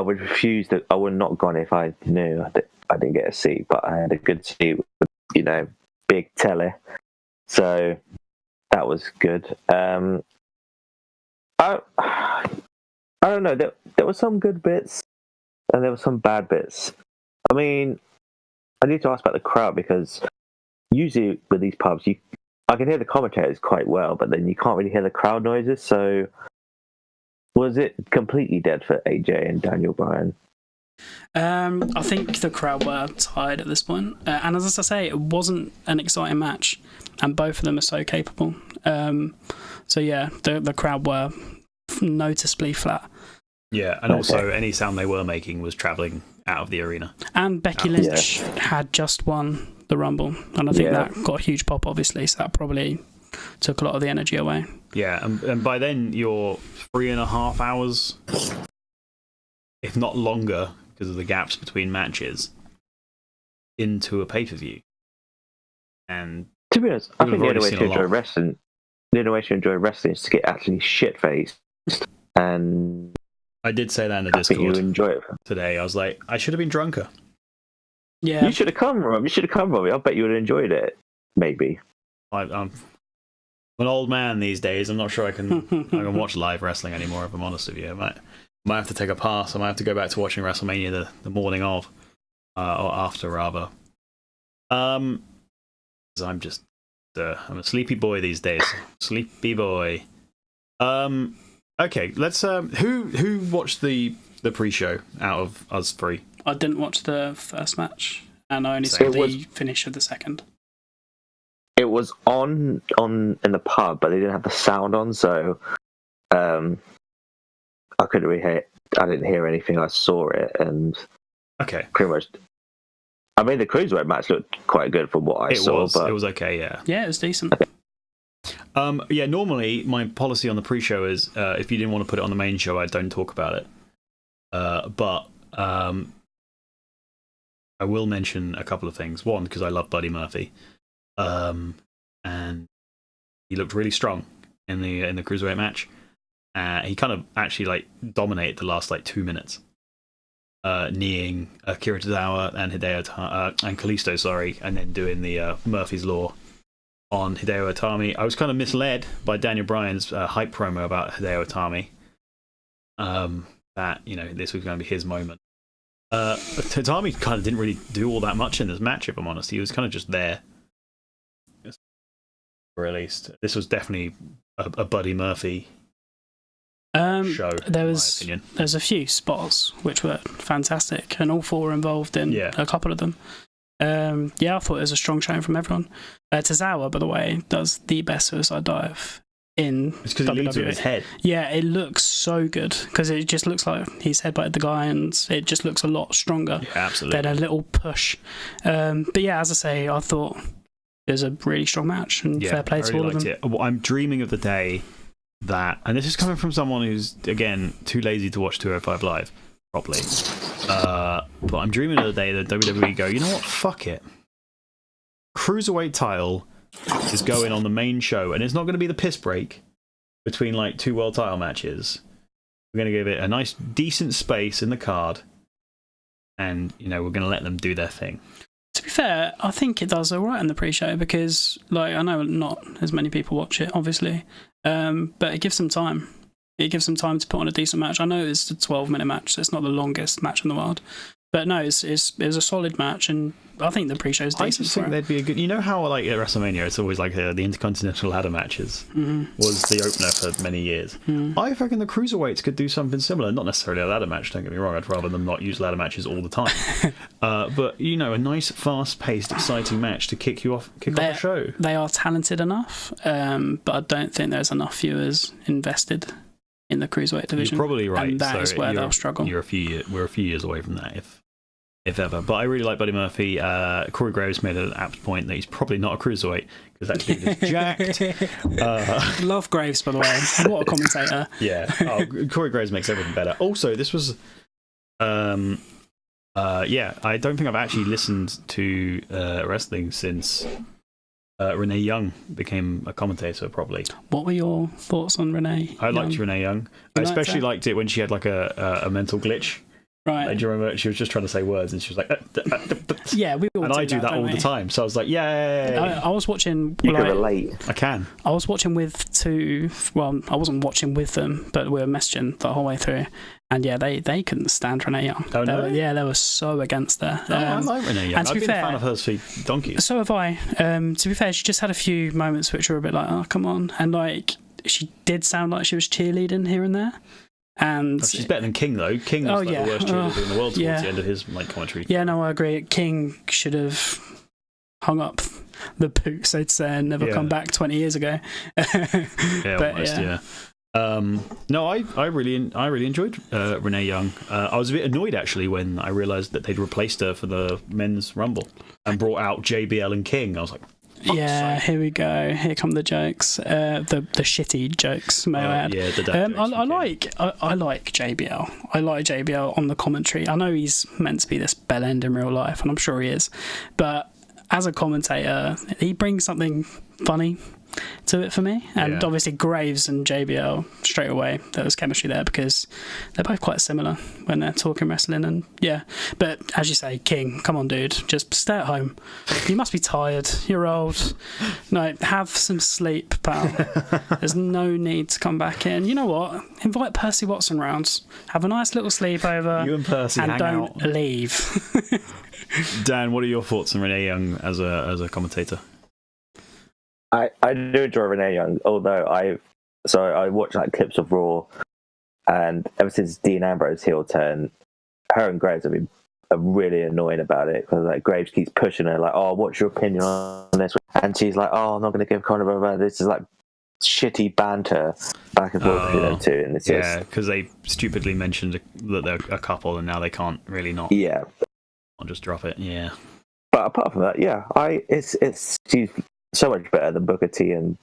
would refuse that. I would not have gone if I knew I didn't get a seat, but I had a good seat with, big telly. So that was good. I don't know. There were some good bits, and there were some bad bits. I mean, I need to ask about the crowd, because usually with these pubs, I can hear the commentators quite well, but then you can't really hear the crowd noises. So, was it completely dead for AJ and Daniel Bryan? I think the crowd were tired at this point. And as I say, it wasn't an exciting match, and both of them are so capable. So yeah, the crowd were noticeably flat. Yeah, and also any sound they were making was travelling out of the arena. And Becky Lynch had just won the Rumble, and I think that got a huge pop, obviously, so that probably took a lot of the energy away. Yeah, and by then you're 3.5 hours, if not longer, because of the gaps between matches, into a pay-per-view. And to be honest, I think the only way to enjoy wrestling is to get actually shit-faced. And I did say that in the Discord. You enjoy it today. I was like, I should have been drunker. Yeah, you should have come, Rob. You should have come, Robbie. I bet you would have enjoyed it. Maybe. I'm an old man these days. I'm not sure I can watch live wrestling anymore. If I'm honest with you, I might have to take a pass. I might have to go back to watching WrestleMania the morning of, or after rather. I'm just I'm a sleepy boy these days. Sleepy boy. Okay, let's. Who watched the pre-show out of us three? I didn't watch the first match, and I only saw the finish of the second. It was on in the pub, but they didn't have the sound on, so I couldn't really hear. I didn't hear anything. I saw it, and pretty much. I mean, the cruiserweight match looked quite good from what I saw. But it was okay, yeah. Yeah, it was decent. Yeah, normally my policy on the pre-show is if you didn't want to put it on the main show, I don't talk about it. But I will mention a couple of things. One, because I love Buddy Murphy, and he looked really strong in the cruiserweight match. He kind of actually dominated the last 2 minutes, kneeing Akira Tozawa and and Kalisto, sorry, and then doing the Murphy's Law on Hideo Itami. I was kind of misled by Daniel Bryan's hype promo about Hideo Itami. That this was going to be his moment. Itami kind of didn't really do all that much in this match, if I'm honest. He was kind of just there. Or at least this was definitely a Buddy Murphy show. There's a few spots which were fantastic, and all four were involved in a couple of them. I thought it was a strong showing from everyone. Tozawa, by the way, does the best suicide dive in WWE. It's because he leads with his head. Yeah, it looks so good because it just looks like he's headbutted the guy, and it just looks a lot stronger. Yeah, absolutely. Than a little push. But yeah, as I say, I thought it was a really strong match, and fair play to all of them. I'm dreaming of the day that, and this is coming from someone who's again too lazy to watch 205 Live properly. But I'm dreaming of the day that WWE go, you know what, fuck it. Cruiserweight title is going on the main show, and it's not going to be the piss break between two world title matches. We're going to give it a nice, decent space in the card, and we're going to let them do their thing. To be fair, I think it does alright in the pre-show because, I know not as many people watch it, obviously, but it gives them time. It gives them time to put on a decent match. I know it's a 12-minute match, so it's not the longest match in the world. But no, it was a solid match, and I think the pre-show is decent. I just think they'd be a good... You know how, at WrestleMania, it's always the Intercontinental ladder matches was the opener for many years. I reckon the Cruiserweights could do something similar. Not necessarily a ladder match, don't get me wrong. I'd rather them not use ladder matches all the time. But, a nice, fast-paced, exciting match to kick off a show. They are talented enough, but I don't think there's enough viewers invested in the Cruiserweight division. You're probably right. And that is where they'll struggle. We're a few years away from that, if ever. But I really like Buddy Murphy. Corey Graves made an apt point that he's probably not a cruiserweight because that dude is jacked. Love Graves, by the way. What a commentator. Yeah. Corey Graves makes everything better. Also, this was... I don't think I've actually listened to wrestling since Renee Young became a commentator properly. What were your thoughts on Renee? I liked Renee Young. I especially liked it when she had a mental glitch. Right. Do you remember? She was just trying to say words, and she was like, yeah, we all and I do that all the time. So I was like, yay! I was watching. You can relate. I can. I was watching with two. Well, I wasn't watching with them, but we were messaging the whole way through. And yeah, they couldn't stand Renee Young. Oh, no? They were so against her. I like Renee Young. I've been a fan of hers for donkeys. So have I. To be fair, she just had a few moments which were a bit like, oh, come on. And like, she did sound like she was cheerleading here and there. And she's better than King, though. King was the worst cheerleader in the world towards the end of his commentary. Yeah, no, I agree. King should have hung up the boots, so to say, and never come back 20 years ago. Almost. No, I really enjoyed Renee Young. I was a bit annoyed actually when I realised that they'd replaced her for the men's Rumble and brought out JBL and King. I was like, here we go. Here come the jokes. The shitty jokes, may I add. Yeah, the jokes. I like JBL. I like JBL on the commentary. I know he's meant to be this bell end in real life, and I'm sure he is. But as a commentator, he brings something funny to it for me. And obviously Graves and JBL, straight away there was chemistry there because they're both quite similar when they're talking wrestling. And but as you say, King, come on dude, just stay at home. You must be tired, you're old. No, have some sleep, pal. There's no need to come back in. You know what, invite Percy Watson round, have a nice little sleepover, you and Percy and hang don't out. leave. Dan, what are your thoughts on Renee Young as a commentator? I do enjoy Renee Young, although I watch like clips of Raw, and ever since Dean Ambrose heel turn, her and Graves have been really annoying about it because like Graves keeps pushing her like, oh, what's your opinion on this? And she's like, oh, I'm not going to give Conor about this. Is like shitty banter back and forth between them two, and it's because they stupidly mentioned that they're a couple, and now they can't really not. Yeah, I'll just drop it. Yeah, but apart from that, she's so much better than Booker T, and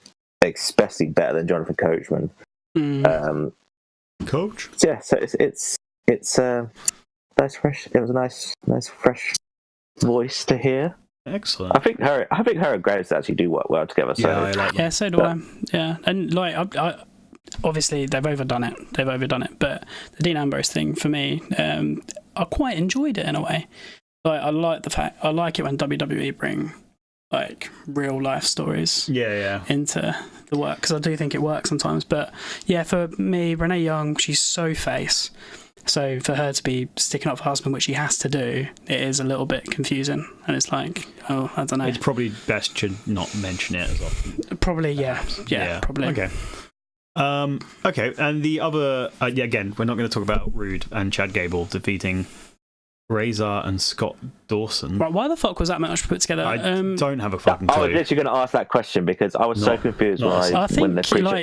especially better than Jonathan Coachman. Coach. Yeah, so it's nice fresh. It was a nice fresh voice to hear. Excellent. I think her and Graves actually do work well together. So I like them. So do I. Yeah, and like I obviously they've overdone it. But the Dean Ambrose thing for me, I quite enjoyed it in a way. Like I like it when WWE bring like real life stories into the work, because I do think it works sometimes. But yeah, for me, Renee Young, she's so face, so for her to be sticking up for her husband, which she has to do, it is a little bit confusing, and it's like, oh, I don't know, it's probably best to not mention it as often. Probably probably. Okay, and the other again, we're not going to talk about Rude and Chad Gable defeating Razor and Scott Dawson. Right, why the fuck was that match put together? I don't have a fucking clue. I was literally going to ask that question because I was so confused I think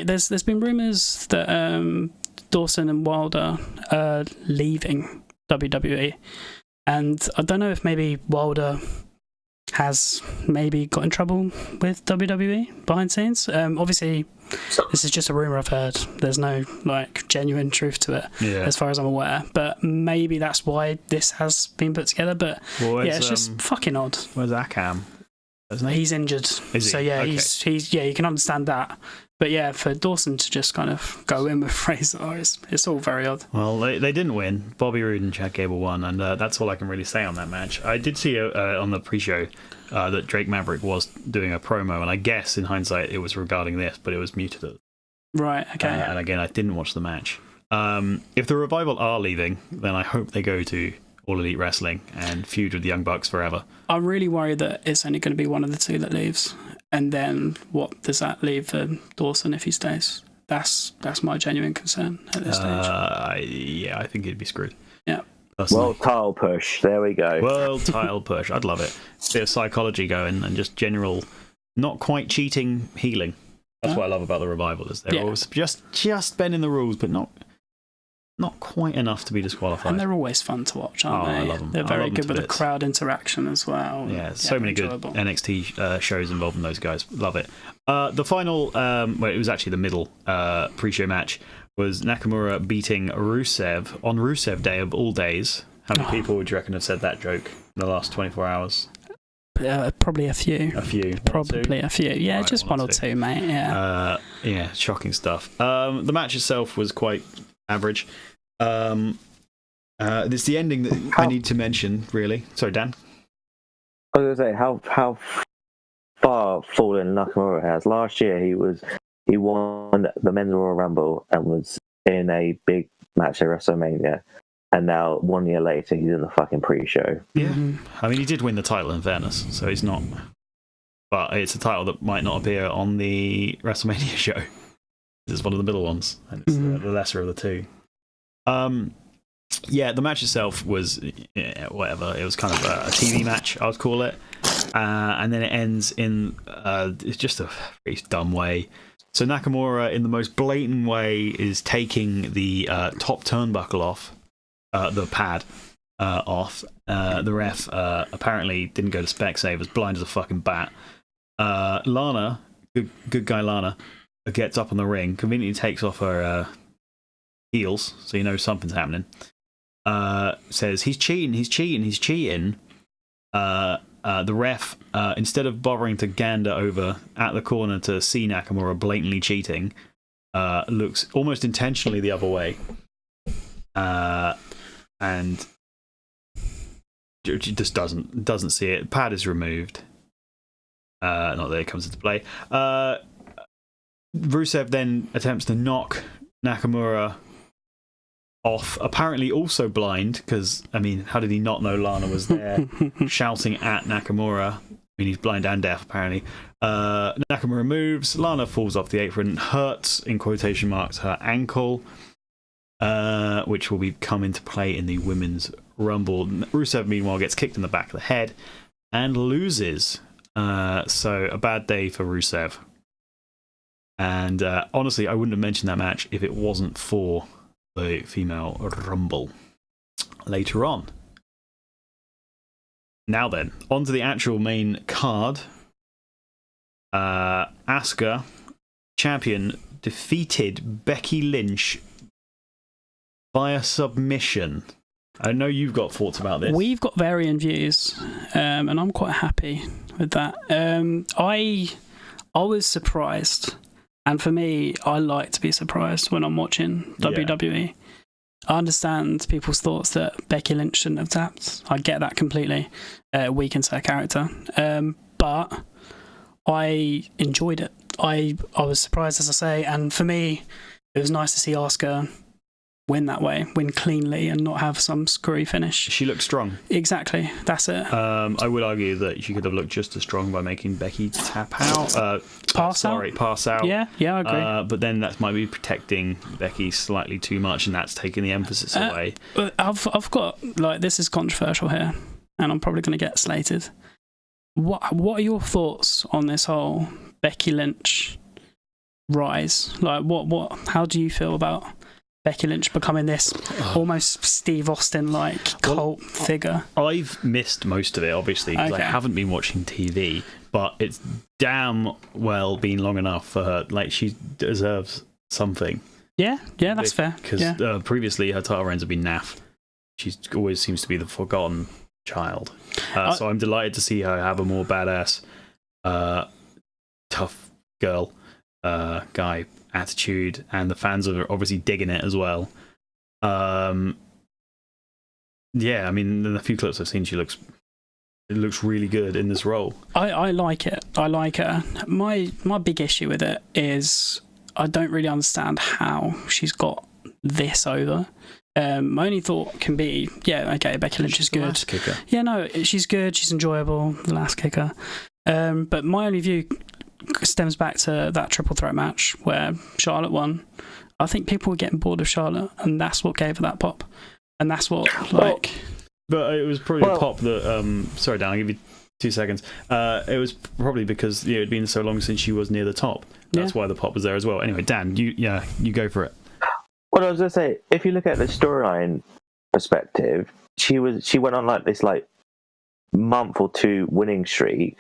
there's been rumours that Dawson and Wilder are leaving WWE, and I don't know if maybe Wilder has maybe got in trouble with WWE behind scenes. Obviously, this is just a rumour I've heard. There's no like genuine truth to it, as far as I'm aware. But maybe that's why this has been put together. But it's just fucking odd. Where's Akam? He's injured. Is he? He's you can understand that. But yeah, for Dawson to just kind of go in with Fraser, it's all very odd. Well, they didn't win. Bobby Roode and Chad Gable won, and that's all I can really say on that match. I did see on the pre-show that Drake Maverick was doing a promo, and I guess in hindsight it was regarding this, but it was muted. Right, okay. And again, I didn't watch the match. If the Revival are leaving, then I hope they go to All Elite Wrestling and feud with the Young Bucks forever. I'm really worried that it's only going to be one of the two that leaves. And then what does that leave for Dawson if he stays? That's my genuine concern at this stage. I think he'd be screwed. Yeah. Personally. World title push. There we go. World title push. I'd love it. Bit of psychology going and just general, not quite cheating healing. That's what I love about the Revival, is they're always just bending the rules, but not quite enough to be disqualified. And they're always fun to watch, aren't they? I love them. They're very good with the crowd interaction as well. Yeah, so many enjoyable. good NXT shows involving those guys. Love it. The final, it was actually the middle pre-show match, was Nakamura beating Rusev on Rusev Day of all days. How many people would you reckon have said that joke in the last 24 hours? Probably a few. Probably a few. Yeah, right, just one or two, mate. Yeah. Shocking stuff. The match itself was quite average. It's the ending that I need to mention, really. Sorry, Dan. I was going to say how far fallen Nakamura has. Last year he won the Men's Royal Rumble and was in a big match at WrestleMania, and now 1 year later he's in the fucking pre-show. Yeah, I mean he did win the title in fairness, so he's not. But it's a title that might not appear on the WrestleMania show. It's one of the middle ones, and it's the lesser of the two. Yeah, the match itself was whatever. It was kind of a TV match, I would call it. And then it ends in it's just a very dumb way. So Nakamura, in the most blatant way, is taking the top turnbuckle off, the pad off. The ref apparently didn't go to Specsave, was blind as a fucking bat. Lana, good guy Lana, gets up on the ring, conveniently takes off her heels, so you know something's happening. Says he's cheating. The ref, instead of bothering to gander over at the corner to see Nakamura blatantly cheating, looks almost intentionally the other way, and just doesn't see it. Pad is removed. Not that it comes into play. Rusev then attempts to knock Nakamura off, apparently also blind, because, I mean, how did he not know Lana was there shouting at Nakamura? I mean, he's blind and deaf, apparently. Nakamura moves, Lana falls off the apron, hurts, in quotation marks, her ankle, which will come into play in the Women's Rumble. Rusev, meanwhile, gets kicked in the back of the head and loses. So, a bad day for Rusev. And honestly, I wouldn't have mentioned that match if it wasn't for the female Rumble later on. Now then, on to the actual main card. Asuka, champion, defeated Becky Lynch via submission. I know you've got thoughts about this. We've got varying views, and I'm quite happy with that. I was surprised. And for me, I like to be surprised when I'm watching WWE. I understand people's thoughts that Becky Lynch shouldn't have tapped. I get that completely. Weakens her character. But I enjoyed it. I was surprised, as I say. And for me, it was nice to see Asuka win that way, win cleanly and not have some screwy finish. She looked strong. Exactly, that's it. I would argue that she could have looked just as strong by making Becky tap out. Pass out. Yeah, I agree. But then that might be protecting Becky slightly too much, and that's taking the emphasis away. I've got, like, this is controversial here, and I'm probably going to get slated. What are your thoughts on this whole Becky Lynch rise? Like, how do you feel about Becky Lynch becoming this almost Steve Austin-like cult figure? I've missed most of it, obviously, because I haven't been watching TV, but it's damn well been long enough for her. Like, she deserves something. Yeah, that's fair. Because previously her title reigns have been naff. She always seems to be the forgotten child. So I'm delighted to see her have a more badass, tough girl guy attitude, and the fans are obviously digging it as well. Yeah, I mean, in the few clips I've seen, it looks really good in this role. I like it. I like her. My big issue with it is I don't really understand how she's got this over. My only thought can be, Becky Lynch is good. Last kicker. Yeah, no, she's good. She's enjoyable. The last kicker. But my only view stems back to that triple threat match where Charlotte won. I think people were getting bored of Charlotte, and that's what gave her that pop. And that's what, like... But it was probably a pop that... sorry, Dan, I'll give you 2 seconds. It was probably because it had been so long since she was near the top. That's why the pop was there as well. Anyway, Dan, you go for it. Well, I was going to say, if you look at the storyline perspective, she went on like this month or two winning streak,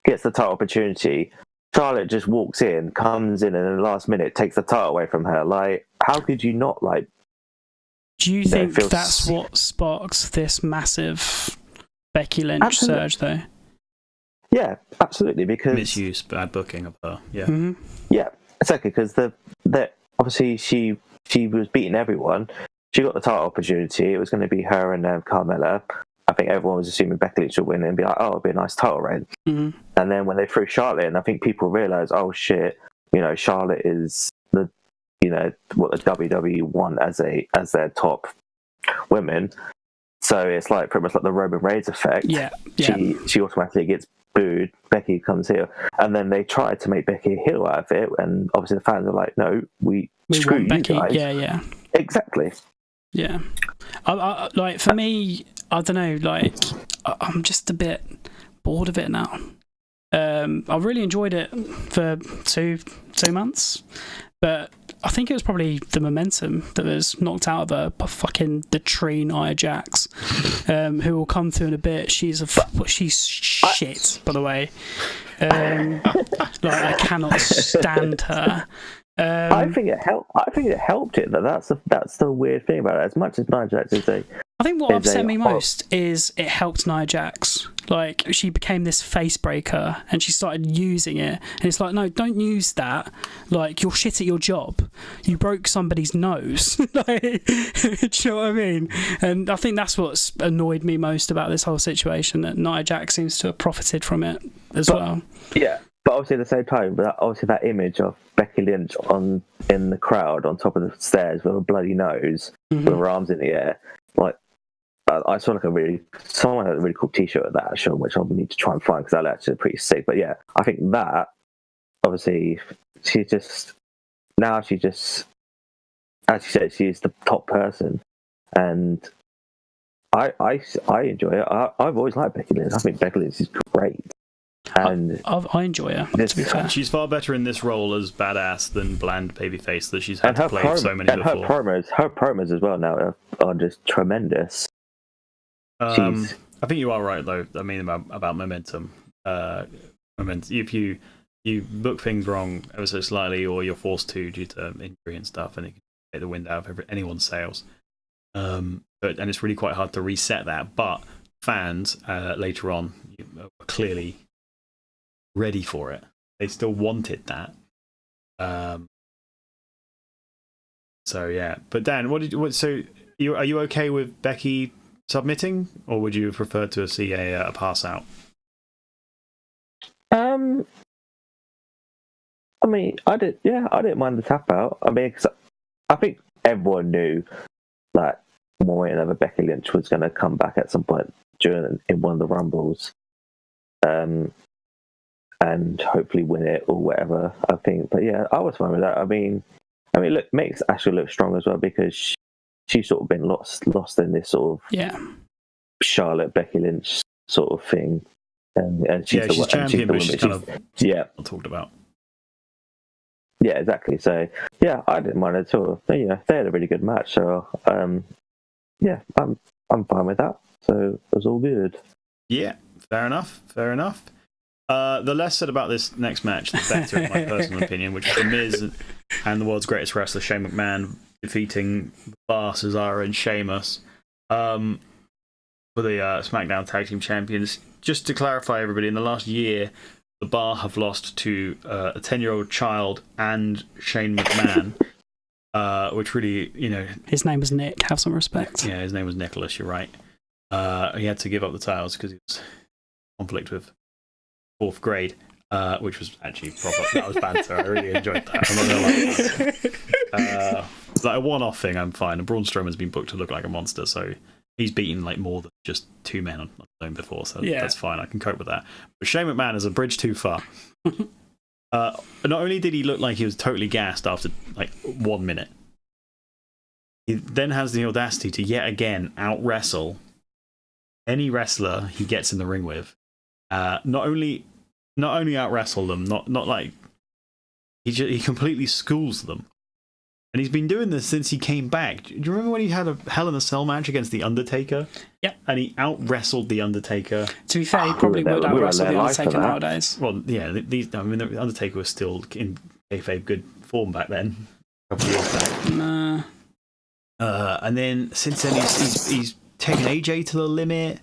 gets the title opportunity. Charlotte just walks in, comes in the last minute, takes the title away from her. Like, how could you not like? Do you think that's what sparks this massive Becky Lynch surge, though? Yeah, absolutely. Because misuse, bad booking of her. Yeah, yeah, exactly. Because the obviously she was beating everyone. she got the title opportunity. It was going to be her and Carmella. I think everyone was assuming Becky Lynch would win and be like, oh, it'll be a nice title reign. Mm-hmm. And then when they threw Charlotte in, I think people realised, oh shit, Charlotte is the, what the WWE want as their top women. So it's like pretty much like the Roman Reigns effect. Yeah. She automatically gets booed. Becky comes here, and then they tried to make Becky a heel out of it, and obviously the fans are like, no, we screw want you Becky. guys. Yeah. Exactly. Yeah. I like, for me, I don't know, like, I'm just a bit bored of it now. I really enjoyed it for two months, but I think it was probably the momentum that was knocked out of her by fucking the tree Nia Jax, who will come through in a bit. She's shit, by the way. Like, I cannot stand her. I think it helped. I think it helped it. That's the weird thing about it. As much as Nia Jax is I think what upset me most is it helped Nia Jax. Like, she became this face breaker and she started using it. And it's like, no, don't use that. Like, you're shit at your job. You broke somebody's nose. Like, do you know what I mean? And I think that's what's annoyed me most about this whole situation, that Nia Jax seems to have profited from it as well. Yeah, but obviously at the same time, obviously that image of Becky Lynch in the crowd on top of the stairs with a bloody nose, with her arms in the air, like, I saw someone had a really cool T-shirt at that show, which I'll need to try and find because that actually pretty sick. But yeah, I think that obviously as you said, she's the top person, and I enjoy it. I've always liked Becky Lynch. I think Becky Lynch is great, and I enjoy her. To be fair, she's far better in this role as badass than bland babyface that she's had to play so many before. Her promos as well now are just tremendous. I think you are right though. I mean about momentum. If you book things wrong ever so slightly, or you're forced to due to injury and stuff, and it can take the wind out of anyone's sails. And it's really quite hard to reset that. But fans later on are clearly ready for it. They still wanted that. So yeah. But Dan, are you okay with Becky submitting, or would you prefer to see a pass out? I mean, I didn't mind the tap out. I mean, 'cause I think everyone knew, like, one way or another, Becky Lynch was going to come back at some point in one of the Rumbles, and hopefully win it or whatever. I think, but yeah, I was fine with that. I mean, look, makes Ashley look strong as well, because she's sort of been lost in this sort of Charlotte Becky Lynch sort of thing, and she's champion, but she's kind of not talked about. Yeah, exactly. So yeah, I didn't mind it at all. They had a really good match. So yeah, I'm fine with that. So it was all good. Yeah, fair enough. The less said about this next match, the better, in my personal opinion, which is The Miz and the world's greatest wrestler, Shane McMahon, defeating Bar, Cesaro, and Sheamus for the SmackDown Tag Team Champions. Just to clarify, everybody, in the last year, the Bar have lost to a 10-year-old child and Shane McMahon, which really, his name was Nick. Have some respect. Yeah, his name was Nicholas. You're right. He had to give up the titles because he was in conflict with fourth grade, which was actually proper. That was banter. I really enjoyed that. I'm not gonna lie. Like a one-off thing, I'm fine. And Braun Strowman's been booked to look like a monster, so he's beaten like more than just two men on his own before, so that's fine. I can cope with that. But Shane McMahon is a bridge too far. Not only did he look like he was totally gassed after like 1 minute, he then has the audacity to yet again out-wrestle any wrestler he gets in the ring with. Not only out-wrestle them, not like he completely schools them. And he's been doing this since he came back. Do you remember when he had a Hell in a Cell match against The Undertaker? Yeah. And he out-wrestled The Undertaker. To be fair, he probably would out-wrestle The Undertaker nowadays. Well, yeah, The Undertaker was still in kayfabe good form back then. A couple of years back. Nah. And then since then, he's taken AJ to the limit.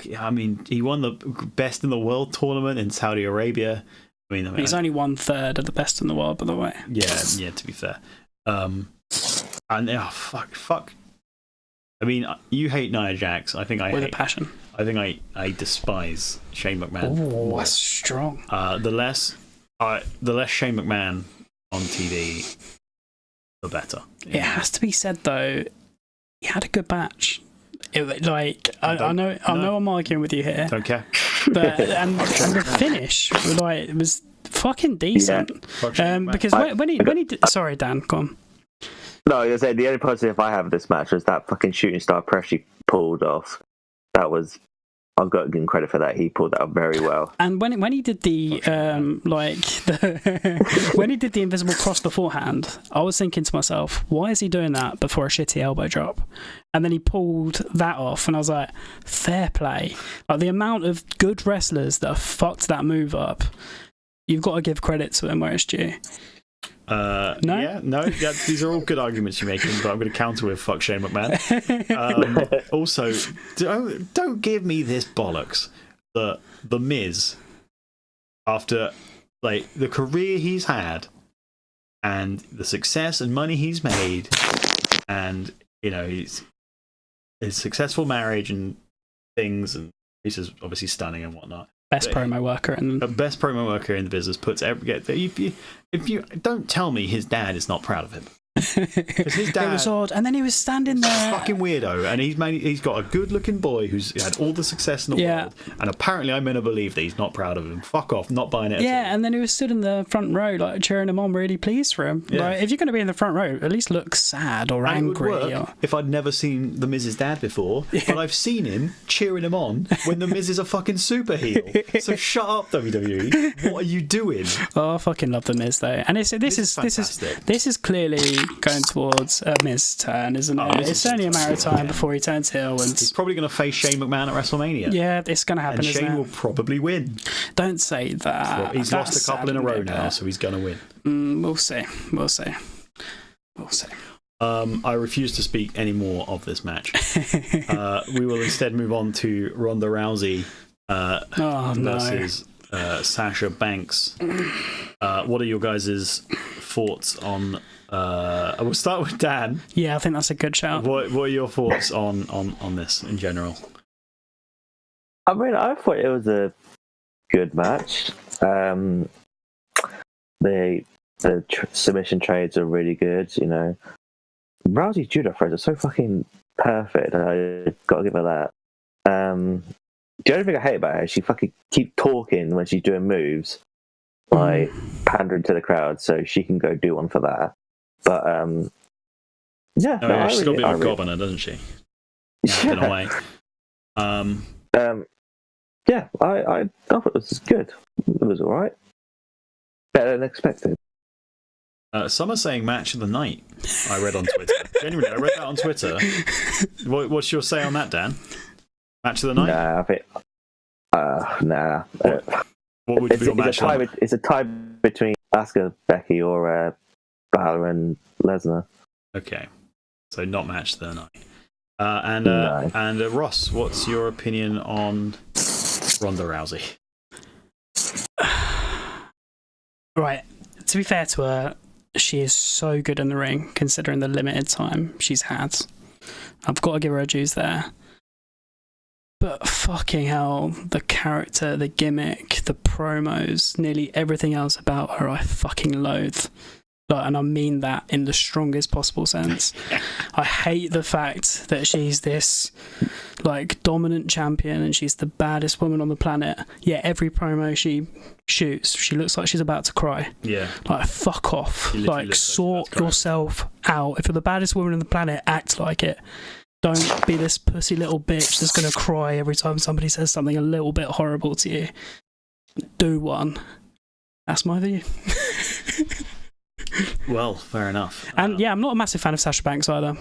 He won the Best in the World tournament in Saudi Arabia. He's only 1/3 of the best in the world, by the way. Yeah, to be fair. And fuck. I mean, you hate Nia Jax. I think with a passion. I think I despise Shane McMahon. Oh, that's strong. The less Shane McMahon on TV, the better. It has to be said though, he had a good match. I know I'm arguing with you here. Don't care. But and the finish, it was fucking decent. Yeah. Because when he did, sorry Dan, go on. No, I was gonna say the only positive I have of this match was that fucking shooting star press he pulled off. That was, I've got to give him credit for that. He pulled that off very well. And when he did the when he did the invisible cross beforehand, I was thinking to myself, why is he doing that before a shitty elbow drop? And then he pulled that off, and I was like, fair play. Like the amount of good wrestlers that have fucked that move up, you've got to give credit to him where it's due. No? Yeah, these are all good arguments you're making, but I'm going to counter with fuck Shane McMahon. Also, don't give me this bollocks that The Miz, after the career he's had and the success and money he's made, and his successful marriage and things, and he's just obviously stunning and whatnot. Best promo worker in the business. If you don't tell me his dad is not proud of him, because his dad it was odd, and then he was standing there, fucking weirdo, and he's got a good looking boy who's had all the success in the world, and apparently I'm meant to believe that he's not proud of him. Fuck off, not buying it. Yeah, and then he was stood in the front row cheering him on, really pleased for him. Yeah. If you're going to be in the front row, at least look sad or angry. It would work if I'd never seen The Miz's dad before, but I've seen him cheering him on when The Miz is a fucking super heel. So shut up, WWE. What are you doing? Oh, I fucking love The Miz though, and this is clearly going towards a Miz turn, isn't it? It's only a matter of time before he turns heel, and he's probably going to face Shane McMahon at WrestleMania. Yeah, it's going to happen. And Shane will probably win. Don't say that. Well, he's lost a couple in a row now, so he's going to win. We'll see. I refuse to speak any more of this match. We will instead move on to Ronda Rousey versus Sasha Banks. What are your guys' thoughts on? We'll start with Dan. Yeah, I think that's a good shout. What are your thoughts on this in general? I mean, I thought it was a good match. The submission trades are really good. Rousey's judo throws are so fucking perfect. I got to give her that. The only thing I hate about her is she fucking keep talking when she's doing moves, pandering to the crowd, so she can go do one for that. But she's got a bit of a gob on her, doesn't she? In a way. I thought it was good. It was all right. Better than expected. Some are saying match of the night. I read on Twitter. Genuinely, I read that on Twitter. What's your say on that, Dan? Match of the night? Nah, I think. Nah. What would be your match? It's a tie between Asuka, Becky, or Balor and Lesnar. Okay, so not match of the night. And Ross, what's your opinion on Ronda Rousey? Right. To be fair to her, she is so good in the ring, considering the limited time she's had. I've got to give her her dues there. But fucking hell, the character, the gimmick, the promos, nearly everything else about her I fucking loathe. And I mean that in the strongest possible sense. I hate the fact that she's this dominant champion and she's the baddest woman on the planet. Yet every promo she shoots, she looks like she's about to cry. Yeah. Fuck off. Sort yourself out. If you're the baddest woman on the planet, act like it. Don't be this pussy little bitch that's gonna cry every time somebody says something a little bit horrible to you. Do one. That's my view. Well, fair enough. And I'm not a massive fan of Sasha Banks either.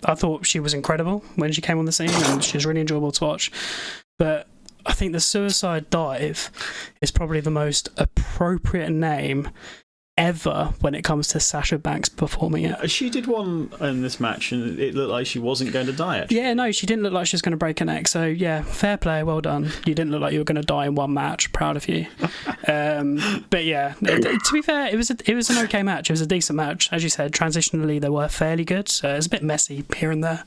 I thought she was incredible when she came on the scene, and she was really enjoyable to watch. But I think the Suicide Dive is probably the most appropriate name ever when it comes to Sasha Banks performing it. She did one in this match, and it looked like she wasn't going to die, actually. Yeah, no, she didn't look like she was going to break her neck. So, yeah, fair play, well done. You didn't look like you were going to die in one match. Proud of you. But, yeah, to be fair, it was an okay match. It was a decent match. As you said, transitionally, they were fairly good. So it was a bit messy here and there.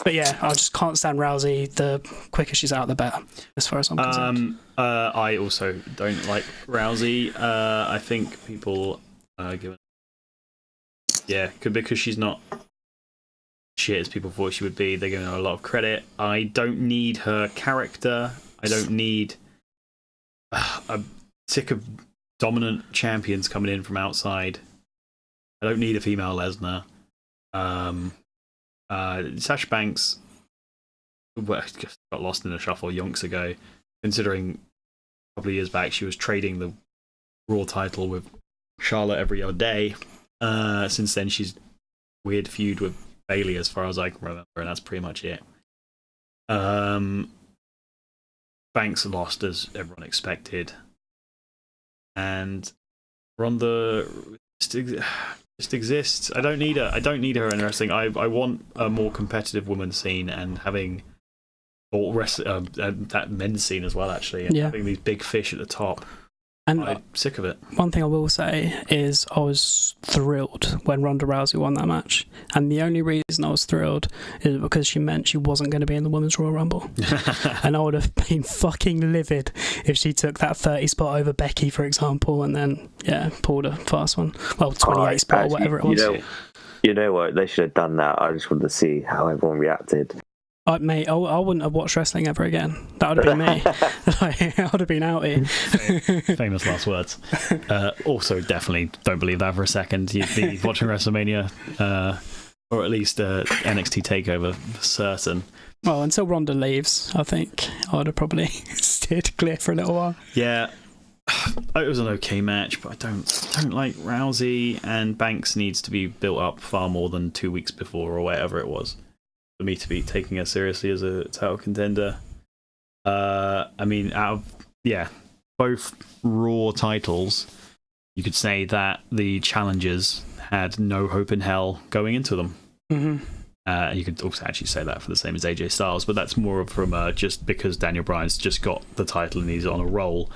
But, yeah, I just can't stand Rousey. The quicker she's out, the better, as far as I'm concerned. I also don't like Rousey. I think people give because she's not shit as people thought she would be. They're giving her a lot of credit. I don't need her character. I don't need. I'm sick of dominant champions coming in from outside. I don't need a female Lesnar. Sasha Banks just got lost in the shuffle yonks ago, considering a couple of years back she was trading the Raw title with Charlotte every other day. Since then she's weird feud with Bayley as far as I can remember, and that's pretty much it. Banks lost as everyone expected, and Ronda just exists. I don't need her. I don't need her in wrestling. I want a more competitive women's scene, and having that men's scene as well, actually, and having these big fish at the top. And I'm sick of it. One thing I will say is I was thrilled when Ronda Rousey won that match. And the only reason I was thrilled is because she meant she wasn't going to be in the Women's Royal Rumble. And I would have been fucking livid if she took that 30 spot over Becky, for example, and then, pulled a fast one. Well, 28 spot or whatever it was. You know what? They should have done that. I just wanted to see how everyone reacted. Mate, I wouldn't have watched wrestling ever again. That would have been me. I would have been outie. Famous last words. Also, definitely don't believe that for a second. You'd be watching WrestleMania, or at least NXT Takeover for certain. Well, until Ronda leaves, I think I would have probably steered clear for a little while. Yeah, it was an okay match, but I don't like Rousey, and Banks needs to be built up far more than 2 weeks before or whatever it was for me to be taking her seriously as a title contender. I mean, both Raw titles, you could say that the challengers had no hope in hell going into them. Mm-hmm. You could also actually say that for the same as AJ Styles, but that's more from just because Daniel Bryan's just got the title and he's on a roll,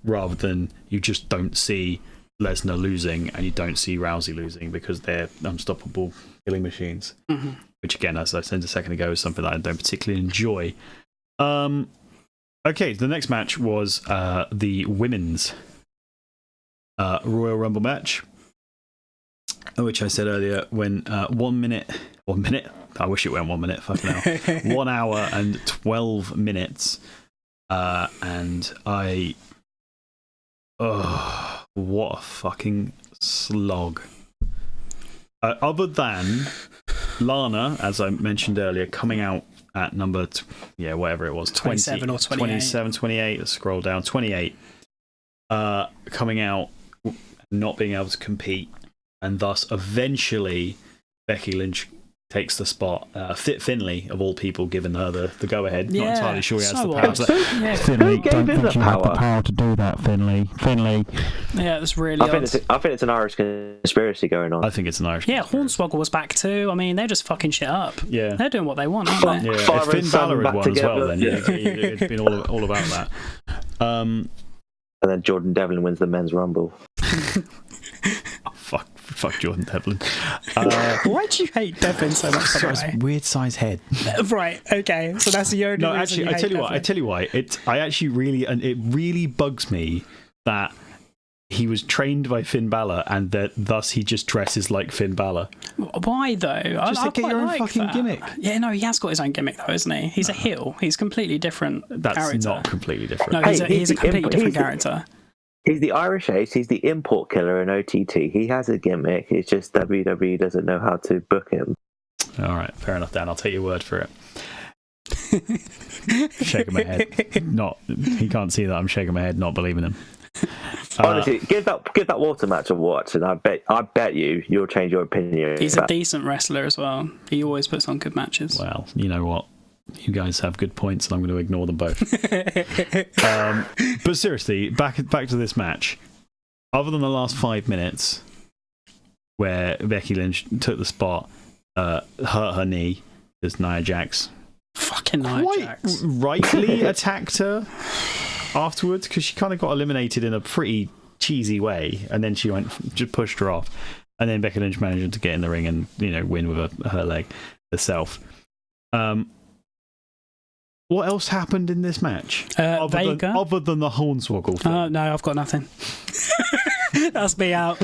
rather than you just don't see Lesnar losing and you don't see Rousey losing because they're unstoppable killing machines. Mm-hmm. Which, again, as I said a second ago, is something that I don't particularly enjoy. Okay, the next match was the women's Royal Rumble match, which I said earlier when 1 minute, I wish it went 1 minute, fucking hell, 1 hour and 12 minutes, and what a fucking slog. Other than Lana, as I mentioned earlier, coming out at number, whatever it was, 27 or 28. 27, 28, let's scroll down, 28, coming out, not being able to compete, and thus eventually Becky Lynch takes the spot. Finlay, of all people, giving her the go-ahead. Not entirely sure he has the power. Finlay, don't think you have the power to do that, Finlay. Yeah, it's really I think it's an Irish conspiracy going on. I think it's an Irish conspiracy. Hornswoggle was back too. I mean, they're just fucking shit up. Yeah. They're doing what they want, aren't they? Yeah, if Finn Balor had won as well, then it'd been all about that. And then Jordan Devlin wins the men's rumble. Fuck Jordan Devlin. Why do you hate Devlin so much? His weird size head. Right. Okay. So that's the only. No, actually, I tell you why. It really bugs me that he was trained by Finn Balor and that thus he just dresses like Finn Balor. Why though? Just to get your own fucking gimmick. Yeah, no, he has got his own gimmick though, isn't he? He's a heel. He's completely different. That's character. Not completely different. No, he's a completely different character. He's the Irish ace. He's the import killer in OTT. He has a gimmick. It's just WWE doesn't know how to book him. All right, fair enough, Dan. I'll take your word for it. Shaking my head. He can't see that I'm shaking my head, not believing him. Honestly, give that water match a watch, and I bet you'll change your opinion. He's a decent wrestler as well. He always puts on good matches. Well, you know what? You guys have good points, and I'm going to ignore them both. But seriously, back to this match. other than the last 5 minutes where Becky Lynch took the spot, hurt her knee, because Nia Jax fucking Nia Jax rightly attacked her afterwards, because she kind of got eliminated in a pretty cheesy way, and then she just pushed her off, and then Becky Lynch managed to get in the ring and win with her leg herself. What else happened in this match? Other than the Hornswoggle thing? No, I've got nothing. That's me out.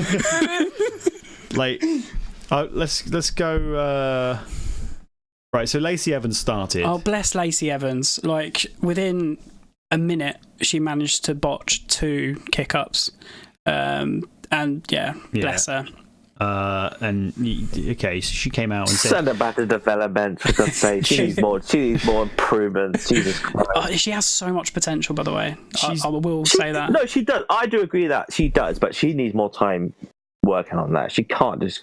Let's go. Right, so Lacey Evans started. Oh, bless Lacey Evans! Like within a minute, she managed to botch 2 kick-ups, and bless her. So she came out and said, "Send her back to development, for God's sake. She needs more improvements." Jesus Christ. She has so much potential, by the way. I will say that. No, she does. I do agree that she does, but she needs more time working on that. She can't just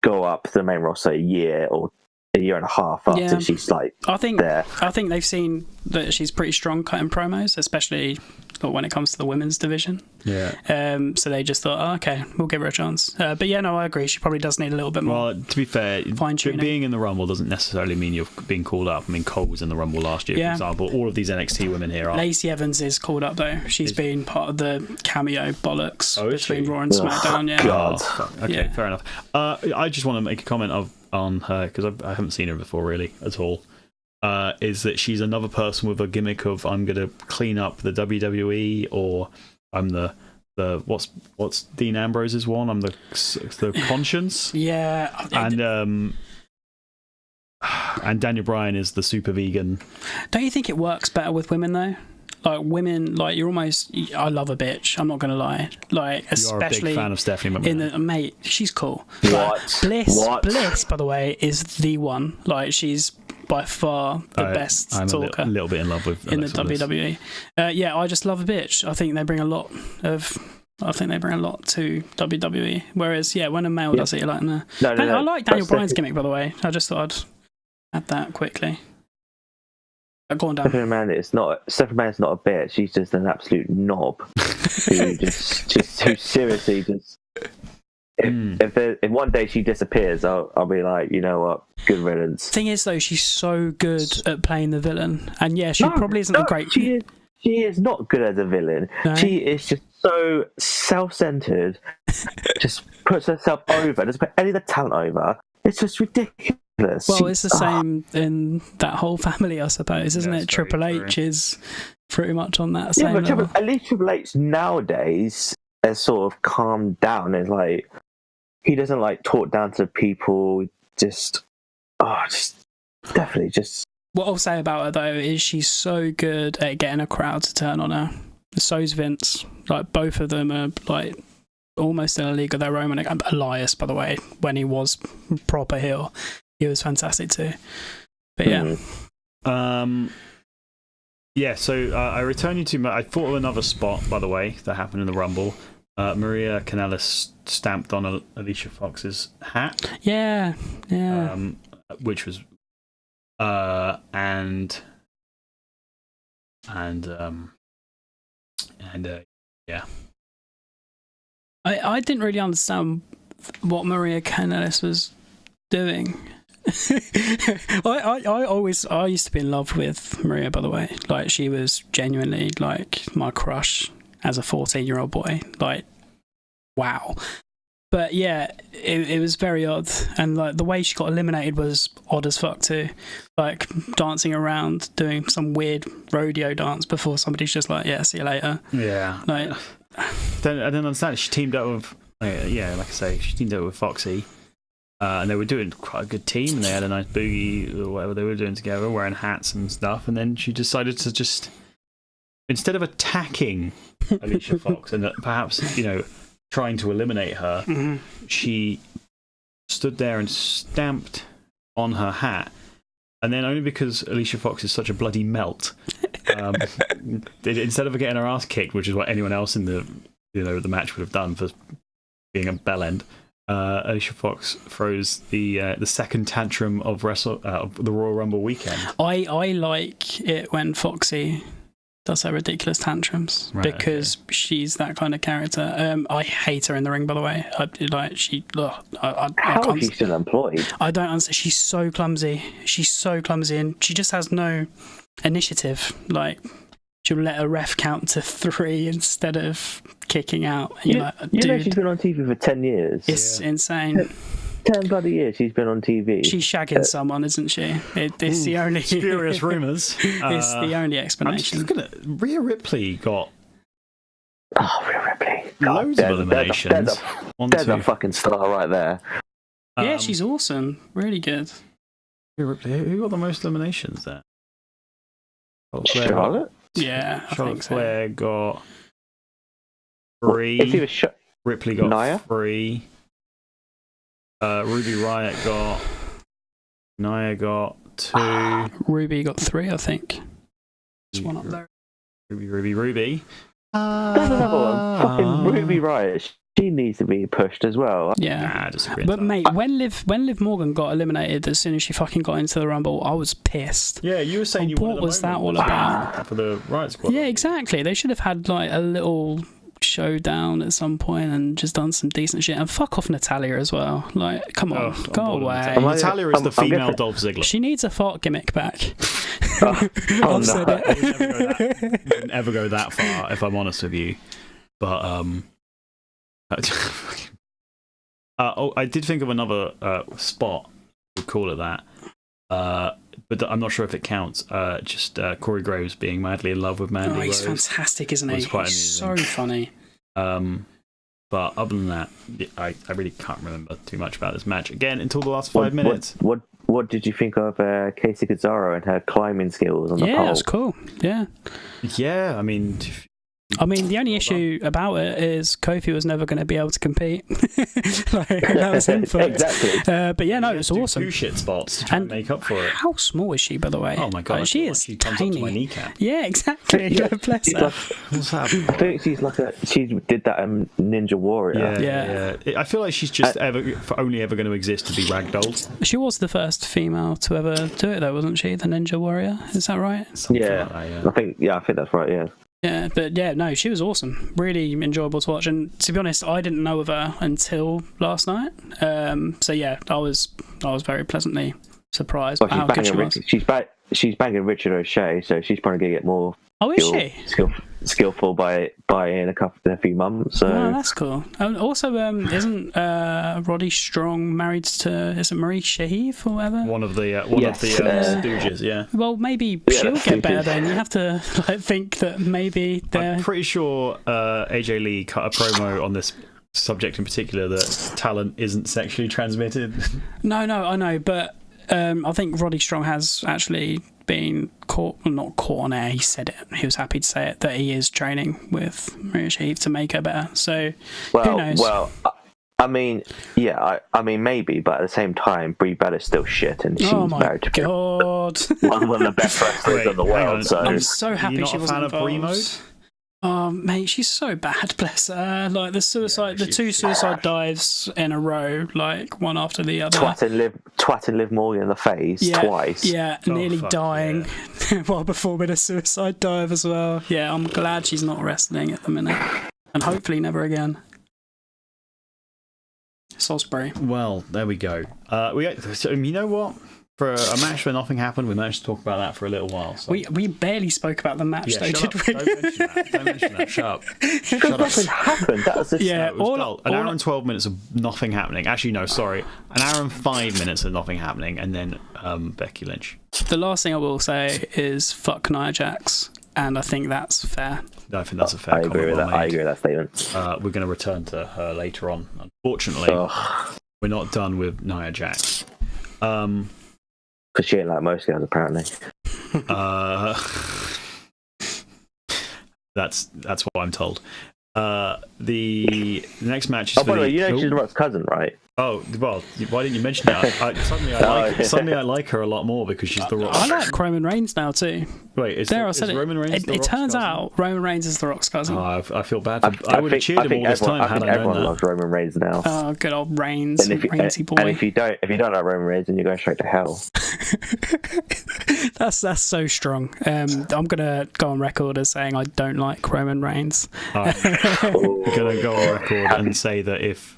go up to the main roster a year or a year and a half after she's there. I think they've seen that she's pretty strong cutting promos, especially when it comes to the women's division. Yeah. So they just thought, okay, we'll give her a chance. But yeah, no, I agree. She probably does need a little bit more. Well, to be fair, being in the Rumble doesn't necessarily mean you're being called up. I mean, Cole was in the Rumble last year, for example. All of these NXT women here are. Lacey Evans is called up though. She's been part of the cameo bollocks between Raw and SmackDown. Yeah. God. Okay, fair enough. I just want to make a comment on her, because I haven't seen her before really at all. Is that she's another person with a gimmick of, I'm going to clean up the WWE, or I'm the what's Dean Ambrose's one? I'm the conscience. Yeah. And Daniel Bryan is the super vegan. Don't you think it works better with women though? Like women, like you're almost. I love a bitch. I'm not gonna lie. Like especially you're a big fan of Stephanie McMahon. Mate, she's cool. What? Bliss, by the way, is the one. Like she's by far the best talker. I'm a little bit in love with in the WWE. I just love a bitch. I think they bring a lot to WWE. Whereas, when a male does it, you're like, nah. No. I like Daniel Bryan's gimmick, by the way. I just thought I'd add that quickly. Go on, Dan. Stephanie McMahon's not a bitch. She's just an absolute knob who who seriously just. If one day she disappears, I'll be like, you know what, good riddance. Thing is, though, she's so good at playing the villain, and she probably isn't a great. She is not good as a villain. No. She is just so self-centered. Just puts herself over. Doesn't put any of the talent over. It's just ridiculous. Well, it's the same in that whole family, I suppose, isn't it? Triple H is pretty much on that same level. At least Triple H nowadays has sort of calmed down. It's like he doesn't talk down to people. Definitely. What I'll say about her though is she's so good at getting a crowd to turn on her. So's Vince. Like both of them are almost in a league of their own. And Elias, by the way, when he was proper heel, he was fantastic too. But yeah. So I return you to. I thought of another spot, by the way, that happened in the Rumble. Maria Kanellis stamped on Alicia Fox's hat. Yeah. Which was, I didn't really understand what Maria Kanellis was doing. I used to be in love with Maria, by the way. Like she was genuinely my crush as a 14-year-old boy. Wow. But it was very odd, and the way she got eliminated was odd as fuck too. Dancing around, doing some weird rodeo dance before somebody's just see you later. Yeah. I don't understand. She teamed up with, like I say, she teamed up with Foxy, and they were doing quite a good team, and they had a nice boogie or whatever they were doing together, wearing hats and stuff. And then she decided to just, instead of attacking Alicia Fox and perhaps trying to eliminate her, she stood there and stamped on her hat, and then only because Alicia Fox is such a bloody melt, instead of getting her ass kicked, which is what anyone else in the the match would have done for being a bell end, Alicia Fox throws the second tantrum of the Royal Rumble weekend. I like it when Foxy does her ridiculous tantrums Right, because she's that kind of character. I hate her in the ring, by the way. I How is she still employed? I don't understand. She's so clumsy. She's so clumsy, and she just has no initiative. Like, she'll let a ref count to 3 instead of kicking out. And you're like, you know dude, she's been on TV for 10 years. it's insane. 10 bloody years she's been on TV. She's shagging someone, isn't she? It's the only spurious rumours. It's the only I'm just explanation. looking at Rhea Ripley got Rhea Ripley. loads of eliminations. There's a fucking star right there. Yeah, she's awesome. Really good. Rhea Ripley. Who got the most eliminations there? Charlotte? Yeah, I Charlotte think so. Flair got It's 3. either Ripley got Nia? 3. Ruby Riott got. Nia got 2. Ruby got 3, I think. There's one up there. Ruby. There's another one. Fucking Ruby Riott. She needs to be pushed as well. Yeah. Nah, I disagree. But mate, when Liv Morgan got eliminated as soon as she fucking got into the Rumble, I was pissed. Yeah, you were saying you What wanted a was that moment all about? for the Riot Squad. Yeah, exactly. They should have had like a little showdown at some point and just done some decent shit. And fuck off Natalia as well. Like, come on, go away. Natalia is the I'm female guessing- Dolph Ziggler. She needs a fart gimmick back. I've said it. Wouldn't ever go that far, if I'm honest with you. But I did think of another spot. We'll call it that. But I'm not sure if it counts. Just Corey Graves being madly in love with Mandy Oh, he's Rose. fantastic, isn't he? was quite He's so amusing. funny. But other than that, I really can't remember too much about this match. Again, until the last 5 minutes. What did you think of Casey Gonzaro and her climbing skills on the Yeah, pole? that's cool. Yeah. Yeah, I mean... The only issue about it is Kofi was never going to be able to compete. Like, that was him for Exactly. but yeah, no, You it's have to do awesome. 2 shit spots to try and make up for it. How small is she, by the way? Oh my god, Like, she is she comes tiny. up to my kneecap. Yeah, exactly. Bless her. What's that? I think she did that Ninja Warrior. Yeah. I feel like she's just only ever going to exist to be ragdolled. She was the first female to ever do it, though, wasn't she? The Ninja Warrior, is that right? Something Yeah. like that, I think that's right. Yeah. Yeah, but yeah, no, she was awesome. Really enjoyable to watch. And to be honest, I didn't know of her until last night. So yeah, I was very pleasantly surprised by how good she was. She's banging Richard O'Shea, so she's probably gonna get more. Oh, is she? Skillful by in a few months. So. Oh, that's cool. Also, isn't Roddy Strong married to Marie Shaheef or whatever? One of the Yes. Stooges, yeah. Well, maybe she'll get better then. You have to think that maybe they're... I'm pretty sure AJ Lee cut a promo on this subject in particular that talent isn't sexually transmitted. No, I know, but I think Roddy Strong has actually been not caught on air. He said it. He was happy to say it, that he is training with Maria Shaheef to make her better. So who knows? Well, I mean, yeah, I mean maybe, but at the same time, Brie Bella's still shit, and she's Oh my married to god! one of the best wrestlers in the hang world. on. So I'm so happy You're not she a wasn't fan of Brie involved. mode? Oh mate, she's so bad, bless her. Like the two suicide dives in a row, like one after the other. twatting Liv Morgan in the face twice. Yeah, nearly dying while performing a suicide dive as well. Yeah, I'm glad she's not wrestling at the minute, and hopefully never again. Salisbury. Well, there we go. You know what? For a match where nothing happened, we managed to talk about that for a little while. So. We barely spoke about the match, though, shut did up. we? Don't mention that. Shut up. Nothing happened. That was just Yeah, It was dull. An hour and 12 minutes of nothing happening. Actually, no, sorry. An hour and 5 minutes of nothing happening, and then Becky Lynch. The last thing I will say is fuck Nia Jax, and I think that's fair. I think that's a fair I comment. agree with well that. I made. agree with that statement. We're going to return to her later on. Unfortunately, we're not done with Nia Jax. Because she ain't like most girls, apparently. That's what I'm told. The next match is Oh, by the way, you know Nope. she's Rock's cousin, right? Oh well, why didn't you mention that? Suddenly I like her a lot more because she's the Rock. I like Roman Reigns now too. Wait, is Roman Reigns the It Rock's turns cousin? out Roman Reigns is the Rock's cousin. Oh, I feel bad. I would have cheered him all this time had I known everyone that. loves Roman Reigns now. Oh, good old Reigns, Reignsy boy. And if you don't like Roman Reigns, then you're going straight to hell. That's so strong. I'm gonna go on record as saying I don't like Roman Reigns. I'm gonna go on record and say that if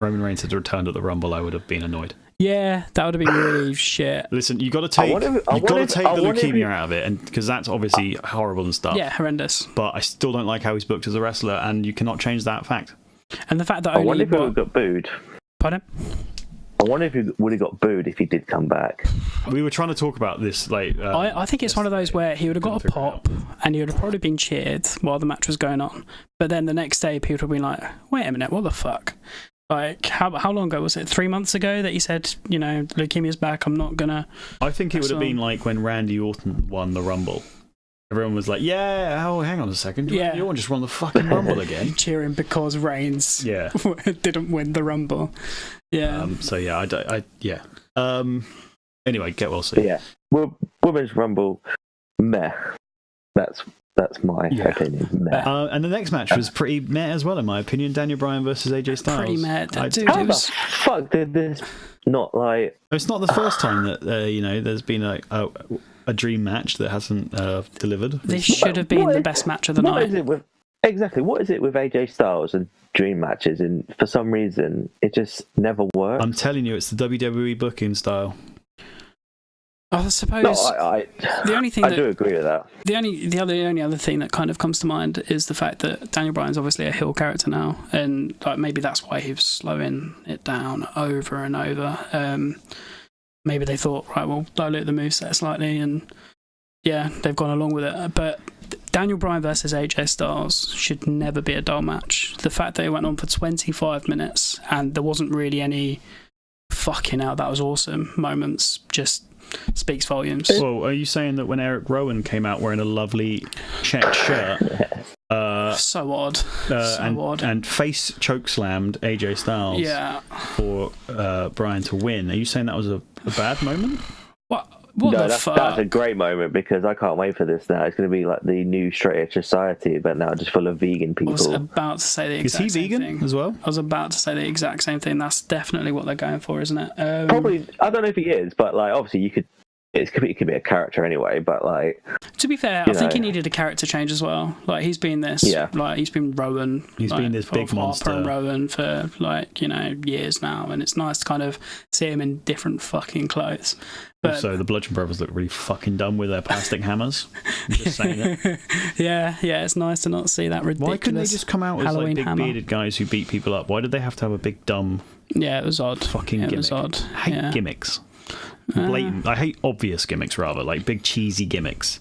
Roman Reigns had returned at the Rumble, I would have been annoyed. Yeah, that would have been really shit. Listen, you got to take the leukemia out of it, and because that's obviously horrible and stuff. Yeah, horrendous. But I still don't like how he's booked as a wrestler, and you cannot change that fact. And the fact that I wonder if he would have got booed. Pardon? I wonder if he would have got booed if he did come back. We were trying to talk about this. I think it's one of those where he would have got a pop, and he would have probably been cheered while the match was going on. But then the next day, people would be like, "Wait a minute, what the fuck?" Like, how long ago was it? 3 months ago that he said, leukemia's back, I'm not gonna... I think it would have been like when Randy Orton won the Rumble. Everyone was like, yeah, oh, hang on a second. Randy Orton just won the fucking Rumble again. Cheering because Reigns didn't win the Rumble. Yeah. Anyway, get well soon. Yeah. Women's Rumble, meh. That's my opinion. Meh. And the next match was pretty meh as well, in my opinion. Daniel Bryan versus AJ Styles. Pretty meh. Dude, How the fuck did this not like... It's not the first time that, there's been a dream match that hasn't delivered. This should have been the best match of the night. What is it with AJ Styles and dream matches? And for some reason, it just never works. I'm telling you, it's the WWE booking style. I suppose. No, the only thing I do agree with that. The only other thing that kind of comes to mind is the fact that Daniel Bryan's obviously a heel character now, and maybe that's why he was slowing it down over and over. Maybe they thought, right, we'll dilute the moveset slightly, and they've gone along with it. But Daniel Bryan versus AJ Styles should never be a dull match. The fact that it went on for 25 minutes and there wasn't really any fucking hell, that was awesome moments just speaks volumes. Well, are you saying that when Eric Rowan came out wearing a lovely checked shirt, so odd, odd, and face chokeslammed AJ Styles for Bryan to win, are you saying that was a bad moment? What the fuck? That's a great moment because I can't wait for this now. It's going to be like the new Straight Edge Society, but now just full of vegan people. I was about to say the exact same thing. Is he vegan as well? I was about to say the exact same thing. That's definitely what they're going for, isn't it? Probably. I don't know if he is, but obviously you could. It could be a character anyway, but to be fair, I think he needed a character change as well. He's been this, he's been Rowan. He's been this big monster. Harper and Rowan for years now, and it's nice to kind of see him in different fucking clothes. But also, the Bludgeon Brothers look really fucking dumb with their plastic hammers. I'm just saying it. Yeah, it's nice to not see that ridiculous. Why couldn't they just come out as Halloween big bearded guys who beat people up? Why did they have to have a big dumb? Yeah, it was odd. Fucking gimmick. It was odd. I hate gimmicks. Blatant. I hate obvious gimmicks rather, like big cheesy gimmicks.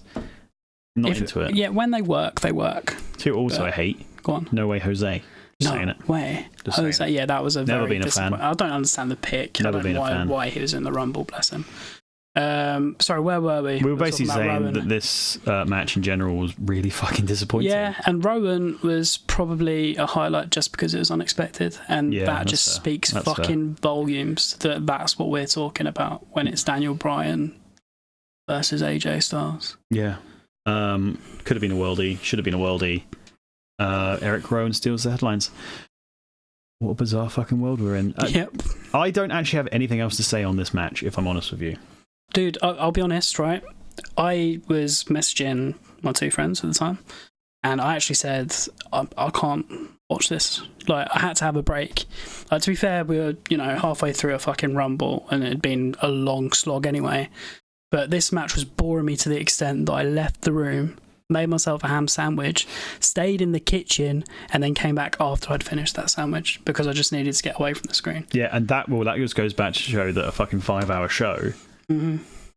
Not into it. Yeah, when they work, they work. Two also I hate. Go on. No Way Jose. Just saying it. Way. Just Jose, yeah, that was a never very been a fan. I don't understand the pick. Never been a fan. Why he was in the Rumble, bless him. Sorry, where were we? We were basically saying that this match in general was really fucking disappointing. Yeah, and Rowan was probably a highlight just because it was unexpected, and that just speaks fucking volumes that that's what we're talking about when it's Daniel Bryan versus AJ Styles. Yeah. Could have been a worldie, should have been a worldie. Eric Rowan steals the headlines. What a bizarre fucking world we're in. Yep. I don't actually have anything else to say on this match, if I'm honest with you. Dude, I'll be honest, right? I was messaging my two friends at the time, and I actually said, I can't watch this. I had to have a break. To be fair, we were, halfway through a fucking Rumble, and it had been a long slog anyway. But this match was boring me to the extent that I left the room, made myself a ham sandwich, stayed in the kitchen, and then came back after I'd finished that sandwich because I just needed to get away from the screen. Yeah, and that just goes back to show that a fucking 5-hour show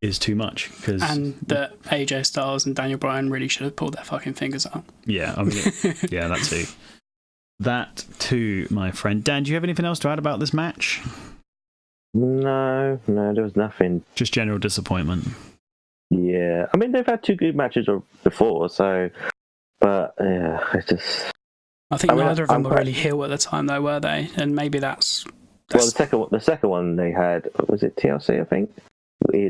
is too much. And that AJ Styles and Daniel Bryan really should have pulled their fucking fingers out. Yeah, I mean, yeah, that too. That too, my friend. Dan, do you have anything else to add about this match? No, there was nothing. Just general disappointment. Yeah, I mean, they've had two good matches before, so... But, yeah, it's just... I think neither of them were really heel at the time, though, were they? And maybe that's Well, the second one they had, was it TLC? I think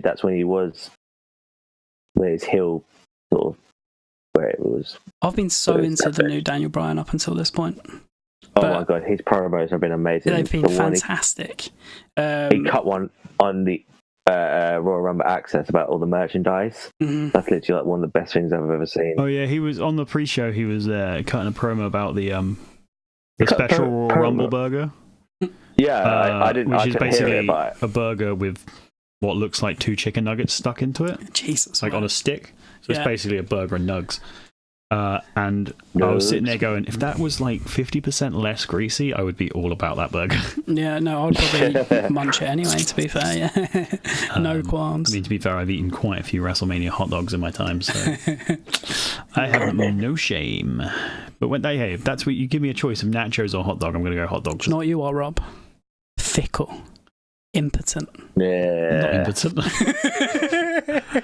that's when he was where his heel sort of where it was. I've been so into the new Daniel Bryan up until this point. Oh my god, his promos have been amazing. They've been fantastic. He cut one on the Royal Rumble Access about all the merchandise. Mm-hmm. That's literally like one of the best things I've ever seen. Oh yeah, he was on the pre-show. He was cutting a promo about the special Royal Rumble burger. Yeah, I didn't. Which I is couldn't basically hear it, but a burger with what looks like 2 chicken nuggets stuck into it. Jesus, like on a stick. So it's basically a burger and nugs. And nugs. I was sitting there going, if that was like 50% less greasy, I would be all about that burger. Yeah, no, I'd probably munch it anyway, to be fair, yeah. No qualms. I mean, to be fair, I've eaten quite a few WrestleMania hot dogs in my time, so I have no shame. But hey, if that's what you give me a choice of nachos or hot dog, I'm going to go hot dog. Do you know what you are, Rob? Fickle. Impotent. Yeah. Not impotent.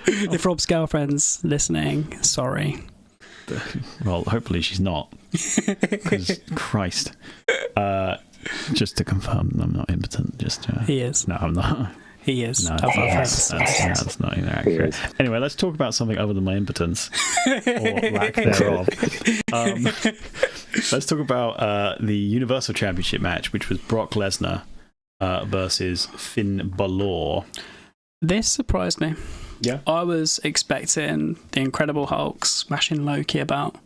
If Rob's girlfriend's listening, sorry. Well, hopefully she's not. Because Christ. Just to confirm, I'm not impotent. He is. No, I'm not. He is. No, that's not even accurate. Anyway, let's talk about something other than my impotence. Or lack thereof. Let's talk about the Universal Championship match, which was Brock Lesnar versus Finn Balor. This surprised me. Yeah. I was expecting the Incredible Hulk smashing Loki about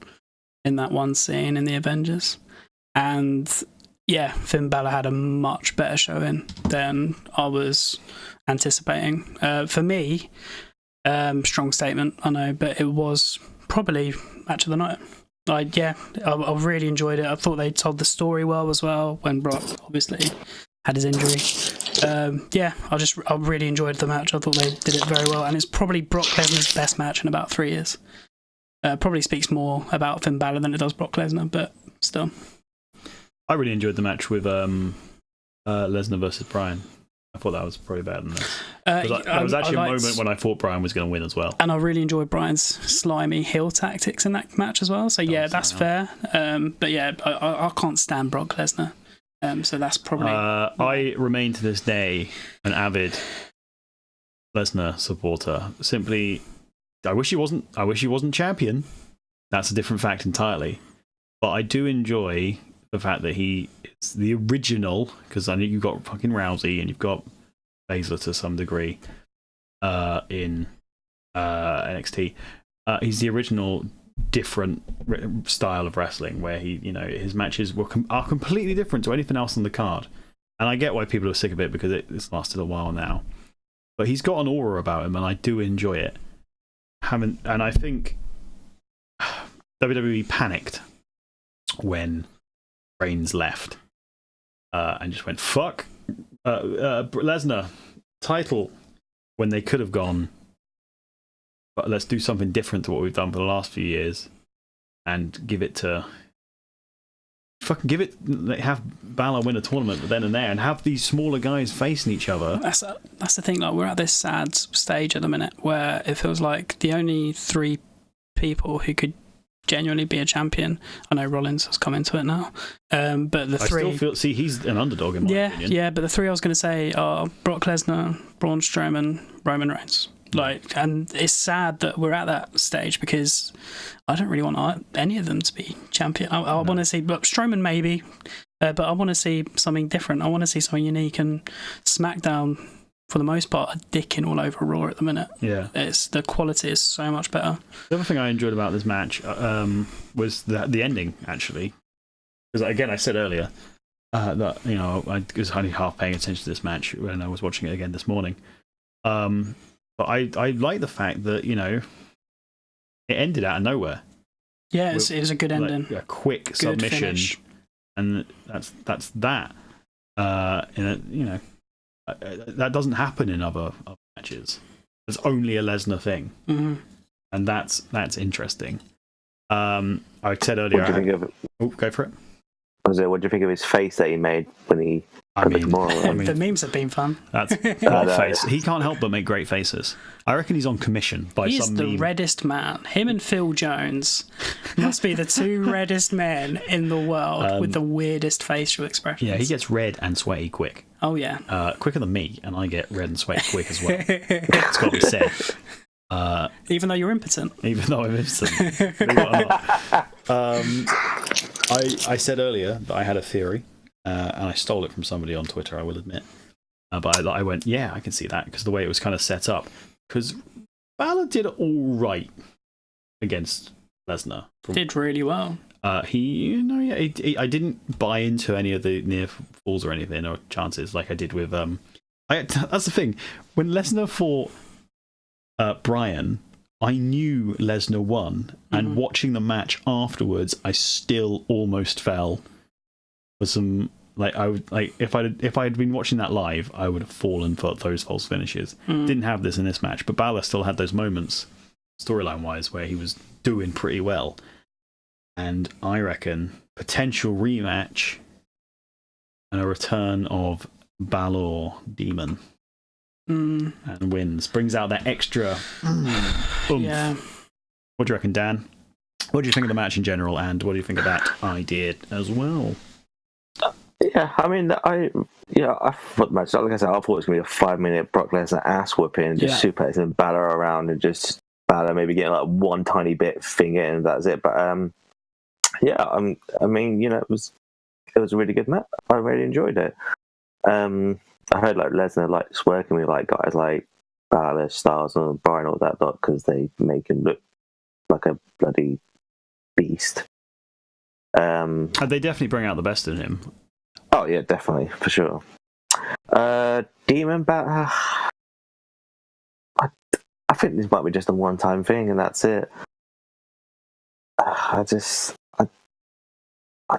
in that one scene in the Avengers. And yeah, Finn Balor had a much better showing than I was anticipating. For me, strong statement, I know, but it was probably match of the night. I really enjoyed it. I thought they told the story well as well when Brock obviously had his injury. I really enjoyed the match. I thought they did it very well, and it's probably Brock Lesnar's best match in about 3 years. Probably speaks more about Finn Balor than it does Brock Lesnar, but still. I really enjoyed the match with Lesnar versus Bryan. I thought that was probably better than this. There was actually a moment when I thought Bryan was going to win as well. And I really enjoyed Bryan's slimy heel tactics in that match as well. So yeah, that's fair. But yeah, I can't stand Brock Lesnar. So that's probably... I remain to this day an avid Lesnar supporter. Simply, I wish he wasn't champion. That's a different fact entirely. But I do enjoy the fact that he is the original, because I know you've got fucking Rousey and you've got Baszler to some degree in NXT. He's the original different style of wrestling where his matches are completely different to anything else on the card. And I get why people are sick of it because it's lasted a while now. But he's got an aura about him and I do enjoy it. And I think WWE panicked when Reigns left and just went, fuck Lesnar title, when they could have gone, but let's do something different to what we've done for the last few years and have Balor win a tournament then and there and have these smaller guys facing each other. That's the thing, like we're at this sad stage at the minute where it feels like the only 3 people who could genuinely be a champion. I know Rollins has come into it now, but the 3. I still feel. He's an underdog in my opinion. Yeah, but the 3 I was going to say are Brock Lesnar, Braun Strowman, Roman Reigns. And it's sad that we're at that stage because I don't really want any of them to be champion. I want to see, but Strowman maybe, but I want to see something different. I want to see something unique. And SmackDown, for the most part, are dicking all over Raw at the minute. Yeah, the quality is so much better. The other thing I enjoyed about this match was the ending, actually, because again I said earlier that I was only half paying attention to this match when I was watching it again this morning. But I like the fact that it ended out of nowhere. Yeah, it was a good ending. A quick good submission, finish. And that's that. That doesn't happen in other matches. It's only a Lesnar thing, and that's interesting. I said earlier. What do you think of it? Oh, go for it. What do you think of his face that he made when he? The memes have been fun. That's what face. He can't help but make great faces. I reckon he's on commission by He's some the meme. reddest man. Him and Phil Jones must be the 2 reddest men in the world with the weirdest facial expressions. Yeah, he gets red and sweaty quick. Oh yeah. Quicker than me, and I get red and sweat quick as well. It's got to be said. Even though you're impotent. Even though I'm impotent. Believe it or not. I said earlier that I had a theory, and I stole it from somebody on Twitter, I will admit. But I went, yeah, I can see that, because the way it was kind of set up. Because Balor did all right against Lesnar. Did really well. I didn't buy into any of the near falls or anything, or chances like I did with... that's the thing. When Lesnar fought Bryan, I knew Lesnar won, and watching the match afterwards, I still almost fell for some... if I'd been watching that live, I would have fallen for those false finishes. Didn't have this in this match, but Balor still had those moments, storyline wise, where he was doing pretty well. And I reckon potential rematch and a return of Balor Demon and wins, brings out that extra oomph. Yeah. What do you reckon, Dan? What do you think of the match in general, and what do you think of that idea as well? Yeah, I mean, I thought the match, like I said, I thought it was going to be a 5-minute Brock Lesnar ass whooping, just suplexing Balor around and just Balor maybe getting like one tiny bit finger and that's it. But I mean, it was a really good match. I really enjoyed it. I heard like Lesnar likes working with like guys like Balor, Styles, and Bryan, all that lot, because they make him look like a bloody beast. They definitely bring out the best in him. Oh yeah, definitely, for sure. Demon Battle. I think this might be just a one-time thing, and that's it. I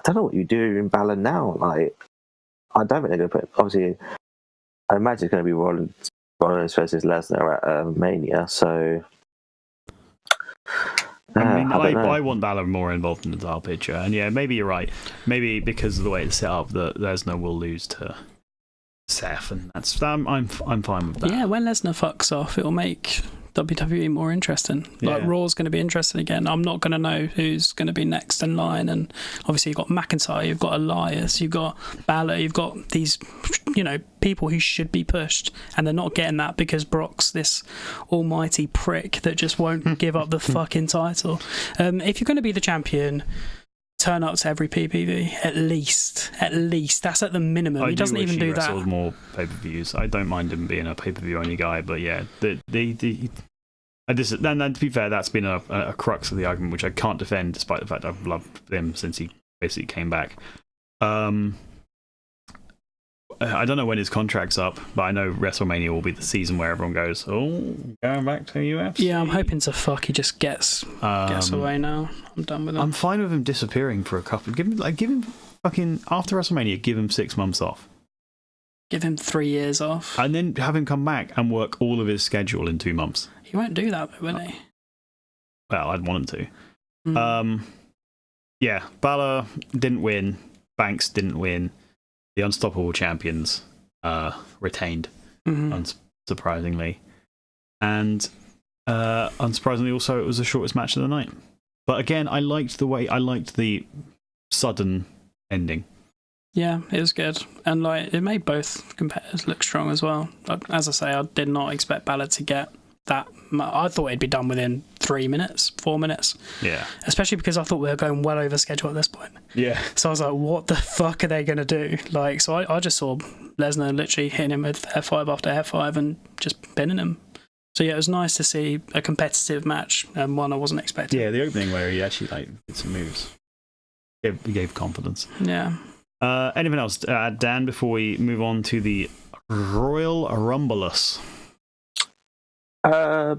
don't know what you do in Balor now. Like, I don't think they're going to put. Obviously, I imagine it's going to be Rollins versus Lesnar at Mania. So, I want Balor more involved in the title picture, and yeah, maybe you're right. Maybe because of the way it's set up, that Lesnar will lose to Seth, and I'm fine with that. Yeah, when Lesnar fucks off, it'll make WWE more interesting. Like, Raw's going to be interesting again. I'm not going to know who's going to be next in line, and obviously you've got McIntyre, you've got Elias, you've got Balor, you've got these, people who should be pushed, and they're not getting that because Brock's this almighty prick that just won't give up the fucking title. If you're going to be the champion, turn up to every PPV at least. That's at the minimum. He doesn't even do that. More pay-per-views. I don't mind him being a pay-per-view only guy, but yeah, and to be fair, that's been a crux of the argument, which I can't defend, despite the fact I've loved him since he basically came back. I don't know when his contract's up, but I know WrestleMania will be the season where everyone goes, "Oh, going back to UFC." Yeah, I'm hoping to fuck. He just gets away now. I'm done with him. I'm fine with him disappearing for a couple. Give him fucking after WrestleMania. Give him 6 months off. Give him 3 years off, and then have him come back and work all of his schedule in 2 months. He won't do that, will he? Well, I'd want him to. Yeah, Balor didn't win. Banks didn't win. The Unstoppable Champions retained, unsurprisingly. And unsurprisingly, also, it was the shortest match of the night. But again, I liked the sudden ending. Yeah, it was good. And it made both competitors look strong as well. As I say, I did not expect Balor to get that. I thought it'd be done within 3 minutes, 4 minutes. Yeah. Especially Especially because I thought we were going well over schedule at this point. Yeah. So I was like, what the fuck are they going to do? So I just saw Lesnar literally hitting him with F5 after F5 and just pinning him. So yeah, it was nice to see a competitive match, and one I wasn't expecting. Yeah, the opening where he actually did some moves. He gave confidence. Yeah. Anything else to add, Dan, before we move on to the Royal Rumbleless? No,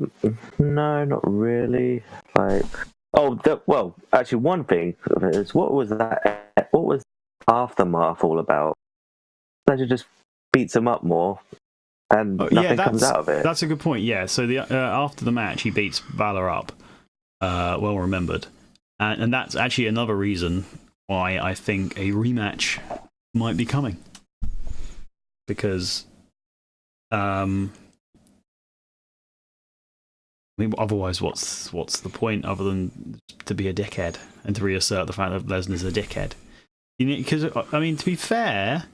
not really. Actually, one thing is, what was that? What was Aftermath all about? Pleasure just beats him up more, and nothing comes out of it. That's a good point. Yeah. So after the match, he beats Balor up. Well remembered, and that's actually another reason why I think a rematch might be coming, because I mean, otherwise, what's the point other than to be a dickhead and to reassert the fact that Lesnar's a dickhead? Because I mean, to be fair,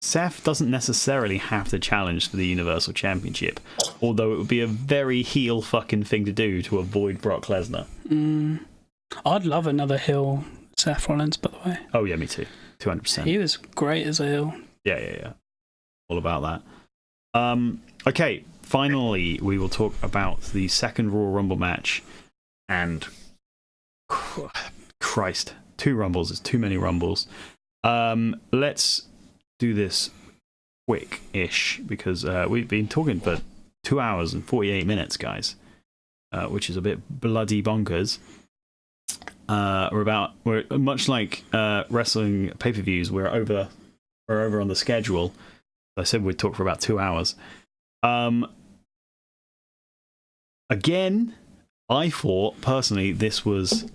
Seth doesn't necessarily have to challenge for the Universal Championship, although it would be a very heel fucking thing to do to avoid Brock Lesnar. I'd love another heel Seth Rollins, by the way. Oh yeah, me too. 200%. He was great as a heel. Yeah. All about that. Okay, finally, we will talk about the second Royal Rumble match. And Christ, 2 Rumbles is too many Rumbles. Let's do this quick-ish because we've been talking for 2 hours and 48 minutes, guys, which is a bit bloody bonkers. We're much like wrestling pay-per-views. We're over on the schedule. I said we'd talk for about 2 hours. Again, I thought personally this was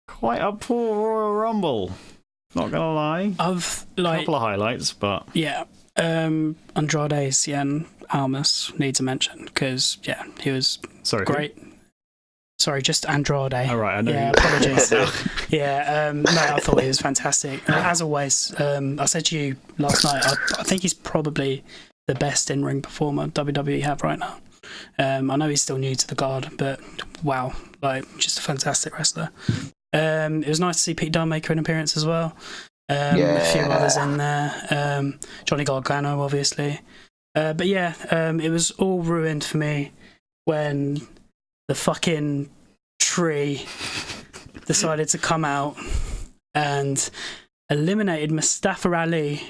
quite a poor Royal Rumble. Not gonna lie. Of A couple of highlights, but yeah, Andrade Cien Almas need to mention because he was great. Sorry, just Andrade. All right, I know. Yeah, apologies. No, I thought he was fantastic. As always, I said to you last night, I think he's probably the best in-ring performer WWE have right now. I know he's still new to the guard, but wow, just a fantastic wrestler. It was nice to see Pete Dunne make an appearance as well. A few others in there. Johnny Gargano, obviously. But yeah, it was all ruined for me when the fucking tree decided to come out and eliminated Mustafa Ali,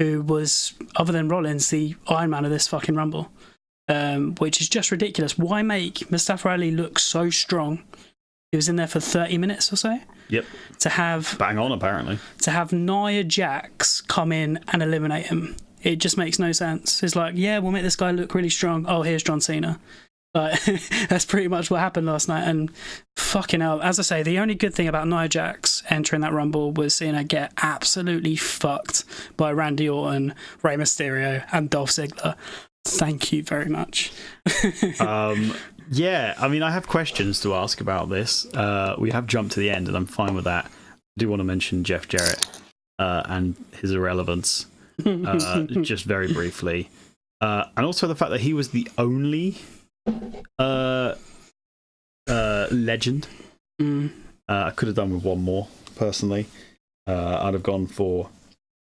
who was, other than Rollins, the Iron Man of this fucking Rumble. Which is just ridiculous. Why make Mustafa Ali look so strong? He was in there for 30 minutes or so. Yep. To have bang on, apparently. To have Nia Jax come in and eliminate him. It just makes no sense. It's like, yeah, we'll make this guy look really strong. Oh, here's John Cena. That's pretty much what happened last night. And fucking hell, as I say, the only good thing about Nia Jax entering that Rumble was seeing her get absolutely fucked by Randy Orton, Rey Mysterio, and Dolph Ziggler. Thank you very much. Yeah, I mean, I have questions to ask about this. We have jumped to the end, and I'm fine with that. I do want to mention Jeff Jarrett and his irrelevance, just very briefly. And also the fact that he was the only legend. I could have done with one more, personally. I'd have gone for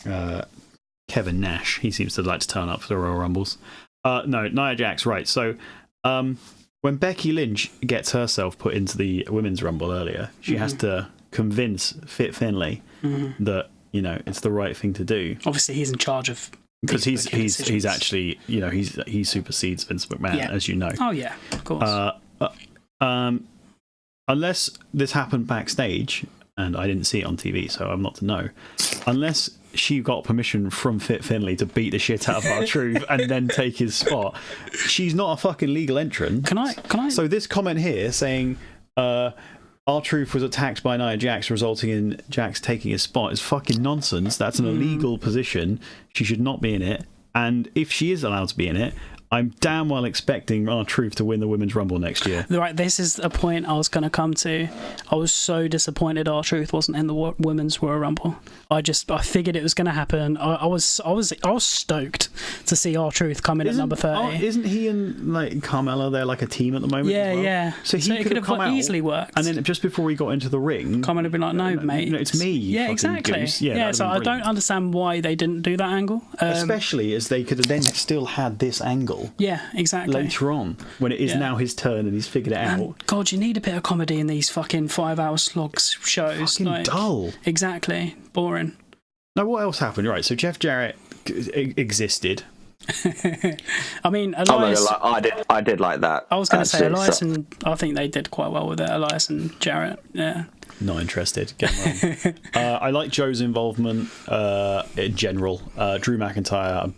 Kevin Nash. He seems to like to turn up for the Royal Rumbles. No, Nia Jax, right. So when Becky Lynch gets herself put into the Women's Rumble earlier, she has to convince Fit Finlay that, it's the right thing to do. Obviously, he's in charge of... Because he's actually, he supersedes Vince McMahon, as you know. Oh, yeah, of course. Unless this happened backstage, and I didn't see it on TV, so I'm not to know. Unless she got permission from Fit Finlay to beat the shit out of R-Truth and then take his spot, she's not a fucking legal entrant. Can I? So this comment here saying R-Truth was attacked by Nia Jax, resulting in Jax taking his spot is fucking nonsense. That's an illegal position. She should not be in it. And if she is allowed to be in it, I'm damn well expecting R-Truth to win the Women's Rumble next year. Right, this is a point I was going to come to. I was so disappointed R-Truth wasn't in the Women's Royal Rumble. I figured it was going to happen. I was stoked to see R-Truth come in at number 30. Isn't he and Carmella, they're like a team at the moment? Yeah, as well? yeah. So he could have come out easily worked. And then just before he got into the ring, Carmella would be like, "No, mate, it's me." Yeah, exactly. Goose. Yeah, so I don't understand why they didn't do that angle. Especially as they could have then still had this angle. Yeah, exactly. Later on, when it is now his turn and he's figured it out. God, you need a bit of comedy in these fucking 5-hour slogs shows. Fucking dull. Exactly. Boring. Now, what else happened? Right, so Jeff Jarrett existed. I mean, Elias... I did like that. I was going to say Elias and... I think they did quite well with it, Elias and Jarrett. Yeah. Not interested. Get wrong. I like Joe's involvement in general. Drew McIntyre,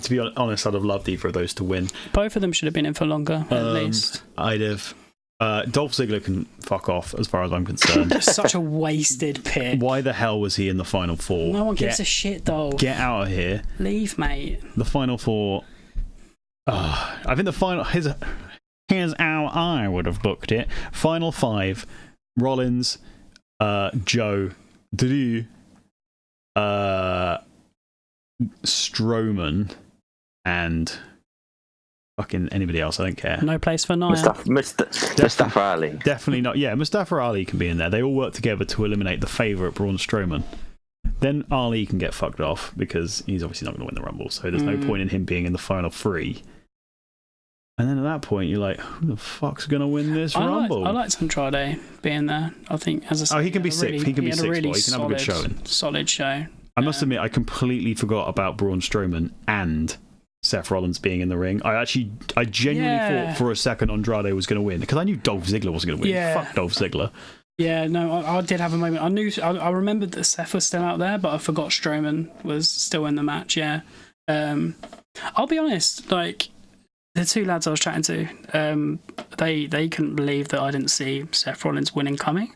to be honest, I'd have loved either of those to win. Both of them should have been in for longer, at least. I'd have... Dolph Ziggler can fuck off as far as I'm concerned. Such a wasted pick. Why the hell was he in the Final Four? No one gives a shit, though. Get out of here. Leave, mate. The Final Four... I think the final... Here's how I would have booked it. Final 5. Rollins... Joe, Drew, Strowman and fucking anybody else. I don't care. No place for Nia. Mustafa Ali. Definitely not. Yeah, Mustafa Ali can be in there. They all work together to eliminate the favourite Braun Strowman. Then Ali can get fucked off because he's obviously not going to win the Rumble. So there's no point in him being in the final three. And then at that point, you're like, who the fuck's going to win this Rumble? I liked Andrade being there. I think, as I said, he can be sixth. He can be sixth. Really He can have a good showing. Solid show. I must admit, I completely forgot about Braun Strowman and Seth Rollins being in the ring. I genuinely thought for a second Andrade was going to win because I knew Dolph Ziggler wasn't going to win. Yeah. Fuck Dolph Ziggler. Yeah, no, I did have a moment. I remembered that Seth was still out there, but I forgot Strowman was still in the match. Yeah, I'll be honest. Like the two lads I was chatting to, they couldn't believe that I didn't see Seth Rollins winning coming.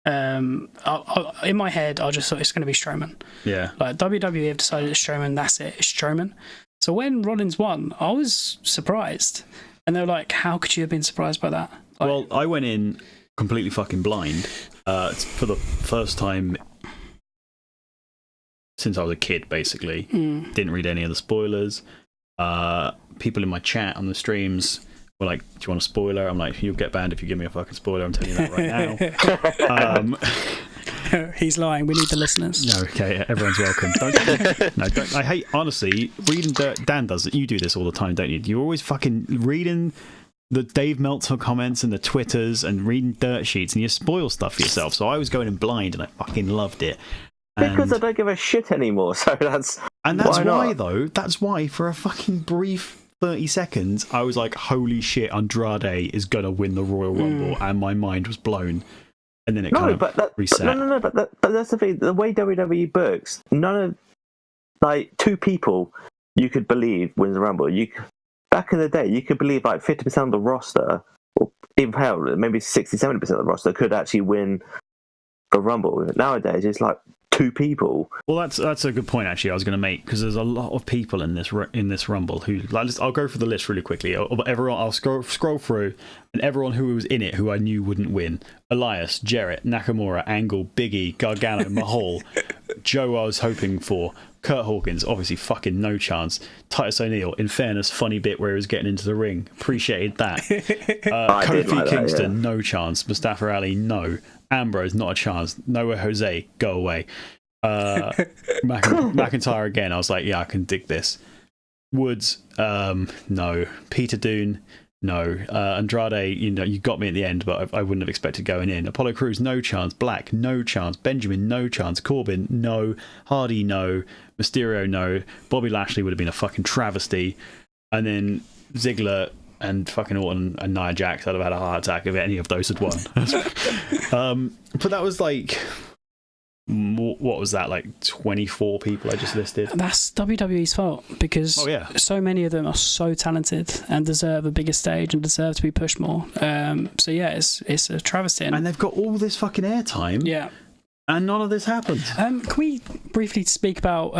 In my head, I just thought it's going to be Strowman. Yeah, like WWE have decided it's Strowman. That's it. It's Strowman. So when Rollins won, I was surprised, and they were like, "How could you have been surprised by that?" Like, well, I went in completely fucking blind for the first time since I was a kid, basically. Didn't read any of the spoilers. People in my chat on the streams were like, do you want a spoiler? I'm like, you'll get banned if you give me a fucking spoiler. I'm telling you that right now. He's lying. We need the listeners. No, okay, everyone's welcome. Don't. I hate, honestly, reading dirt. Dan does it. You do this all the time, don't you? You're always fucking reading the Dave Meltzer comments and the Twitters and reading dirt sheets, and you spoil stuff for yourself. So I was going in blind, and I fucking loved it. Because I don't give a shit anymore. So that's why though. That's why for a fucking brief 30 seconds, I was like, "Holy shit, Andrade is gonna win the Royal Rumble," and my mind was blown. And then it reset. But that's the thing. The way WWE books, none of like two people you could believe wins the Rumble. Back in the day, you could believe like 50% of the roster, or even hell, maybe 60-70% of the roster could actually win a Rumble. Nowadays, it's like two people. Well, that's a good point actually. I was going to make because there's a lot of people in this Rumble who I'll go through the list really quickly. I'll scroll through, and everyone who was in it who I knew wouldn't win: Elias, Jarrett, Nakamura, Angle, Big E, Gargano, Mahal, Joe. I was hoping for. Kurt Hawkins, obviously fucking no chance. Titus O'Neil, in fairness, funny bit where he was getting into the ring. Appreciated that. Kofi Kingston, no chance. Mustafa Ali, no. Ambrose, not a chance. Noah Jose, go away. McIntyre again, I was like, yeah, I can dig this. Woods, no. Peter Dunne, no. Andrade, you got me at the end, but I wouldn't have expected going in. Apollo Crews, no chance. Black, no chance. Benjamin, no chance. Corbin, no. Hardy, no. Mysterio, no. Bobby Lashley would have been a fucking travesty. And then Ziggler and fucking Orton and Nia Jax, I'd have had a heart attack if any of those had won. But that was like, what was that, like 24 people I just listed? That's WWE's fault because so many of them are so talented and deserve a bigger stage and deserve to be pushed more. So yeah, it's a travesty. And they've got all this fucking airtime. Yeah. And none of this happened. Can we briefly speak about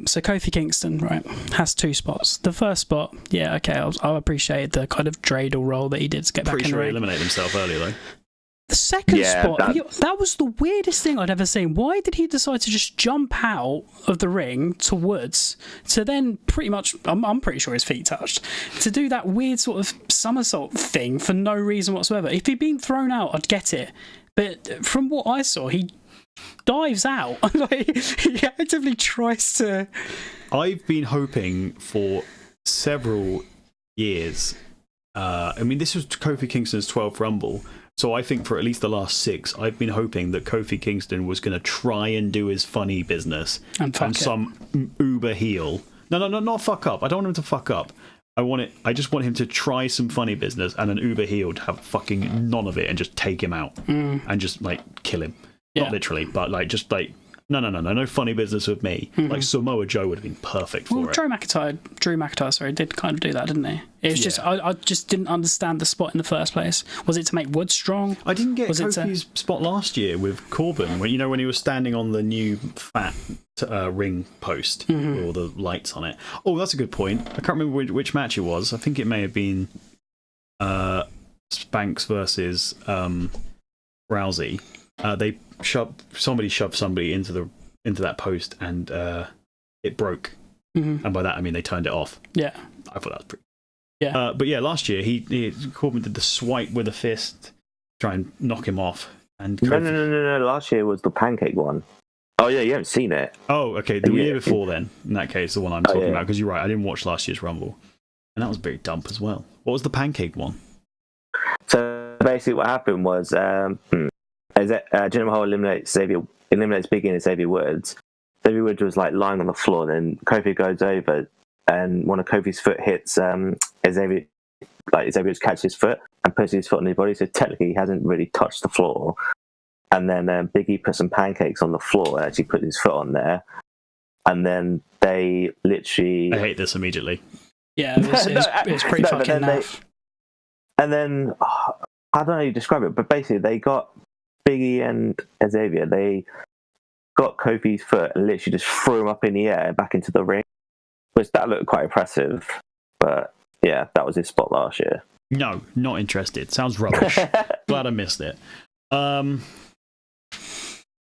so Kofi Kingston, right, has two spots. The first spot, yeah, okay, I'll appreciate the kind of dreidel role that he did to get back in the ring. Pretty sure he eliminated himself earlier though. The second spot, that was the weirdest thing I'd ever seen. Why did he decide to just jump out of the ring to Woods to then pretty much, I'm pretty sure his feet touched, to do that weird sort of somersault thing for no reason whatsoever? If he'd been thrown out, I'd get it. But from what I saw, he dives out. Like, he actively tries to. I've been hoping for several years. I mean, this was Kofi Kingston's 12th Rumble. So I think for at least the last 6, I've been hoping that Kofi Kingston was going to try and do his funny business and some uber heel. No, not fuck up. I don't want him to fuck up. I just want him to try some funny business and an uber heel to have fucking none of it and just take him out and just like kill him. Yeah. Not literally, but like just like no funny business with me. Like Samoa Joe would have been perfect for it. Drew McIntyre, did kind of do that, didn't he? It was just I just didn't understand the spot in the first place. Was it to make Wood strong? I didn't get Kofi's spot last year with Corbin when he was standing on the new fat ring post with all the lights on it. Oh, that's a good point. I can't remember which match it was. I think it may have been Spanks versus Rousey. Somebody shoved somebody into that post and it broke. and by that I mean they turned it off. Yeah, I thought that was pretty. Yeah, but yeah, last year Corbin did the swipe with a fist, try and knock him off. And no. Last year was the pancake one. Oh yeah, you haven't seen it. Oh, okay. The year before then, in that case, the one I'm talking about, because you're right, I didn't watch last year's Rumble, and that was very dump as well. What was the pancake one? So basically, what happened was, Jinder Mahal eliminates Big E and Xavier Woods. Xavier Woods was like lying on the floor, then Kofi goes over, and one of Kofi's foot hits Xavier. Like Xavier Woods catches his foot and puts his foot on his body, so technically he hasn't really touched the floor. And then Big E put some pancakes on the floor and actually put his foot on there. And then they literally... I hate this immediately. Yeah, it's pretty fucking naff. And then, I don't know how you describe it, but basically they got Big E and Xavier, they got Kofi's foot and literally just threw him up in the air back into the ring, which that looked quite impressive. But yeah, that was his spot last year. No, not interested. Sounds rubbish. Glad I missed it.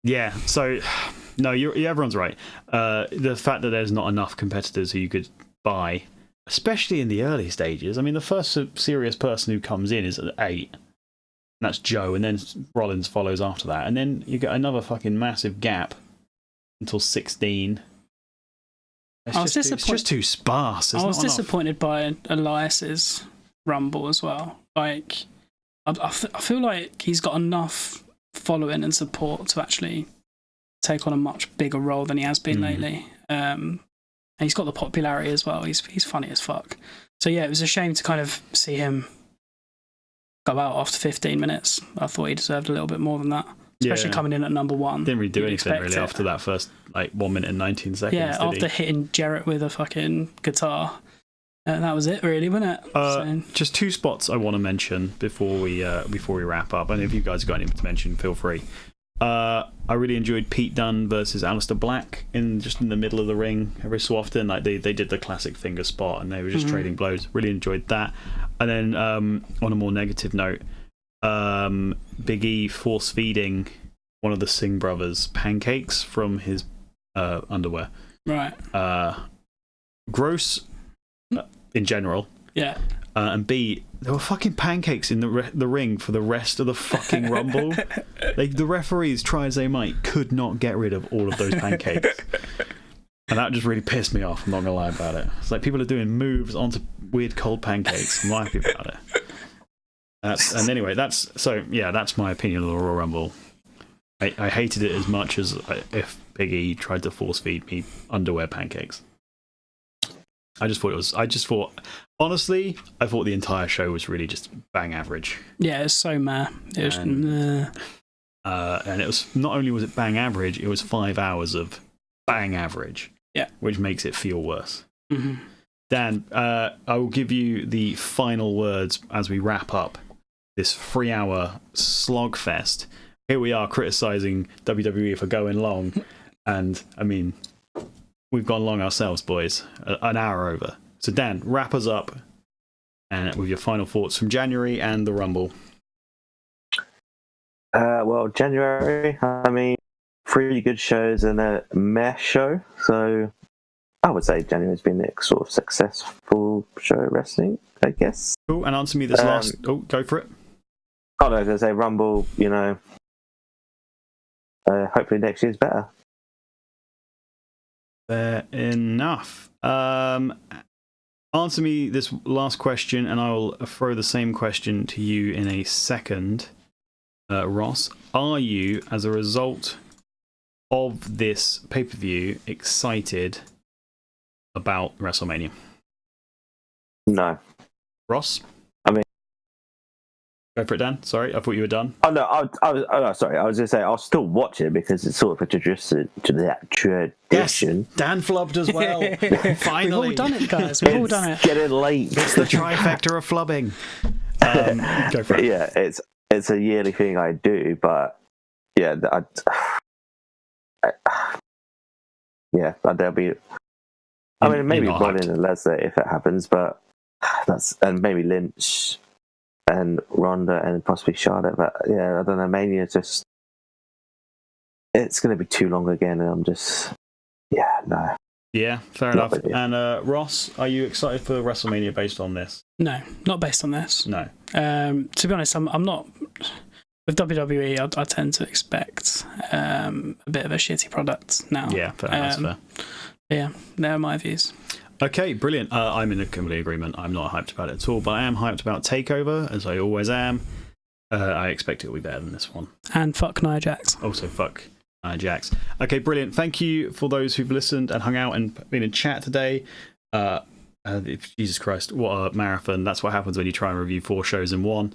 Yeah, so no, everyone's right. The fact that there's not enough competitors who you could buy, especially in the early stages. I mean, the first serious person who comes in is at 8. And that's Joe, and then Rollins follows after that. And then you get another fucking massive gap until 16. It's just too sparse. I was disappointed by Elias's Rumble as well. Like, I feel like he's got enough following and support to actually take on a much bigger role than he has been lately. And he's got the popularity as well. He's funny as fuck. So yeah, it was a shame to kind of see him go out after 15 minutes. I thought he deserved a little bit more than that. Especially coming in at number 1. Didn't really do anything really after that first 1 minute and 19 seconds. Yeah, after hitting Jarrett with a fucking guitar. That was it, really, wasn't it? Just 2 spots I want to mention before we wrap up. And if you guys have got anything to mention, feel free. I really enjoyed Pete Dunne versus Aleister Black in the middle of the ring every so often. Like they did the classic finger spot and they were just trading blows. Really enjoyed that. And then on a more negative note, Big E force feeding one of the Singh brothers pancakes from his underwear. Right. Gross in general. Yeah. And B, there were fucking pancakes in the ring for the rest of the fucking Rumble. The referees, try as they might, could not get rid of all of those pancakes. And that just really pissed me off, I'm not going to lie about it. It's like people are doing moves onto weird cold pancakes. I'm happy about it. And anyway, that's my opinion of the Royal Rumble. I hated it as much as if Big E tried to force feed me underwear pancakes. Honestly, I thought the entire show was really just bang average. Yeah, it's so meh. It was and it was, not only was it bang average, it was 5 hours of bang average. Yeah. Which makes it feel worse. Mm-hmm. Dan, I will give you the final words as we wrap up this 3-hour slogfest. Here we are criticizing WWE for going long, and I mean, we've gone long ourselves, boys. An hour over. So Dan, wrap us up and with your final thoughts from January and the Rumble. Well, January, I mean, 3 good shows and a meh show. So I would say January's been a sort of successful show of wrestling, I guess. Cool, and answer me this last... Oh, go for it. I was going to say Rumble, hopefully next year's better. Fair enough. Answer me this last question, and I will throw the same question to you in a second. Ross, are you, as a result of this pay-per-view, excited about WrestleMania? No. Ross? I mean... Go for it, Dan. Sorry, I thought you were done. Oh, no, sorry. I was going to say, I'll still watch it because it's sort of a tradition. Yes, Dan flubbed as well. Finally. We've all done it, guys. We've all done it. It's getting late. It's the trifecta of flubbing. Go for it. Yeah, it's a yearly thing I do, but yeah, there'll be... I mean, maybe Rollins and Lesnar if it happens, but and maybe Lynch and Ronda and possibly Charlotte, but yeah, I don't know. Mania it's going to be too long again, and I'm just no. Yeah, fair enough. And Ross, are you excited for WrestleMania based on this? No, not based on this. No. To be honest, I'm not. With WWE, I tend to expect a bit of a shitty product now. Yeah, fair. That's fair. Yeah, they're my views. Okay, brilliant. I'm in a complete agreement. I'm not hyped about it at all, but I am hyped about Takeover, as I always am. I expect it will be better than this one. And fuck Nia Jax. Also, fuck Nia Jax. Okay, brilliant. Thank you for those who've listened and hung out and been in chat today. Jesus Christ, what a marathon. That's what happens when you try and review 4 shows in one.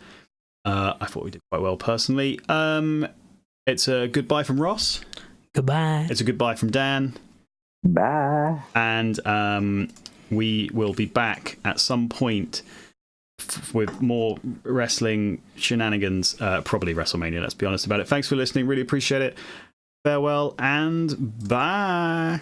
I thought we did quite well, personally. It's a goodbye from Ross. Goodbye. It's a goodbye from Dan. Bye. And we will be back at some point with more wrestling shenanigans, probably WrestleMania, let's be honest about it. Thanks for listening, really appreciate it. Farewell and bye.